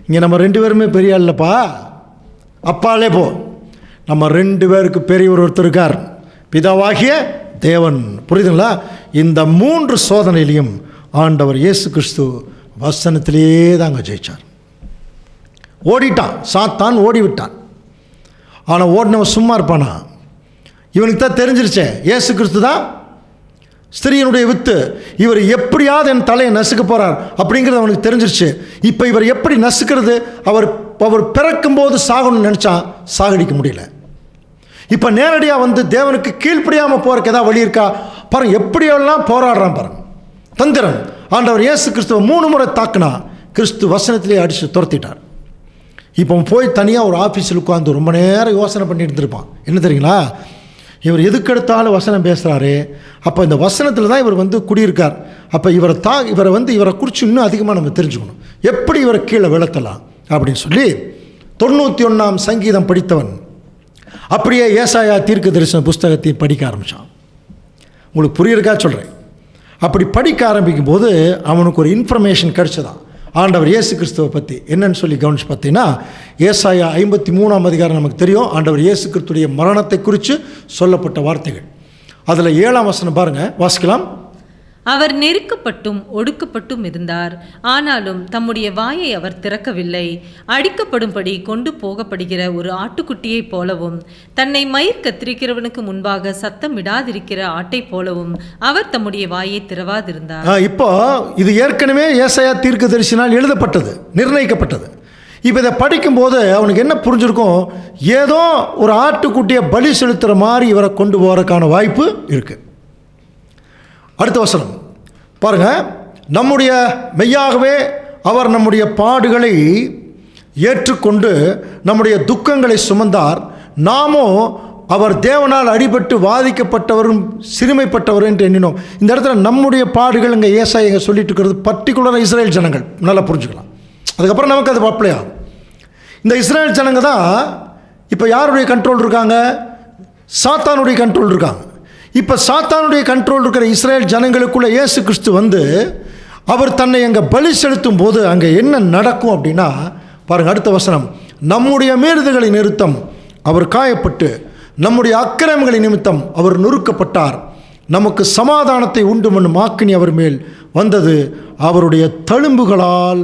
இங்கே நம்ம 2 பேருமே பெரிய இல்லைப்பா, அப்பாலே போ, நம்ம 2 பேருக்கு பெரியவர் ஒருத்தர் இருக்கார், பிதாவாகிய தேவன். புரியுதுங்களா? இந்த 3 சோதனையிலையும் ஆண்டவர் இயேசு கிறிஸ்து வசனத்திலேயே தாங்க ஜெயிச்சார். ஓடிட்டான், சாத்தான் ஓடிவிட்டான். ஆனால் ஓடினவன் சும்மா இருப்பானா? இவனுக்கு தான் தெரிஞ்சிருச்சே இயேசு கிறிஸ்து தான் ஸ்திரீயினுடைய வித்து, இவர் எப்படியாவது என் தலையை நசுக்க போகிறார் அப்படிங்கிறது அவனுக்கு தெரிஞ்சிருச்சு. இப்போ இவர் எப்படி நசுக்கிறது? அவர் பிறக்கும்போது சாகணும்னு நினச்சான், சாகடிக்க முடியல. இப்போ நேரடியாக வந்து தேவனுக்கு கீழ்ப்படியாமல் போகிறக்கு ஏதாவது வழி இருக்கா பாருங்க. எப்படியெல்லாம் போராடுறான் பாருங்க. தந்திரன். ஆண்டவர் இயேசு கிறிஸ்துவை 3 முறை தாக்குனா கிறிஸ்து வசனத்திலே அடித்து துரத்திட்டார். இப்போ போய் தனியாக ஒரு ஆஃபீஸில் உட்காந்து ரொம்ப நேரம் யோசனை பண்ணிட்டு இருந்திருப்பான். என்ன தெரியுங்களா? இவர் எதுக்கெடுத்தாலும் வசனம் பேசுகிறாரு. அப்போ இந்த வசனத்தில் தான் இவர் வந்து குடியிருக்கார். அப்போ இவரை குறித்து இன்னும் அதிகமாக நம்ம தெரிஞ்சுக்கணும். எப்படி இவரை கீழே விழத்தலாம் அப்படின்னு சொல்லி 91ஆம் சங்கீதம் படித்தவன் அப்படியே ஏசாயா தீர்க்க தரிசன புஸ்தகத்தை படிக்க ஆரம்பித்தான். உங்களுக்கு புரியிருக்கா சொல்கிறேன். அப்படி படிக்க ஆரம்பிக்கும் போது அவனுக்கு ஒரு இன்ஃபர்மேஷன் கிடச்சதான் ஆண்டவர் இயேசு கிறிஸ்துவை பற்றி. என்னன்னு சொல்லி கவனிச்சு பார்த்தீங்கன்னா, ஏசாயா 53ஆம் அதிகாரம் நமக்கு தெரியும். ஆண்டவர் இயேசு கிறிஸ்துடைய மரணத்தை குறித்து சொல்லப்பட்ட வார்த்தைகள். அதில் 7ஆம் வசனம் பாருங்கள், வாசிக்கலாம். அவர் நெருக்கப்பட்டும் ஒடுக்கப்பட்டும் இருந்தார், ஆனாலும் தம்முடைய வாயை அவர் திறக்கவில்லை. அடிக்கப்படும்படி கொண்டு போகப்படுகிற ஒரு ஆட்டுக்குட்டியைப் போலவும், தன்னை மயிர் கத்திரிக்கிறவனுக்கு முன்பாக சத்தம் விடாதிருக்கிற ஆட்டை போலவும் அவர் தம்முடைய வாயை திறவாதிருந்தார். இப்போ இது ஏற்கனவே ஏசாயா தீர்க்கதரிசினால் எழுதப்பட்டது, நிர்ணயிக்கப்பட்டது. இப்போ இதை படிக்கும்போது அவனுக்கு என்ன புரிஞ்சிருக்கும்? ஏதோ ஒரு ஆட்டுக்குட்டியை பலி செலுத்துகிற மாதிரி இவரை கொண்டு போகிறதுக்கான வாய்ப்பு இருக்குது. அடுத்த வசனம் பாருங்க. நம்முடைய மெய்யாகவே அவர் நம்முடைய பாடுகளை ஏற்றுக்கொண்டு நம்முடைய துக்கங்களை சுமந்தார், நாமோ அவர் தேவனால் அடிபட்டு வாதிக்கப்பட்டவரும் சிறுமைப்பட்டவர் என்று எண்ணினோம். இந்த இடத்துல நம்முடைய பாடுகள் இங்கே ஏசாயா சொல்லிட்டு இருக்கிறது பர்டிகுலராக இஸ்ரேல் ஜனங்கள். நல்லா புரிஞ்சுக்கலாம். அதுக்கப்புறம் நமக்கு அது அப்ளை ஆகும். இந்த இஸ்ரேல் ஜனங்க தான் இப்போ யாருடைய கண்ட்ரோல் இருக்காங்க? சாத்தானுடைய கண்ட்ரோல் இருக்காங்க. இப்போ சாத்தானுடைய கண்ட்ரோல் இருக்கிற இஸ்ரேல் ஜனங்களுக்குள்ள இயேசு கிறிஸ்து வந்து அவர் தன்னை அங்கே பலி செலுத்தும் போது அங்கே என்ன நடக்கும் அப்படின்னா பாருங்கள், அடுத்த வசனம். நம்முடைய மீறுதல்களின் நிமித்தம் அவர் காயப்பட்டு நம்முடைய அக்கிரமங்களின் நிமித்தம் அவர் நொறுக்கப்பட்டார், நமக்கு சமாதானத்தை உண்டு பண்ணும் ஆக்கினி அவர் மேல் வந்தது, அவருடைய தழும்புகளால்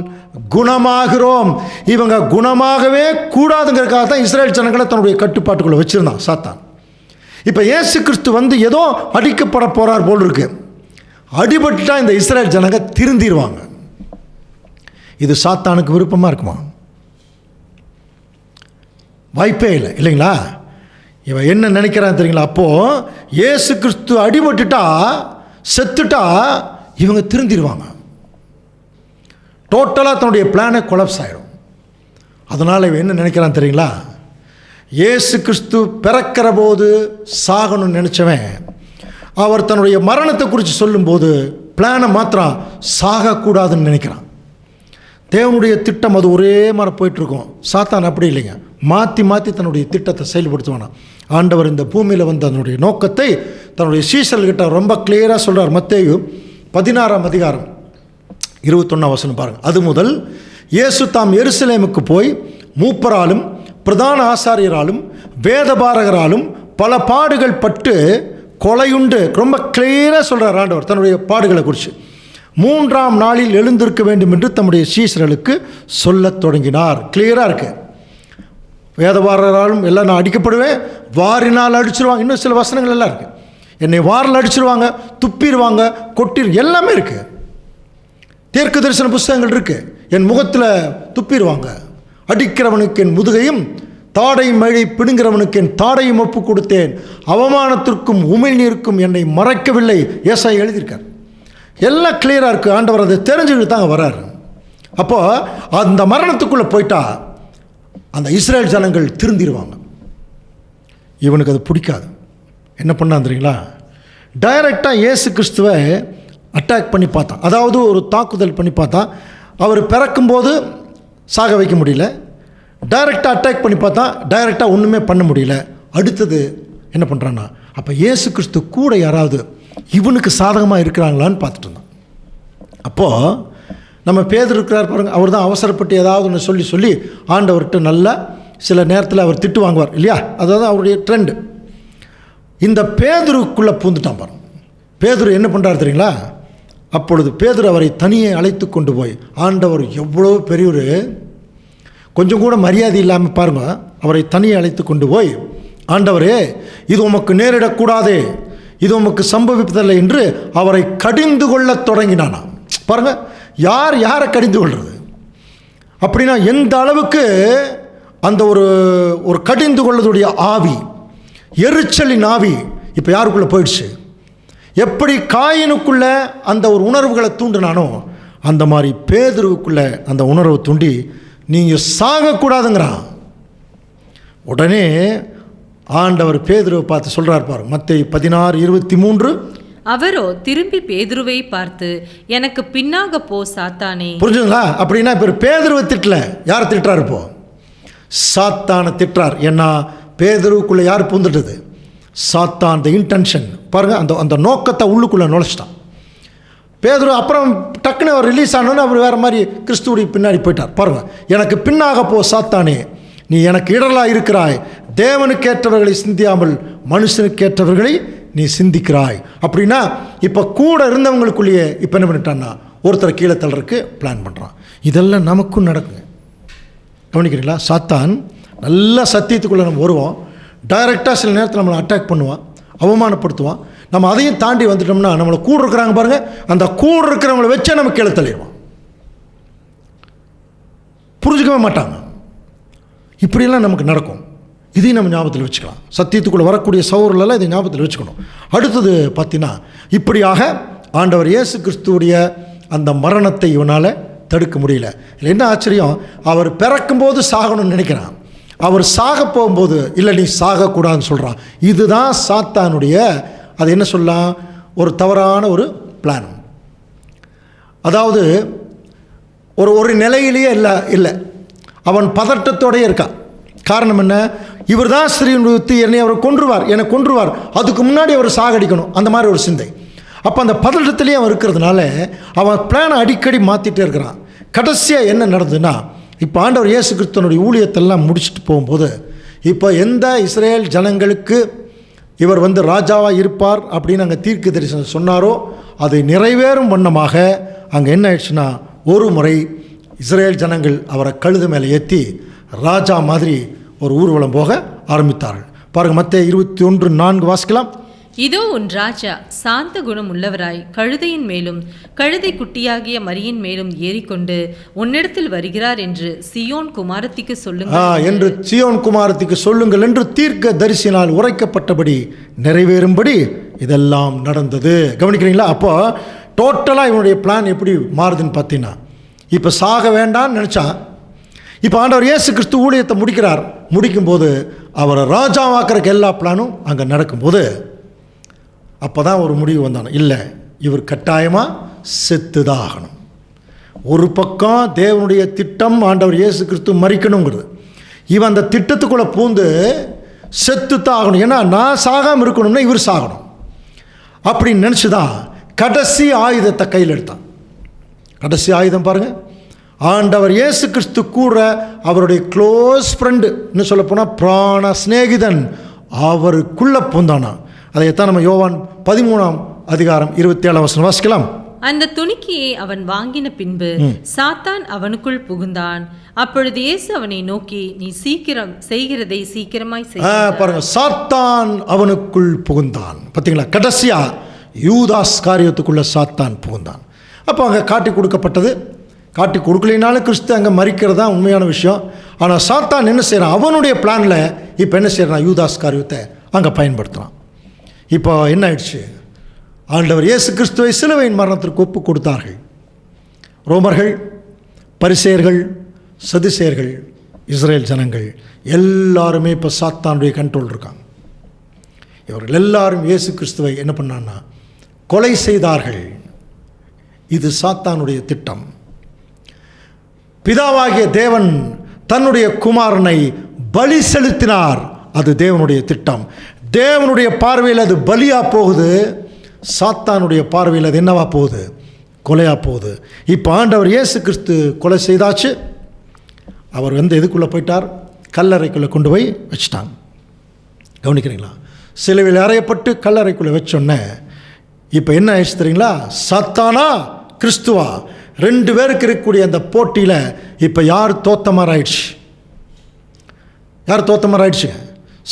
குணமாகிறோம். இவங்க குணமாகவே கூடாதுங்கிறதுக்காக தான் இஸ்ரேல் ஜனங்களை தன்னுடைய கட்டுப்பாட்டுக்குள்ளே வச்சுருந்தான் சாத்தான். இப்போ இயேசு கிறிஸ்து வந்து ஏதோ அடிக்கப்பட போகிறார் போல் இருக்கு. அடிபட்டுட்டா இந்த இஸ்ரேல் ஜனங்க திருந்திடுவாங்க. இது சாத்தானுக்கு விருப்பமாக இருக்குமா? வாய்ப்பே இல்லை, இல்லைங்களா? இவன் என்ன நினைக்கிறான் தெரியுங்களா? அப்போது இயேசு கிறிஸ்து அடிபட்டுட்டா செத்துட்டா இவங்க திருந்திடுவாங்க. டோட்டலாக தன்னுடைய பிளானை கொலாப்ஸ் ஆகிடும். அதனால் இவன் என்ன நினைக்கிறான் தெரியுங்களா? இயேசு கிறிஸ்து பிறக்கிற போது சாகணும்னு நினச்சவன் அவர் தன்னுடைய மரணத்தை குறித்து சொல்லும்போது பிளானை மாத்திரம் சாகக்கூடாதுன்னு நினைக்கிறான். தேவனுடைய திட்டம் அது ஒரே மாதிரி போயிட்டுருக்கும். சாத்தான் அப்படி இல்லைங்க, மாற்றி மாற்றி தன்னுடைய திட்டத்தை செயல்படுத்துவானா. ஆண்டவர் இந்த பூமியில் வந்து அதனுடைய நோக்கத்தை தன்னுடைய சீசல்கிட்ட ரொம்ப கிளியராக சொல்கிறார். மத்தேயு 16ஆம் அதிகாரம் 21ஆம் வசனம் பாருங்கள். அது முதல் இயேசு தாம் எருசலேமுக்கு போய் மூப்பராலும் பிரதான ஆசாரியராலும் வேதபாரகராலும் பல பாடுகள் பட்டு கொலையுண்டு, ரொம்ப கிளியராக சொல்கிறார் ஆண்டவர் தன்னுடைய பாடுகளை குறித்து. 3ஆம் நாளில் எழுந்திருக்க வேண்டும் என்று தம்முடைய சீஷர்களுக்கு சொல்லத் தொடங்கினார். கிளியராக இருக்கு. வேதபாரகராலும் எல்லாம் நான் அடிக்கப்படுவேன், வாரினால் அடிச்சிருவாங்க, இன்னும் சில வசனங்கள் எல்லாம் இருக்குது. என்னை வாரில் அடிச்சிருவாங்க, துப்பிடுவாங்க, எல்லாமே இருக்குது. தீர்க்க தரிசன புஸ்தகங்கள் இருக்குது. என் முகத்தில் துப்பிடுவாங்க, அடிக்கிறவனுக்கு என் முதுகையும் தாடை மழை பிடுங்கிறவனுக்கு என் தாடையும் ஒப்பு கொடுத்தேன், அவமானத்திற்கும் உமிழ்நீருக்கும் என்னை மறைக்கவில்லை. ஏசாயா எழுதியிருக்கார். எல்லாம் கிளியராக இருக்குது. ஆண்டவர் அதை தெரிஞ்சுக்கிட்டு தாங்க வர்றார். அப்போது அந்த மரணத்துக்குள்ளே போயிட்டா அந்த இஸ்ரேல் ஜனங்கள் திருந்திடுவாங்க. இவனுக்கு அது பிடிக்காது. என்ன பண்ணான் தெரியுங்களா? டைரெக்டாக இயேசு கிறிஸ்துவை அட்டாக் பண்ணி பார்த்தான். அதாவது ஒரு தாக்குதல் பண்ணி பார்த்தான். அவர் பிறக்கும்போது சாக வைக்க முடியல. டைரெக்டாக அட்டாக் பண்ணி பார்த்தா டைரெக்டாக ஒன்றுமே பண்ண முடியல. அடுத்தது என்ன பண்ணுறான்னா, அப்போ இயேசு கிறிஸ்து கூட யாராவது இவனுக்கு சாதகமாக இருக்கிறாங்களான்னு பார்த்துட்டு இருந்தான். அப்போது நம்ம பேதுரு இருக்கிறார் பாருங்கள், அவர் தான் அவசரப்பட்டு ஏதாவது ஒன்று சொல்லி ஆண்டவர்கிட்ட நல்லா சில நேரத்தில் அவர் திட்டு வாங்குவார் இல்லையா, அதாவது அவருடைய ட்ரெண்டு. இந்த பேதுருக்குள்ளே பூந்துட்டான் பாருங்க. பேதுரு என்ன பண்ணுறாரு தெரியுங்களா? அப்பொழுது பேதுரு அவரை தனியே அழைத்து கொண்டு போய், ஆண்டவர் எவ்வளோ பெரியவர், கொஞ்சம் கூட மரியாதை இல்லாமல் பாருங்க, அவரை தனியே அழைத்து கொண்டு போய், ஆண்டவரே இது உமக்கு நேரிடக்கூடாதே, இது உமக்கு சம்பவிப்பதில்லை என்று அவரை கடிந்து கொள்ள தொடங்கினானா. பாருங்க, யார் யாரை கடிந்து கொள்வது அப்படின்னா எந்த அளவுக்கு அந்த ஒரு கடிந்து கொள்ளதுடைய ஆவி, எரிச்சலின் ஆவி இப்போ யாருக்குள்ளே போயிடுச்சு. எப்படி காயினுக்குள்ள அந்த ஒரு உணர்வுகளை தூண்டினானோ அந்த மாதிரி பேதுருவுக்குள்ள அந்த உணர்வை தூண்டி நீங்கள் சாகக்கூடாதுங்கிறான். உடனே ஆண்டவர் பேதுருவை பார்த்து சொல்கிறார் பாரு, மத்தேயு 16:23. அவரோ திரும்பி பேதுருவை பார்த்து, எனக்கு பின்னாக போ சாத்தானே. புரிஞ்சுங்களா? அப்படின்னா இப்போ பேதுருவை திட்டல, யார் திட்டுறாரு? இப்போ சாத்தானை திட்டுறார். ஏன்னா பேதுருவுக்குள்ளே யார் பூந்துட்டது? சாத்தான். அந்த இன்டென்ஷன் பாருங்கள், அந்த நோக்கத்தை உள்ளுக்குள்ளே நுழைச்சிட்டான் பேதுரு. அப்புறம் டக்குன்னு அவர் ரிலீஸ் ஆனோன்னு அவர் வேறு மாதிரி கிறிஸ்துவுடைய பின்னாடி போயிட்டார். பாருங்கள், எனக்கு பின்னாக போ சாத்தானே, நீ எனக்கு இடலாக இருக்கிறாய், தேவனுக்கேற்றவர்களை சிந்தியாமல் மனுஷனுக்கேற்றவர்களை நீ சிந்திக்கிறாய். அப்படின்னா இப்போ கூட இருந்தவங்களுக்குள்ளேயே இப்போ என்ன பண்ணிட்டான்னா ஒருத்தரை கீழே தள்ளுறதுக்கு பிளான் பண்ணுறான். இதெல்லாம் நமக்கும் நடக்குங்க. கவனிக்கிறீங்களா? சாத்தான் நல்ல சத்தியத்துக்குள்ளே நம்ம வருவோம், டைரெக்டாக சில நேரத்தில் நம்மளை அட்டாக் பண்ணுவான், அவமானப்படுத்துவான். நம்ம அதையும் தாண்டி வந்துட்டோம்னா நம்மளை கூட இருக்கிறாங்க பாருங்கள், அந்த கூட இருக்கிறவங்கள வச்சே நம்ம கீழே தள்ளிடுவோம். புரிஞ்சுக்கவே மாட்டாங்க. இப்படியெல்லாம் நமக்கு நடக்கும். இதையும் நம்ம ஞாபகத்தில் வச்சுக்கலாம். சத்தியத்துக்குள்ளே வரக்கூடிய சௌரெல்லாம் இதை ஞாபகத்தில் வச்சுக்கணும். அடுத்தது பார்த்தீங்கன்னா, இப்படியாக ஆண்டவர் இயேசு கிறிஸ்துவுடைய அந்த மரணத்தை இவனால் தடுக்க முடியல. என்ன ஆச்சரியம், அவர் பிறக்கும்போது சாகணும்னு நினைக்கிறான், அவர் சாக போகும்போது இல்லை நீ சாகக்கூடாதுன்னு சொல்கிறான். இதுதான் சாத்தானுடைய, அது என்ன சொல்லலாம், ஒரு தவறான ஒரு பிளான். அதாவது ஒரு நிலையிலேயே இல்லை, அவன் பதட்டத்தோடையே இருக்கான். காரணம் என்ன? இவர் தான் ஸ்ரீ என்னை அவர் கொன்றுவார், என்னை கொன்றுவார், அதுக்கு முன்னாடி அவர் சாகடிக்கணும், அந்த மாதிரி ஒரு சிந்தை. அப்போ அந்த பதட்டத்திலேயே அவன் இருக்கிறதுனால அவன் பிளானை அடிக்கடி மாற்றிட்டே இருக்கிறான். கடைசியாக என்ன நடந்ததுன்னா, இப்போ ஆண்டவர் இயேசு கிறிஸ்துவனுடைய ஊழியத்தெல்லாம் முடிச்சுட்டு போகும்போது, இப்போ எந்த இஸ்ரேல் ஜனங்களுக்கு இவர் ராஜாவாக இருப்பார் அப்படின்னு அங்கே தீர்க்க தரிசனம் சொன்னாரோ அதை நிறைவேறும் வண்ணமாக அங்கே என்ன ஆயிடுச்சுன்னா, ஒரு முறை இஸ்ரேல் ஜனங்கள் அவரை கழுது மேலே ஏற்றி ராஜா மாதிரி ஒரு ஊர்வலம் போக ஆரம்பித்தார்கள். பாருங்கள், மத்தேயு 21:4 வாசிக்கலாம். இதோ உன் ராஜா சாந்த குணம் உள்ளவராய் கழுதையின் மேலும் கழுதை குட்டியாகிய மரியின் மேலும் ஏறிக்கொண்டு உன்னிடத்தில் வருகிறார் என்று சீயோன் குமாரத்திக்கு சொல்லுங்கள் என்று சீயோன் குமாரத்திக்கு சொல்லுங்கள் என்று தீர்க்க தரிசினால் உரைக்கப்பட்டபடி நிறைவேறும்படி இதெல்லாம் நடந்தது. கவனிக்கிறீங்களா? அப்போ டோட்டலாக இவனுடைய பிளான் எப்படி மாறுதுன்னு பார்த்தீங்கன்னா, இப்போ சாக வேண்டான்னு நினச்சா, இப்போ ஆண்டவர் இயேசு கிறிஸ்து ஊழியத்தை முடிக்கும்போது அவரை ராஜாவாக்குறதுக்கு எல்லா பிளானும் அங்கே நடக்கும்போது அப்போ தான் ஒரு முடிவு வந்தானோ, இல்லை இவர் கட்டாயமாக செத்துதான் ஆகணும். ஒரு பக்கம் தேவனுடைய திட்டம் ஆண்டவர் இயேசு கிறிஸ்து மரிக்கணுங்கிறது, இவன் அந்த திட்டத்துக்குள்ளே பூந்து செத்துத்தான் ஆகணும். ஏன்னா நான் சாகாமல் இருக்கணும்னா இவர் சாகணும் அப்படின்னு நினச்சி தான் கடைசி ஆயுதத்தை கையில் எடுத்தான். கடைசி ஆயுதம் பாருங்கள், ஆண்டவர் இயேசு கிறிஸ்து கூட அவருடைய க்ளோஸ் ஃப்ரெண்டு, இன்னும் சொல்லப்போனால் பிராண சிநேகிதன், அவருக்குள்ளே பூந்தானா. அதைத்தான் நம்ம யோவான் 13:27 வாசிக்கலாம். அந்த துணிக்கையை அவன் வாங்கின பின்பு சாத்தான் அவனுக்குள் புகுந்தான். அப்பொழுது இயேசு அவனை நோக்கி, நீ சீக்கிரம் செய்கிறதை சீக்கிரமாய் செய். பாருங்க, சாத்தான் அவனுக்குள் புகுந்தான். பார்த்தீங்களா? கடைசியா யூதாஸ் காரியத்துக்குள்ள சாத்தான் புகுந்தான். அப்போ அங்கே காட்டி கொடுக்கப்பட்டது, காட்டி கொடுக்கலினாலும் கிறிஸ்து அங்கே மரிக்கிறது தான் உண்மையான விஷயம். ஆனால் சாத்தான் என்ன செய்கிறான், அவனுடைய பிளானில் இப்போ என்ன செய்கிறான், யூதாஸ் காரியத்தை அங்கே பயன்படுத்துகிறான். இப்போ என்ன ஆயிடுச்சு, ஆண்டவர் இயேசு கிறிஸ்துவை சிலுவையின் மரணத்திற்கு ஒப்பு கொடுத்தார்கள். ரோமர்கள், பரிசேயர்கள், சதுசேயர்கள், இஸ்ரேல் ஜனங்கள் எல்லாருமே இப்போ சாத்தானுடைய கண்ட்ரோல் இருக்காங்க. இவர்கள் எல்லாரும் இயேசு கிறிஸ்துவை என்ன பண்ணான்னா கொலை செய்தார்கள். இது சாத்தானுடைய திட்டம். பிதாவாகிய தேவன் தன்னுடைய குமாரனை பலி செலுத்தினார், அது தேவனுடைய திட்டம். தேவனுடைய பார்வையில் அது பலியா போகுது, சாத்தானுடைய பார்வையில் அது என்னவா போகுது, கொலையா போகுது. இப்போ ஆண்டவர் இயேசு கிறிஸ்து கொலை செய்தாச்சு. அவர் எதுக்குள்ளே போயிட்டார், கல்லறைக்குள்ளே கொண்டு போய் வச்சுட்டாங்க. கவனிக்கிறீங்களா? சிலுவையில் அறையப்பட்டு கல்லறைக்குள்ளே வச்சோன்னே இப்போ என்ன ஆயிடுச்சு தெரியுங்களா? சாத்தானா கிறிஸ்துவா 2 பேருக்கு இருக்கக்கூடிய அந்த போட்டியில் இப்போ யார் தோத்த மாதிரி ஆயிடுச்சு? யார் தோத்த மாதிரி ஆயிடுச்சுங்க?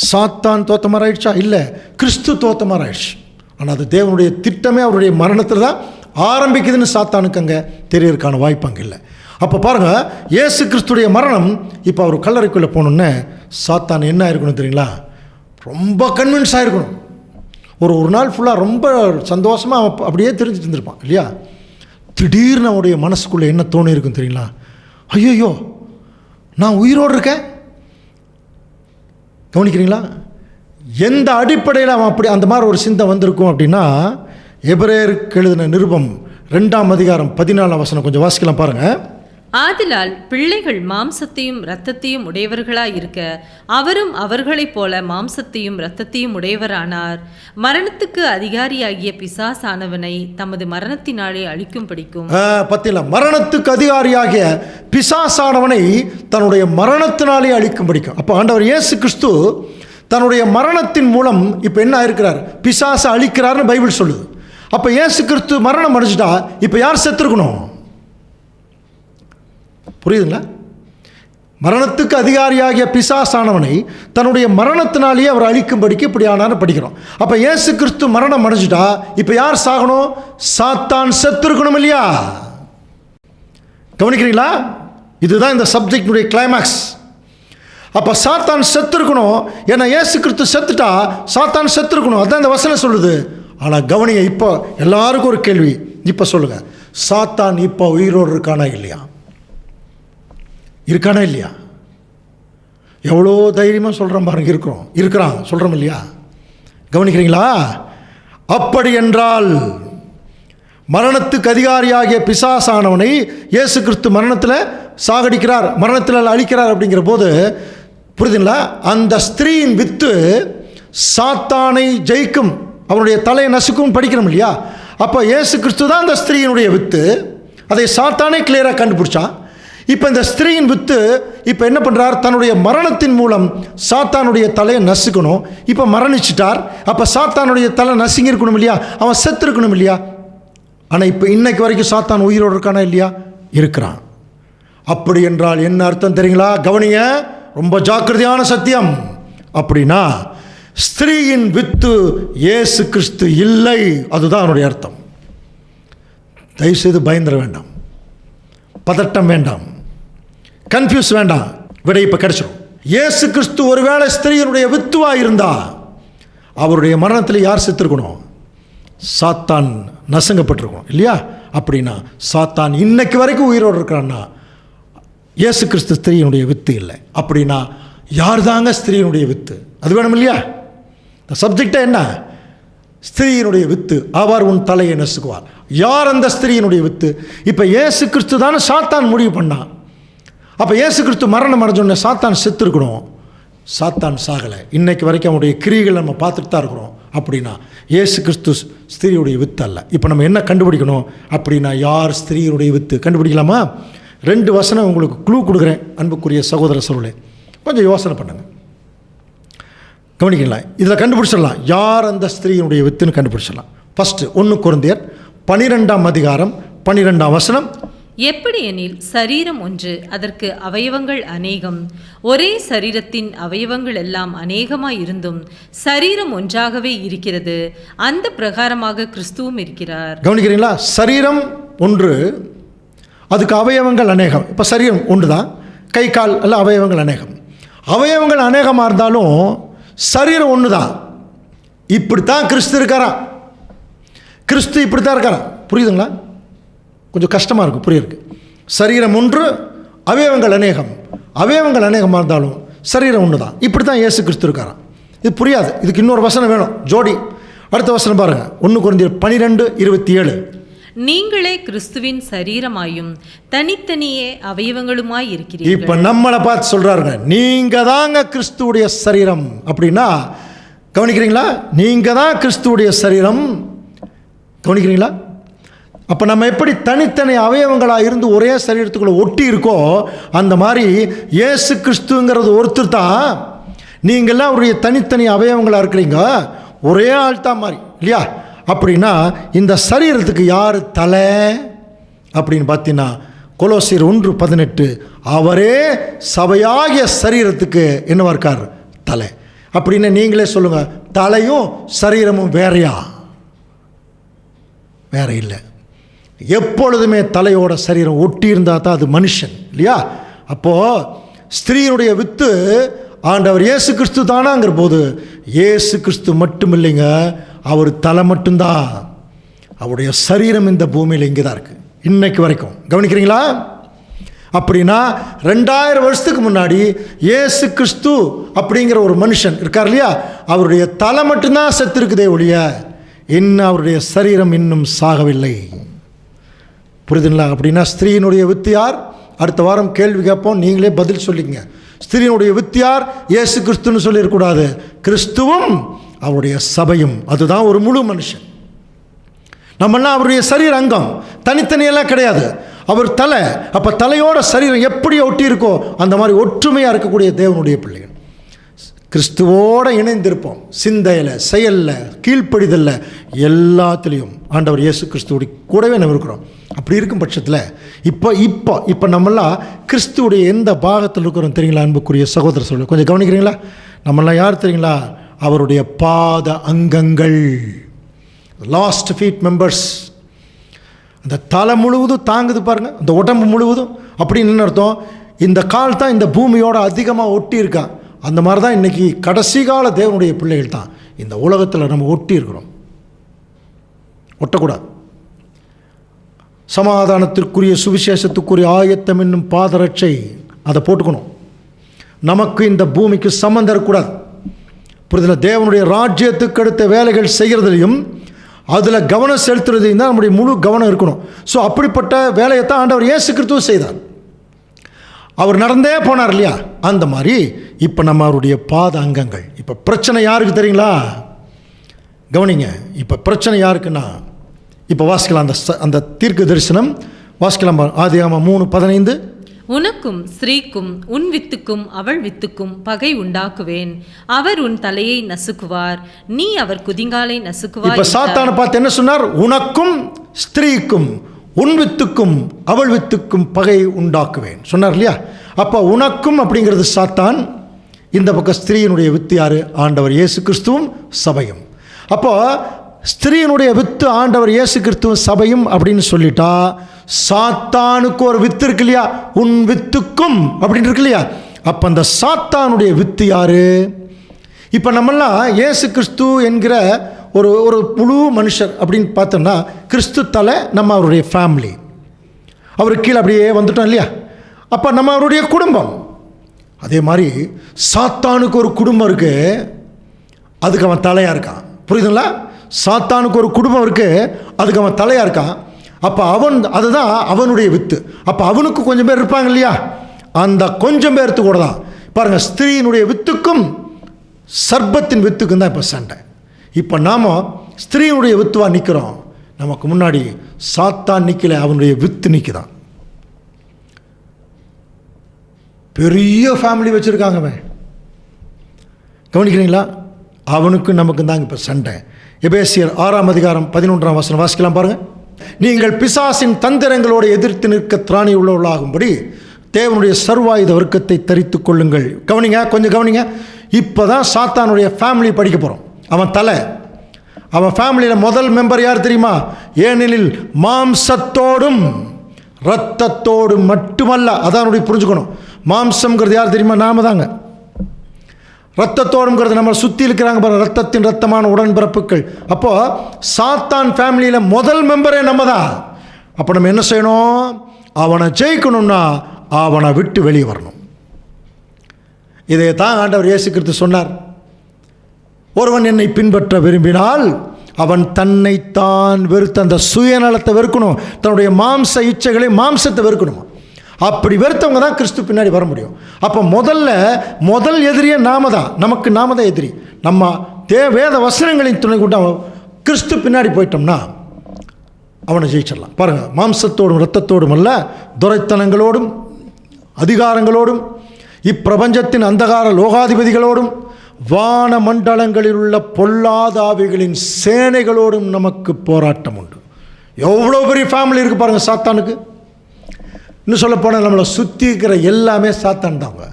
சாத்தான் தோத்த மாதிரி ஆயிடுச்சா? இல்லை, கிறிஸ்து தோத்த மாதிரி ஆயிடுச்சு. ஆனால் அது தேவனுடைய திட்டமே அவருடைய மரணத்தில் தான் ஆரம்பிக்குதுன்னு சாத்தானுக்கு அங்கே தெரியறதுக்கான வாய்ப்பு அங்கே இல்லை. அப்போ பாருங்கள், இயேசு கிறிஸ்துடைய மரணம் இப்போ அவர் கல்லறைக்குள்ளே போகணுன்னே சாத்தான் என்ன ஆயிருக்கணும் தெரியுங்களா? ரொம்ப கன்வின்ஸ் ஆகிருக்கணும். ஒரு நாள் ஃபுல்லாக ரொம்ப சந்தோஷமாக அப்படியே தெரிஞ்சுட்டு இருந்திருப்பான் இல்லையா? திடீர்னு அவருடைய மனசுக்குள்ளே என்ன தோணி இருக்கும் தெரியுங்களா? ஐயோ, நான் உயிரோடு இருக்கேன். கவனிக்கிறீங்களா? எந்த அடிப்படையில் அவன் அப்படி அந்த மாதிரி ஒரு சிந்தை வந்திருக்கும் அப்படின்னா, எபிரேயருக்கு எழுதின நிருபம் 2ஆம் அதிகாரம் 14ஆம் வசனம் கொஞ்சம் வாசிக்கலாம் பாருங்கள். ஆதலால் பிள்ளைகள் மாம்சத்தையும் இரத்தத்தையும் உடையவர்களாய் இருக்க அவரும் அவர்களைப் போல மாம்சத்தையும் இரத்தத்தையும் உடையவரானார். மரணத்துக்கு அதிகாரியாகிய பிசாசானவனை தமது மரணத்தினாலே அழிக்கும் படிக்கும். பத்தில மரணத்துக்கு அதிகாரியாகிய பிசாசானவனை தன்னுடைய மரணத்தினாலே அழிக்கும் படிக்கும். அப்போ ஆண்டவர் இயேசு கிறிஸ்து தன்னுடைய மரணத்தின் மூலம் இப்போ என்ன ஆயிருக்கிறார்? பிசாசை அழிக்கிறார்னு பைபிள் சொல்லுது. அப்போ இயேசு கிறிஸ்து மரணம் அடைஞ்சிட்டா இப்போ யார் செத்துருக்கணும்? புரியுதுங்களா? மரணத்துக்கு அதிகாரியாகிய பிசாசானவனை தன்னுடைய மரணத்தினாலேயே அவர் அழிக்கும்படிக்கு இப்படி ஆனான்னு படிக்கிறோம். அப்போ இயேசு கிறிஸ்து மரணம் அடைஞ்சிட்டா இப்போ யார் சாகணும்? சாத்தான் செத்துருக்கணும் இல்லையா? கவனிக்கிறீங்களா? இதுதான் இந்த சப்ஜெக்டுடைய கிளைமேக்ஸ். அப்போ சாத்தான் செத்துருக்கணும். ஏன்னா இயேசு கிறிஸ்து செத்துட்டா சாத்தான் செத்துருக்கணும். அதுதான் இந்த வசனம் சொல்லுது. ஆனால் கவனிங்க, இப்போ எல்லாருக்கும் ஒரு கேள்வி. இப்போ சொல்லுங்க, சாத்தான் இப்போ உயிரோடு இருக்கானா இல்லையா? இருக்கானா இல்லையா? எவ்வளோ தைரியமாக சொல்கிறோம் பாருங்க. இருக்கிறான் சொல்கிறோம் இல்லையா? கவனிக்கிறீங்களா? அப்படி என்றால் மரணத்துக்கு அதிகாரியாகிய பிசாசானவனை இயேசு கிறிஸ்து மரணத்தில் சாகடிக்கிறார், மரணத்தில் அழிக்கிறார். அப்படிங்கிற போது புரியுதுங்களா? அந்த ஸ்திரீயின் வித்து சாத்தானை ஜெயிக்கும், அவனுடைய தலையை நசுக்கும் படிக்கிறோம் இல்லையா? அப்போ இயேசு கிறிஸ்து தான் அந்த ஸ்திரீயினுடைய வித்து. அதை சாத்தானே கிளியராக கண்டுபிடிச்சான். இப்போ இந்த ஸ்திரீயின் வித்து இப்போ என்ன பண்ணுறார்? தன்னுடைய மரணத்தின் மூலம் சாத்தானுடைய தலையை நசுக்கணும். இப்போ மரணிச்சிட்டார். அப்போ சாத்தானுடைய தலை நசுங்கி இருக்கணும் இல்லையா? அவன் செத்து இருக்கணும் இல்லையா? ஆனால் இப்போ இன்னைக்கு வரைக்கும் சாத்தான் உயிரோடு இருக்கானா இல்லையா? இருக்கிறான். அப்படி என்றால் என்ன அர்த்தம் தெரியுங்களா? கவனிங்க, ரொம்ப ஜாக்கிரதையான சத்தியம். அப்படின்னா ஸ்திரீயின் வித்து இயேசு கிறிஸ்து இல்லை, அதுதான் அவனுடைய அர்த்தம். தயவுசெய்து பயந்துட வேண்டாம், பதட்டம் வேண்டாம், கன்ஃபியூஸ் வேண்டாம். விடை இப்போ கிடைச்சிடும். இயேசு கிறிஸ்து ஒருவேளை ஸ்திரீயினுடைய வித்துவா இருந்தா அவருடைய மரணத்தில் யார் செத்துருக்கணும்? சாத்தான் நசுங்கப்பட்டிருக்கணும் இல்லையா? அப்படின்னா சாத்தான் இன்னைக்கு வரைக்கும் உயிரோடு இருக்கிறான்னா இயேசு கிறிஸ்து ஸ்திரீயினுடைய வித்து இல்லை. அப்படின்னா யார் தாங்க ஸ்திரீயினுடைய வித்து? அது வேணும் இல்லையா? இந்த சப்ஜெக்டை என்ன? ஸ்திரீயினுடைய வித்து, அவர் உன் தலையை நசுக்குவார். யார் அந்த ஸ்திரீயினுடைய வித்து? இப்போ இயேசு கிறிஸ்து தானே சாத்தான் முடிவு பண்ணான். அப்போ இயேசு கிறிஸ்து மரணம் அடைஞ்சோடனே சாத்தான் செத்து இருக்கணும். சாத்தான் சாகலை. இன்னைக்கு வரைக்கும் அவனுடைய கிரிகள் நம்ம பார்த்துட்டு தான் இருக்கிறோம். அப்படின்னா இயேசு கிறிஸ்து ஸ்திரீயுடைய வித்து அல்ல. இப்போ நம்ம என்ன கண்டுபிடிக்கணும் அப்படின்னா, யார் ஸ்திரீயுடைய வித்து கண்டுபிடிக்கலாமா? 2 வசனம் உங்களுக்கு க்ளூ கொடுக்குறேன். அன்புக்குரிய சகோதர சகோதரர்களே, கொஞ்சம் யோசனை பண்ணுங்க. கவனிக்கலாம், இதில் கண்டுபிடிச்சிடலாம் யார் அந்த ஸ்திரீயினுடைய வித்துன்னு கண்டுபிடிச்சிடலாம். ஃபஸ்ட்டு 1 கொரிந்தியர் 12ஆம் அதிகாரம் 12ஆம் வசனம். எப்படி எனில் சரீரம் ஒன்று, அதற்கு அவயவங்கள் அநேகம், ஒரே சரீரத்தின் அவயவங்கள் எல்லாம் அநேகமாய் இருந்தும் சரீரம் ஒன்றாகவே இருக்கிறது, அந்த பிரகாரமாக கிறிஸ்துவும் இருக்கிறார். கவனிக்கிறீங்களா? சரீரம் ஒன்று, அதுக்கு அவயவங்கள் அநேகம். இப்போ சரீரம் ஒன்று தான், கை கால் எல்லாம் அவயவங்கள் அநேகம். அவயவங்கள் அநேகமாக இருந்தாலும் சரீரம் ஒன்று தான். இப்படித்தான் கிறிஸ்து இருக்காரா? கிறிஸ்து இப்படி தான் இருக்காரா? புரியுதுங்களா? கொஞ்சம் கஷ்டமாக இருக்கும் புரியுது. சரீரம் ஒன்று, அவயவங்கள் அநேகம். அவயவங்கள் அநேகமாக இருந்தாலும் சரீரம் ஒன்று தான். இப்படி தான் இயேசு கிறிஸ்து இருக்காராம். இது புரியாது. இதுக்கு இன்னொரு வசனம் வேணும், ஜோடி. அடுத்த வசனம் பாருங்கள், 1 கொரிந்தியர் 12:27. நீங்களே கிறிஸ்துவின் சரீரமாயும் தனித்தனியே அவயவங்களுமாய் இருக்கிறீர்கள். இப்போ நம்மளை பார்த்து சொல்கிறாருங்க, நீங்கள் தாங்க கிறிஸ்துவுடைய சரீரம். அப்படின்னா கவனிக்கிறீங்களா? நீங்கள் தான் கிறிஸ்துவுடைய சரீரம். கவனிக்கிறீங்களா? அப்போ நம்ம எப்படி தனித்தனி அவயவங்களாக இருந்து ஒரே சரீரத்துக்குள்ளே ஒட்டி இருக்கோ, அந்த மாதிரி இயேசு கிறிஸ்துங்கிறது ஒருத்தர் தான். நீங்கள்லாம் அவருடைய தனித்தனி அவயவங்களாக இருக்கிறீங்க, ஒரே ஆள் தான் மாதிரி இல்லையா? அப்படின்னா இந்த சரீரத்துக்கு யார் தலை அப்படின்னு பார்த்தீங்கன்னா கொலோசியர் 1:18, அவரே சபையாகிய சரீரத்துக்கு என்னவா இருக்கார்? தலை. அப்படின்னு நீங்களே சொல்லுங்கள், தலையும் சரீரமும் வேறையா? வேற இல்லை. எப்பொழுதுமே தலையோட சரீரம் ஒட்டி இருந்தால் தான் அது மனுஷன் இல்லையா? அப்போது ஸ்திரீனுடைய வித்து ஆண்டவர் இயேசு கிறிஸ்து தானாங்கிற போது இயேசு கிறிஸ்து மட்டும் இல்லைங்க, அவர் தலை மட்டும்தான். அவருடைய சரீரம் இந்த பூமியில் இங்கே தான் இருக்குது இன்னைக்கு வரைக்கும். கவனிக்கிறீங்களா? அப்படின்னா 2000 வருஷத்துக்கு முன்னாடி இயேசு கிறிஸ்து அப்படிங்கிற ஒரு மனுஷன் இருக்கார் இல்லையா, அவருடைய தலை மட்டும்தான் செத்து இருக்குதே ஒழிய இன்னும் அவருடைய சரீரம் இன்னும் சாகவில்லை. புரியுதுங்களா? அப்படின்னா ஸ்திரீனுடைய வித்து யார்? அடுத்த வாரம் கேள்வி கேட்போம், நீங்களே பதில் சொல்லிங்க. ஸ்திரீனுடைய வித்து யார்? இயேசு கிறிஸ்துன்னு சொல்லிடக்கூடாது, கிறிஸ்துவும் அவருடைய சபையும். அதுதான் ஒரு முழு மனுஷன். நம்மெல்லாம் அவருடைய சரீர அங்கம், தனித்தனியெல்லாம் கிடையாது. அவர் தலை. அப்போ தலையோட சரீரம் எப்படி ஒட்டி இருக்கோ அந்த மாதிரி ஒற்றுமையாக இருக்கக்கூடிய தேவனுடைய பிள்ளைகள் கிறிஸ்துவோடு இணைந்திருப்போம். சிந்தையில், செயலில், கீழ்ப்படிதலில், எல்லாத்துலேயும் ஆண்டவர் இயேசு கிறிஸ்துவோட கூடவே நம்ம இருக்கிறோம். அப்படி இருக்கும் பட்சத்தில் இப்போ நம்மெல்லாம் கிறிஸ்துவோடைய எந்த பாகத்தில் இருக்கிறோம் தெரியுங்களா? அன்புக்குரிய சகோதர சொல்ல கொஞ்சம் கவனிக்கிறீங்களா? நம்மெல்லாம் யார் தெரியுங்களா? அவருடைய பாத அங்கங்கள், லாஸ்ட் ஃபீட் மெம்பர்ஸ். அந்த தலை முழுவதும் தாங்குது பாருங்கள், அந்த உடம்பு முழுவதும். அப்படின்னு என்ன அர்த்தம்? இந்த கால் தான் இந்த பூமியோட அதிகமாக ஒட்டி இருக்கா. அந்த மாதிரி தான் இன்றைக்கி கடைசி கால தேவனுடைய பிள்ளைகள் தான் இந்த உலகத்தில் நம்ம ஒட்டி இருக்கிறோம். ஒட்டக்கூடாது. சமாதானத்திற்குரிய சுவிசேஷத்துக்குரிய ஆயத்தம் என்னும் பாதரட்சை அதை போட்டுக்கணும். நமக்கு இந்த பூமிக்கு சம்மந்தம் இருக்கக்கூடாது. புரிதல? தேவனுடைய ராஜ்யத்துக்கு அடுத்த வேலைகள் செய்கிறதுலையும் அதில் கவனம் செலுத்துறதையும் தான் நம்முடைய முழு கவனம் இருக்கணும். ஸோ அப்படிப்பட்ட வேலையை தான் ஆண்டவர் இயேசு கிறிஸ்து செய்தார். அவர் நடந்தே போனார் இல்லையா? அந்த மாதிரி இப்போ நம்ம அவருடைய பாத அங்கங்கள். இப்போ பிரச்சனை யாருக்கு தெரியுங்களா? கவனிங்க. இப்போ பிரச்சனை யாருக்குன்னா, இப்போ வாசிக்கலாம் அந்த தீர்க்க தரிசனம் வாசிக்கலாம். ஆதியாகமம் 3:15, உனக்கும் ஸ்திரீக்கும் உன் வித்துக்கும் அவள் வித்துக்கும் பகை உண்டாக்குவேன், அவர் உன் தலையை நசுக்குவார், நீ அவர் குதிங்காலை நசுக்குவார். இப்ப சாத்தானை பார்த்து என்ன சொன்னார்? உனக்கும் ஸ்திரீக்கும் உன் வித்துக்கும் அவள் வித்துக்கும் பகை உண்டாக்குவேன் சொன்னார் இல்லையா? அப்போ உனக்கும் அப்படிங்கிறது சாத்தான், இந்த பக்கம் ஸ்திரீயினுடைய வித்து யாரு? ஆண்டவர் இயேசு கிறிஸ்துவும் சபையும். அப்போ ஸ்திரீயினுடைய வித்து ஆண்டவர் இயேசு கிறிஸ்துவும் சபையும் அப்படின்னு சொல்லிட்டா, சாத்தானுக்கு ஒரு வித்து இருக்கு இல்லையா? உன் வித்துக்கும் அப்படின்னு இருக்கு இல்லையா? அப்போ அந்த சாத்தானுடைய வித்து யாரு? இப்போ நம்மெல்லாம் இயேசு கிறிஸ்து என்கிற ஒரு முழு மனுஷர் அப்படின்னு பார்த்தோம்னா, கிறிஸ்து தலை, நம்ம அவருடைய ஃபேமிலி, அவருக்கு கீழே அப்படியே வந்துட்டோம் இல்லையா? அப்போ நம்ம அவருடைய குடும்பம். அதே மாதிரி சாத்தானுக்கு ஒரு குடும்பம் இருக்கு, அதுக்கு அவன் தலையாக இருக்கான். புரியுதுங்களா? சாத்தானுக்கு ஒரு குடும்பம் இருக்கு, அதுக்கு அவன் தலையாக இருக்கான். அப்போ அதுதான் அவனுடைய வித்து. அப்போ அவனுக்கு கொஞ்சம் பேர் இருப்பாங்க இல்லையா? அந்த கொஞ்சம் பேர்த்து கூட தான் பாருங்கள், ஸ்திரீயினுடைய வித்துக்கும் சர்ப்பத்தின் வித்துக்கும் தான் இப்போ சண்டை. இப்போ நாம் ஸ்திரீயினுடைய வித்துவாக நிற்கிறோம், நமக்கு முன்னாடி சாத்தான் நிற்கல, அவனுடைய வித்து நிற்குதான். பெரிய ஃபேமிலி வச்சுருக்காங்க அவன், கவனிக்கிறீங்களா? அவனுக்கும் நமக்கு தாங்க இப்போ சண்டை. எபேசியர் 6:11 வாசிக்கலாம் பாருங்கள். நீங்கள் பிசாசின் தந்திரங்களோடு எதிர்த்து நிற்க திராணி உள்ளவர்களாகும்படி தேவனுடைய சர்வாயுத வர்க்கத்தை தரித்து கொள்ளுங்கள். கவனிங்க, கொஞ்சம் கவனிங்க. இப்போ தான் சாத்தானுடைய ஃபேமிலி படிக்க போகிறோம். அவன் தலை, அவன் ஃபேமிலியில் முதல் மெம்பர் யார் தெரியுமா? ஏனெனில் மாம்சத்தோடும் இரத்தத்தோடும் மட்டுமல்ல. அதான் புரிஞ்சுக்கணும். மாம்சம்ங்கிறது யார் தெரியுமா? நாம தாங்க. ரத்தத்தோடுங்கிறது நம்ம சுற்றி இருக்கிறாங்க பாருங்க, ரத்தத்தின் ரத்தமான உடன்பிறப்புகள். அப்போது சாத்தான் ஃபேமிலியில் முதல் மெம்பரே நம்ம தான். அப்போ நம்ம என்ன செய்யணும்? அவனை ஜெயிக்கணும்னா அவனை விட்டு வெளியே வரணும். இதை தான் ஆண்டவர் இயேசு கிறிஸ்து சொன்னார். ஒருவன் என்னை பின்பற்ற விரும்பினால் அவன் தன்னைத்தான் வெறுத்த அந்த சுயநலத்தை வெறுக்கணும், தன்னுடைய மாம்ச இச்சைகளை, மாம்சத்தை வெறுக்கணும். அப்படி வெறுத்தவங்க தான் கிறிஸ்து பின்னாடி வர முடியும். அப்போ முதல் எதிரியே நாம தான், நமக்கு நாம தான் எதிரி. நம்ம வேத வசனங்களின் துணை கொண்டு கிறிஸ்து பின்னாடி போயிட்டோம்னா அவனை ஜெயிச்சிடலாம். பாருங்கள், மாம்சத்தோடும் இரத்தத்தோடும் அல்ல, துரைத்தனங்களோடும் அதிகாரங்களோடும் இப்பிரபஞ்சத்தின் அந்தகார லோகாதிபதிகளோடும் வான மண்டலங்களில் உள்ள பொல்லாத ஆவிகளின் சேனைகளோடும் நமக்கு போராட்டம் உண்டு. எவ்வளோ பெரிய ஃபேமிலி இருக்குது பாருங்கள் சாத்தானுக்கு. இன்னும் சொல்ல போனால் நம்மளை சுற்றி இருக்கிற எல்லாமே சாத்தான் தாங்க.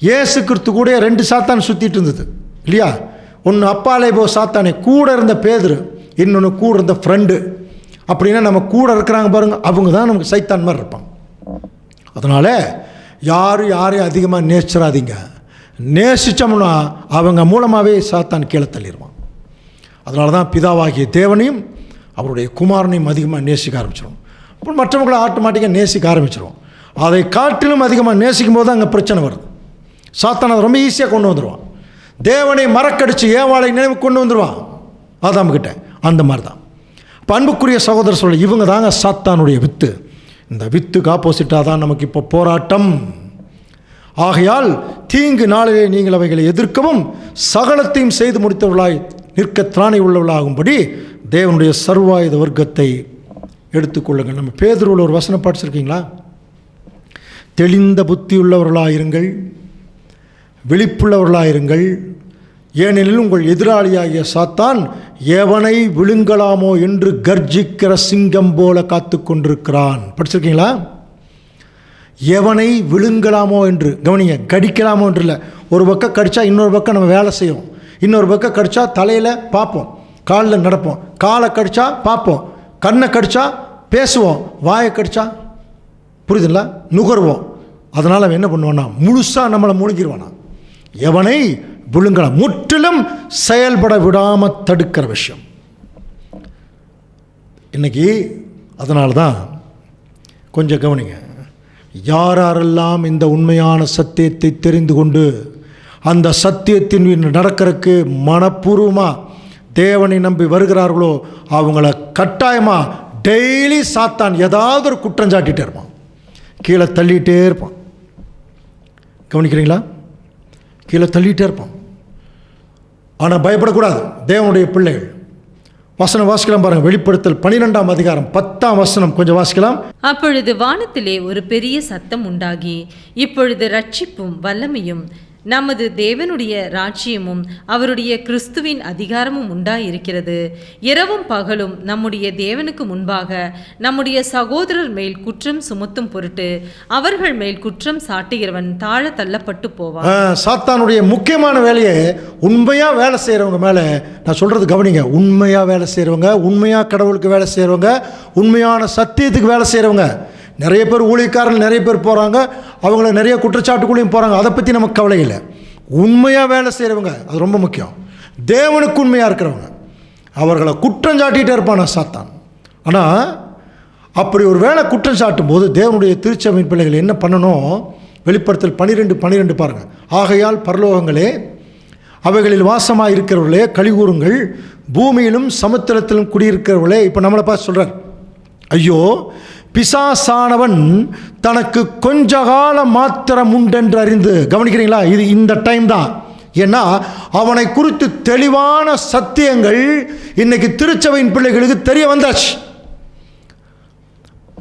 இயேசு கிறிஸ்து கூட 2 சாத்தான் சுற்றிட்டு இருந்தது இல்லையா? ஒன்று அப்பாலே போ சாத்தானே, கூட இருந்த பேதுரு, இன்னொன்று கூட இருந்த ஃப்ரெண்டு. அப்படின்னா நம்ம கூட இருக்கிறாங்க பாருங்கள், அவங்க தான் நமக்கு சைத்தான் மாதிரி இருப்பாங்க. அதனால் யாரையும் அதிகமாக நேசிச்சிடாதீங்க. நேசித்தோம்னா அவங்க மூலமாகவே சாத்தான் கீழே தள்ளிடுவான். அதனால தான் பிதாவாகிய தேவனையும் அவருடைய குமாரனையும் அதிகமாக நேசிக்க ஆரம்பிச்சிடும். அப்புறம் மற்றவங்களை ஆட்டோமேட்டிக்காக நேசிக்க ஆரம்பிச்சிடும். அதை காட்டிலும் அதிகமாக நேசிக்கும் போது அங்கே பிரச்சனை வருது. சாத்தான் அதை ரொம்ப ஈஸியாக கொண்டு வந்துடுவான். தேவனை மறக்கடித்து ஏவாளை நினைவு கொண்டு வந்துடுவான் ஆதாம்கிட்ட. அந்த மாதிரி தான் இப்போ அன்புக்குரிய சகோதரர் சொல்ல, இவங்க தாங்க சாத்தானுடைய வித்து. இந்த வித்துக்கு ஆப்போசிட்டாக தான் நமக்கு இப்போ போராட்டம். ஆகையால் தீங்கு நாளிலே நீங்கள் அவைகளை எதிர்க்கவும் சகலத்தையும் செய்து முடித்தவர்களாய் நிற்க திராணி உள்ளவர்களாகும்படி தேவனுடைய சர்வாயுத வர்க்கத்தை எடுத்துக்கொள்ளுங்கள். நம்ம பேதுருவில் ஒரு வசனம் படிச்சிருக்கீங்களா? தெளிந்த புத்தியுள்ளவர்களாயிருங்கள், விழிப்புள்ளவர்களாயிருங்கள், ஏனெனில் உங்கள் எதிராளியாகிய சாத்தான் எவனை விழுங்கலாமோ என்று கர்ஜிக்கிற சிங்கம் போல காத்து கொண்டிருக்கிறான். படிச்சிருக்கீங்களா? எவனை விழுங்கலாமோ என்று. கவனிங்க, கடிக்கலாமோ என்று இல்லை. ஒரு பக்கம் கடித்தா இன்னொரு பக்கம் நம்ம வேலை செய்வோம், இன்னொரு பக்கம் கடித்தா தலையில் பார்ப்போம், காலில் நடப்போம், காலை கடித்தா பார்ப்போம், கண்ணை கடித்தா பேசுவோம், வாயை கடித்தா புரியுதுல்ல நுகர்வோம். அதனால் அவன் என்ன பண்ணுவான்னா முழுசாக நம்மளை முழுங்கிடுவானா. எவனை விழுங்கலாம், முற்றிலும் செயல்பட விடாமல் தடுக்கிற விஷயம் இன்னைக்கு. அதனால தான் கொஞ்சம் கவனிங்க, யாரெல்லாம் இந்த உண்மையான சத்தியத்தை தெரிந்து கொண்டு அந்த சத்தியத்தின் நடக்கிறதுக்கு மனப்பூர்வமாக தேவனை நம்பி வருகிறார்களோ அவங்கள கட்டாயமாக டெய்லி சாத்தான் ஏதாவது ஒரு குற்றம் சாட்டிகிட்டே இருப்பான், கீழே தள்ளிகிட்டே இருப்பான். கவனிக்கிறீங்களா? கீழே தள்ளிகிட்டே இருப்பான். ஆனால் பயப்படக்கூடாது. தேவனுடைய பிள்ளைகள் வசனம் வாசிக்கலாம் பாருங்கள். வெளிப்படுத்தல் 12ஆம் அதிகாரம் 10ஆம் வசனம் கொஞ்சம் வாசிக்கலாம். அப்பொழுது வானத்திலே ஒரு பெரிய சத்தம் உண்டாகி, இப்பொழுது ரட்சிப்பும் வல்லமையும் நமது தேவனுடைய ராஜ்யமும் அவருடைய கிறிஸ்துவின் அதிகாரமும் உண்டாயிருக்கிறது. இரவும் பகலும் நம்முடைய தேவனுக்கு முன்பாக நம்முடைய சகோதரர் மேல் குற்றம் சுமத்தும் பொருட்டு அவர்கள் மேல் குற்றம் சாட்டுகிறவன் தாழ தள்ளப்பட்டு போவான். சாத்தானுடைய முக்கியமான வேலையை உண்மையாக வேலை செய்கிறவங்க மேலே நான் சொல்கிறது கவனிங்க. உண்மையாக வேலை செய்கிறவங்க, உண்மையாக கடவுளுக்கு வேலை செய்கிறவங்க, உண்மையான சத்தியத்துக்கு வேலை செய்கிறவங்க. நிறைய பேர் ஊழியக்காரர்கள் நிறைய பேர் போகிறாங்க, அவங்கள நிறைய குற்றச்சாட்டுக்குள்ளேயும் போகிறாங்க. அதை பற்றி நமக்கு கவலை இல்லை. உண்மையாக வேலை செய்கிறவங்க அது ரொம்ப முக்கியம். தேவனுக்கு உண்மையாக இருக்கிறவங்க அவர்களை குற்றம் சாட்டிகிட்டே இருப்பானா சாத்தான். ஆனால் அப்படி ஒரு வேளை குற்றம் சாட்டும் போது தேவனுடைய திருச்சபையின் பிள்ளைகள் என்ன பண்ணணும்? வெளிப்படுத்தல் 12:12 பாருங்கள். ஆகையால் பரலோகங்களே, அவைகளில் வாசமாக இருக்கிறவர்களே கலிகூறுங்கள், பூமியிலும் சமுத்திரத்திலும் குடியிருக்கிறவர்களே. இப்போ நம்மளை பார்த்து சொல்கிறார், ஐயோ பிசாசானவன் தனக்கு கொஞ்ச காலம் மாத்திரம் உண்டென்று அறிந்து. கவனிக்கிறீங்களா? இது இந்த டைம் தான். ஏன்னா அவனை குறித்து தெளிவான சத்தியங்கள் இன்னைக்கு திருச்சபையின் பிள்ளைகளுக்கு தெரிய வந்தாச்சு.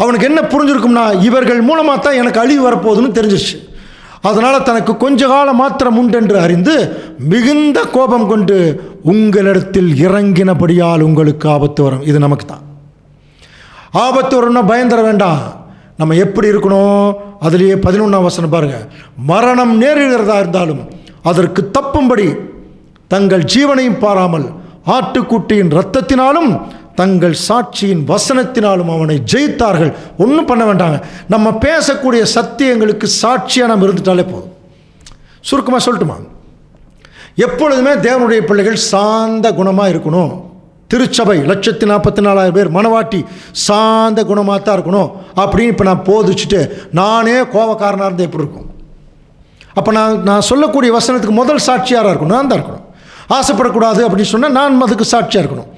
அவனுக்கு என்ன புரிஞ்சிருக்கும்னா, இவர்கள் மூலமாக தான் எனக்கு அழிவு வரப்போகுதுன்னு தெரிஞ்சிருச்சு. அதனால் தனக்கு கொஞ்ச காலம் மாத்திரம் உண்டென்று அறிந்து மிகுந்த கோபம் கொண்டு உங்களிடத்தில் இறங்கினபடியால் உங்களுக்கு ஆபத்து வரும். இது நமக்கு தான் ஆபத்து வரும்னா பயந்துட வேண்டாம். நம்ம எப்படி இருக்கணும்? அதுலேயே 11ஆம் வசனம் பாருங்கள். மரணம் நேரிடுகிறதா இருந்தாலும் அதற்கு தப்பும்படி தங்கள் ஜீவனையும் பாராமல் ஆட்டுக்குட்டியின் இரத்தத்தினாலும் தங்கள் சாட்சியின் வசனத்தினாலும் அவனை ஜெயித்தார்கள். ஒன்றும் பண்ண வேண்டாங்க. நம்ம பேசக்கூடிய சத்தியங்களுக்கு சாட்சியாக நம்ம இருந்துட்டாலே போதும். சுருக்கமாக சொல்லட்டுமா? எப்பொழுதுமே தேவனுடைய பிள்ளைகள் சாந்த குணமாக இருக்கணும். திருச்சபை 1,44,000 பேர் மனவாட்டி சாந்த குணமாக தான் இருக்கணும் அப்படின்னு இப்போ நான் போதிச்சுட்டு நானே கோபக்காரனாக இருந்தால் எப்படி இருக்கும்? அப்போ நான் சொல்லக்கூடிய வசனத்துக்கு முதல் சாட்சியாராக இருக்கணும், நான் தான் இருக்கணும். ஆசைப்படக்கூடாது அப்படின்னு சொன்னால் நான் அதுக்கு சாட்சியாக இருக்கணும்.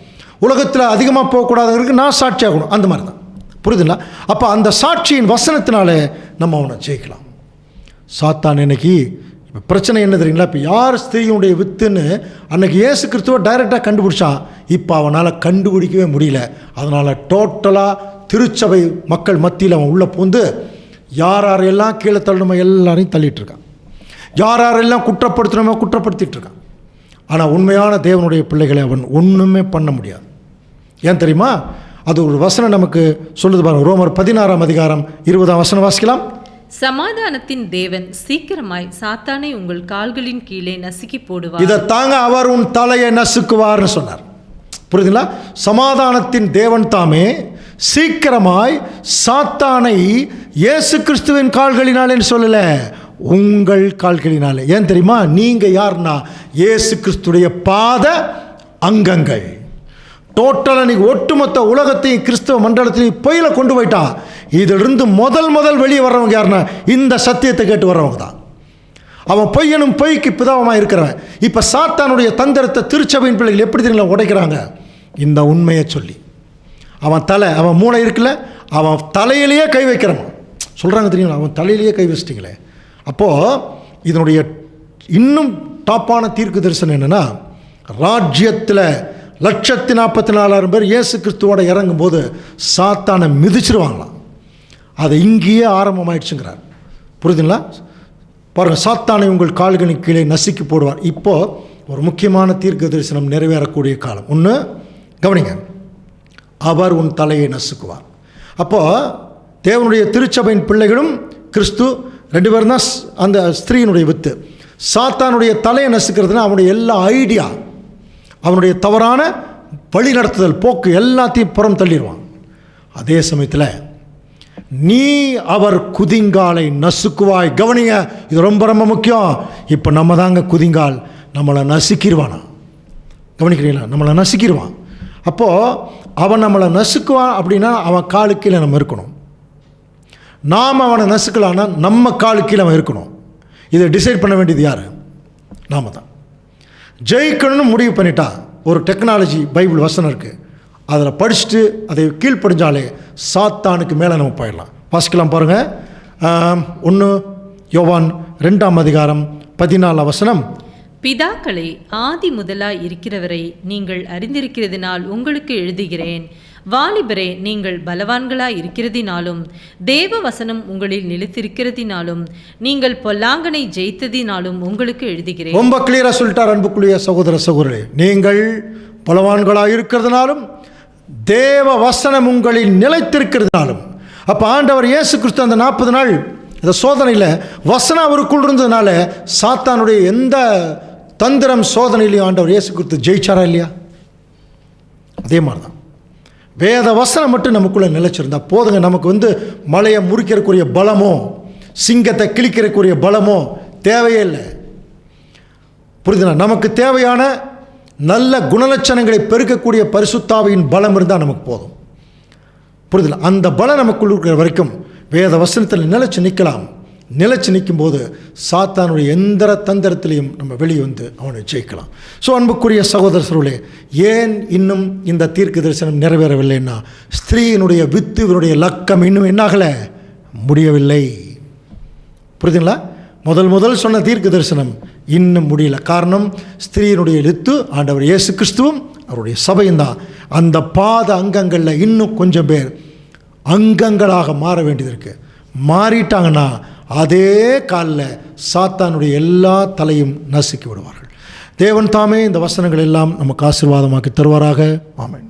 உலகத்தில் அதிகமாக போகக்கூடாதுங்கிறதுக்கு நான் சாட்சியாகணும். அந்த மாதிரி தான். புரியுதுங்களா? அப்போ அந்த சாட்சியின் வசனத்தினாலே நம்ம அவனை ஜெயிக்கலாம். சாத்தான் இன்னைக்கு பிரச்சனை என்ன தெரியுங்களா? இப்போ யார் ஸ்திரீயினுடைய வித்துன்னு அன்னைக்கு இயேசு கிறிஸ்துவ டைரெக்டாக கண்டுபிடிச்சான். இப்போ அவனால் கண்டுபிடிக்கவே முடியல. அதனால் டோட்டலாக திருச்சபை மக்கள் மத்தியில் அவன் உள்ளே பூந்து யாரெல்லாம் கீழே தள்ளணுமோ எல்லாரையும் தள்ளிட்டு இருக்கான். யாரெல்லாம் குற்றப்படுத்தணுமோ குற்றப்படுத்திட்டு இருக்கான். ஆனால் உண்மையான தேவனுடைய பிள்ளைகளை அவன் ஒன்றுமே பண்ண முடியாது. ஏன் தெரியுமா? அது ஒரு வசனம் நமக்கு சொல்லுது பாருங்க. ரோமர் 16 அதிகாரம் 20 வசனம் வாசிக்கலாம். சமாதானத்தின் தேவன் சீக்கிரமாய் சாத்தானை உங்கள் கால்களின் கீழே நசுக்கி போடுவார். இதை தாங்க அவர் உன் தலையை நசுக்குவார்னு சொன்னார். புரியுதுங்களா? சமாதானத்தின் தேவன் தாமே சீக்கிரமாய் சாத்தானை இயேசு கிறிஸ்துவின் கால்களினாலேன்னு சொல்லல, உங்கள் கால்களினாலே. ஏன் தெரியுமா? நீங்க யாருன்னா இயேசு கிறிஸ்துடைய பாத அங்கங்கள். டோட்டலாக நீங்கள் ஒட்டுமொத்த உலகத்தையும் கிறிஸ்தவ மண்டலத்தையும் பொய்யில கொண்டு போயிட்டா. இதிலிருந்து முதல் வெளியே வர்றவங்க யாருன்னா இந்த சத்தியத்தை கேட்டு வர்றவங்க தான். அவன் பொய்யனும் பொய்க்கு பிதாவமாக இருக்கிறவன். இப்போ சாத்தானுடைய தந்திரத்தை திருச்சபையின் பிள்ளைகள் எப்படி தெரியுங்களா உடைக்கிறாங்க? இந்த உண்மையை சொல்லி அவன் தலை, அவன் மூளை இருக்குல்ல, அவன் தலையிலேயே கை வைக்கிறவன் சொல்கிறாங்க தெரியுங்களா? அவன் தலையிலேயே கை வச்சிட்டிங்களே. அப்போது இதனுடைய இன்னும் டாப்பான தீர்க்கு தரிசனம் என்னென்னா, ராஜ்யத்தில் 1,44,000 பேர் இயேசு கிறிஸ்துவோட இறங்கும்போது சாத்தானை மிதிச்சிருவாங்களாம். அது இங்கேயே ஆரம்பமாயிடுச்சுங்கிறார். புரியுதுங்களா? பாருங்கள், சாத்தானை உங்கள் கால்களின் கீழே நசுக்கி போடுவார். இப்போது ஒரு முக்கியமான தீர்க்க தரிசனம் நிறைவேறக்கூடிய காலம். ஒன்று கவனிங்க, அவர் உன் தலையை நசுக்குவார். அப்போது தேவனுடைய திருச்சபையின் பிள்ளைகளும் கிறிஸ்து 2 பேரும் தான் அந்த ஸ்திரீயினுடைய வித்து. சாத்தானுடைய தலையை நசுக்கிறதுனா அவனுடைய எல்லா ஐடியா, அவனுடைய தவறான வழி நடத்துதல் போக்கு எல்லாத்தையும் புறம் தள்ளிடுவான். அதே சமயத்தில் நீ அவர் குதிங்காலை நசுக்குவாய். கவனிங்க, இது ரொம்ப ரொம்ப முக்கியம். இப்போ நம்ம தாங்க குதிங்கால். நம்மளை நசுக்கிடுவானா? கவனிக்கிறீங்களா? நம்மளை நசுக்கிடுவான். அப்போது அவன் நம்மளை நசுக்குவான் அப்படின்னா அவன் காலு கீழே நம்ம இருக்கணும். நாம் அவனை நசுக்கலான்னா நம்ம காலு கீழே அவன் இருக்கணும். இதை டிசைட் பண்ண வேண்டியது யார்? நாம தான். ஜெயிக்கணும்னு முடிவு பண்ணிட்டா ஒரு டெக்னாலஜி பைபிள் வசனம் இருக்குது, அதில் படிச்சுட்டு அதை கீழ்ப்படிஞ்சாலே சாத்தானுக்கு மேலே நம்ம போயிடலாம். வாசிக்கலாம் பாருங்கள். 1 யோவான் 2 அதிகாரம் 14 வசனம். பிதாக்களை ஆதி முதலாய் இருக்கிறவரை நீங்கள் அறிந்திருக்கிறதினால் உங்களுக்கு எழுதுகிறேன். வாலிபரே, நீங்கள் பலவான்களாய் இருக்கிறதினாலும் தேவ வசனம் உங்களில் நிலைத்திருக்கிறதினாலும் நீங்கள் பொல்லாங்கனை ஜெயித்ததினாலும் உங்களுக்கு எழுதுகிறேன். ரொம்ப கிளியராக சொல்லிட்டார் அன்புக்குரிய சகோதர சகோதரே. நீங்கள் பலவான்களாக இருக்கிறதுனாலும் தேவ வசனம் உங்களில் நிலைத்திருக்கிறதுனாலும். அப்போ ஆண்டவர் இயேசு கிறிஸ்து அந்த 40 நாள் இந்த சோதனையில் வசனம் அவருக்குள் இருந்ததுனால சாத்தானுடைய எந்த தந்திரம் சோதனையிலையும் ஆண்டவர் இயேசு கிறிஸ்து ஜெயிச்சாரா இல்லையா? அதே மாதிரி தான் வேத வசனம் மட்டும் நமக்குள்ளே நிலைச்சிருந்தா போதுங்க. நமக்கு மலையை முறிக்கிறக்கூடிய பலமோ சிங்கத்தை கிழிக்கிறக்கூடிய பலமோ தேவையே இல்லை. புரியுதுனா? நமக்கு தேவையான நல்ல குணலட்சணங்களை பெருக்கக்கூடிய பரிசுத்தாவியின் பலம் இருந்தால் நமக்கு போதும். புரியுதுல? அந்த பலம் நமக்குள்ள இருக்கிற வரைக்கும் வேத வசனத்தில் நிலைச்சு நிற்கலாம். நிலைச்சு நிற்கும்போது சாத்தானுடைய எந்த தந்திரத்திலையும் நம்ம வெளியே அவனை ஜெயிக்கலாம். ஸோ அன்புக்குரிய சகோதரர்களே, ஏன் இன்னும் இந்த தீர்க்க தரிசனம் நிறைவேறவில்லைன்னா, ஸ்திரீயினுடைய வித்து இவனுடைய லக்கம் இன்னும் என்னாகலை, முடியவில்லை. புரியுதுங்களா? முதல் சொன்ன தீர்க்க தரிசனம் இன்னும் முடியல. காரணம், ஸ்திரீயினுடைய வித்து ஆண்டவர் இயேசு கிறிஸ்துவும் அவருடைய சபையும் தான். அந்த பாத அங்கங்களில் இன்னும் கொஞ்சம் பேர் அங்கங்களாக மாற வேண்டியது இருக்குது. மாறிட்டாங்கன்னா அதே காலில் சாத்தானுடைய எல்லா தலையும் நசுக்கி விடுவார்கள். தேவன் தாமே இந்த வசனங்கள் எல்லாம் நமக்கு ஆசீர்வாதமாக்கி தருவாராக. ஆமென்.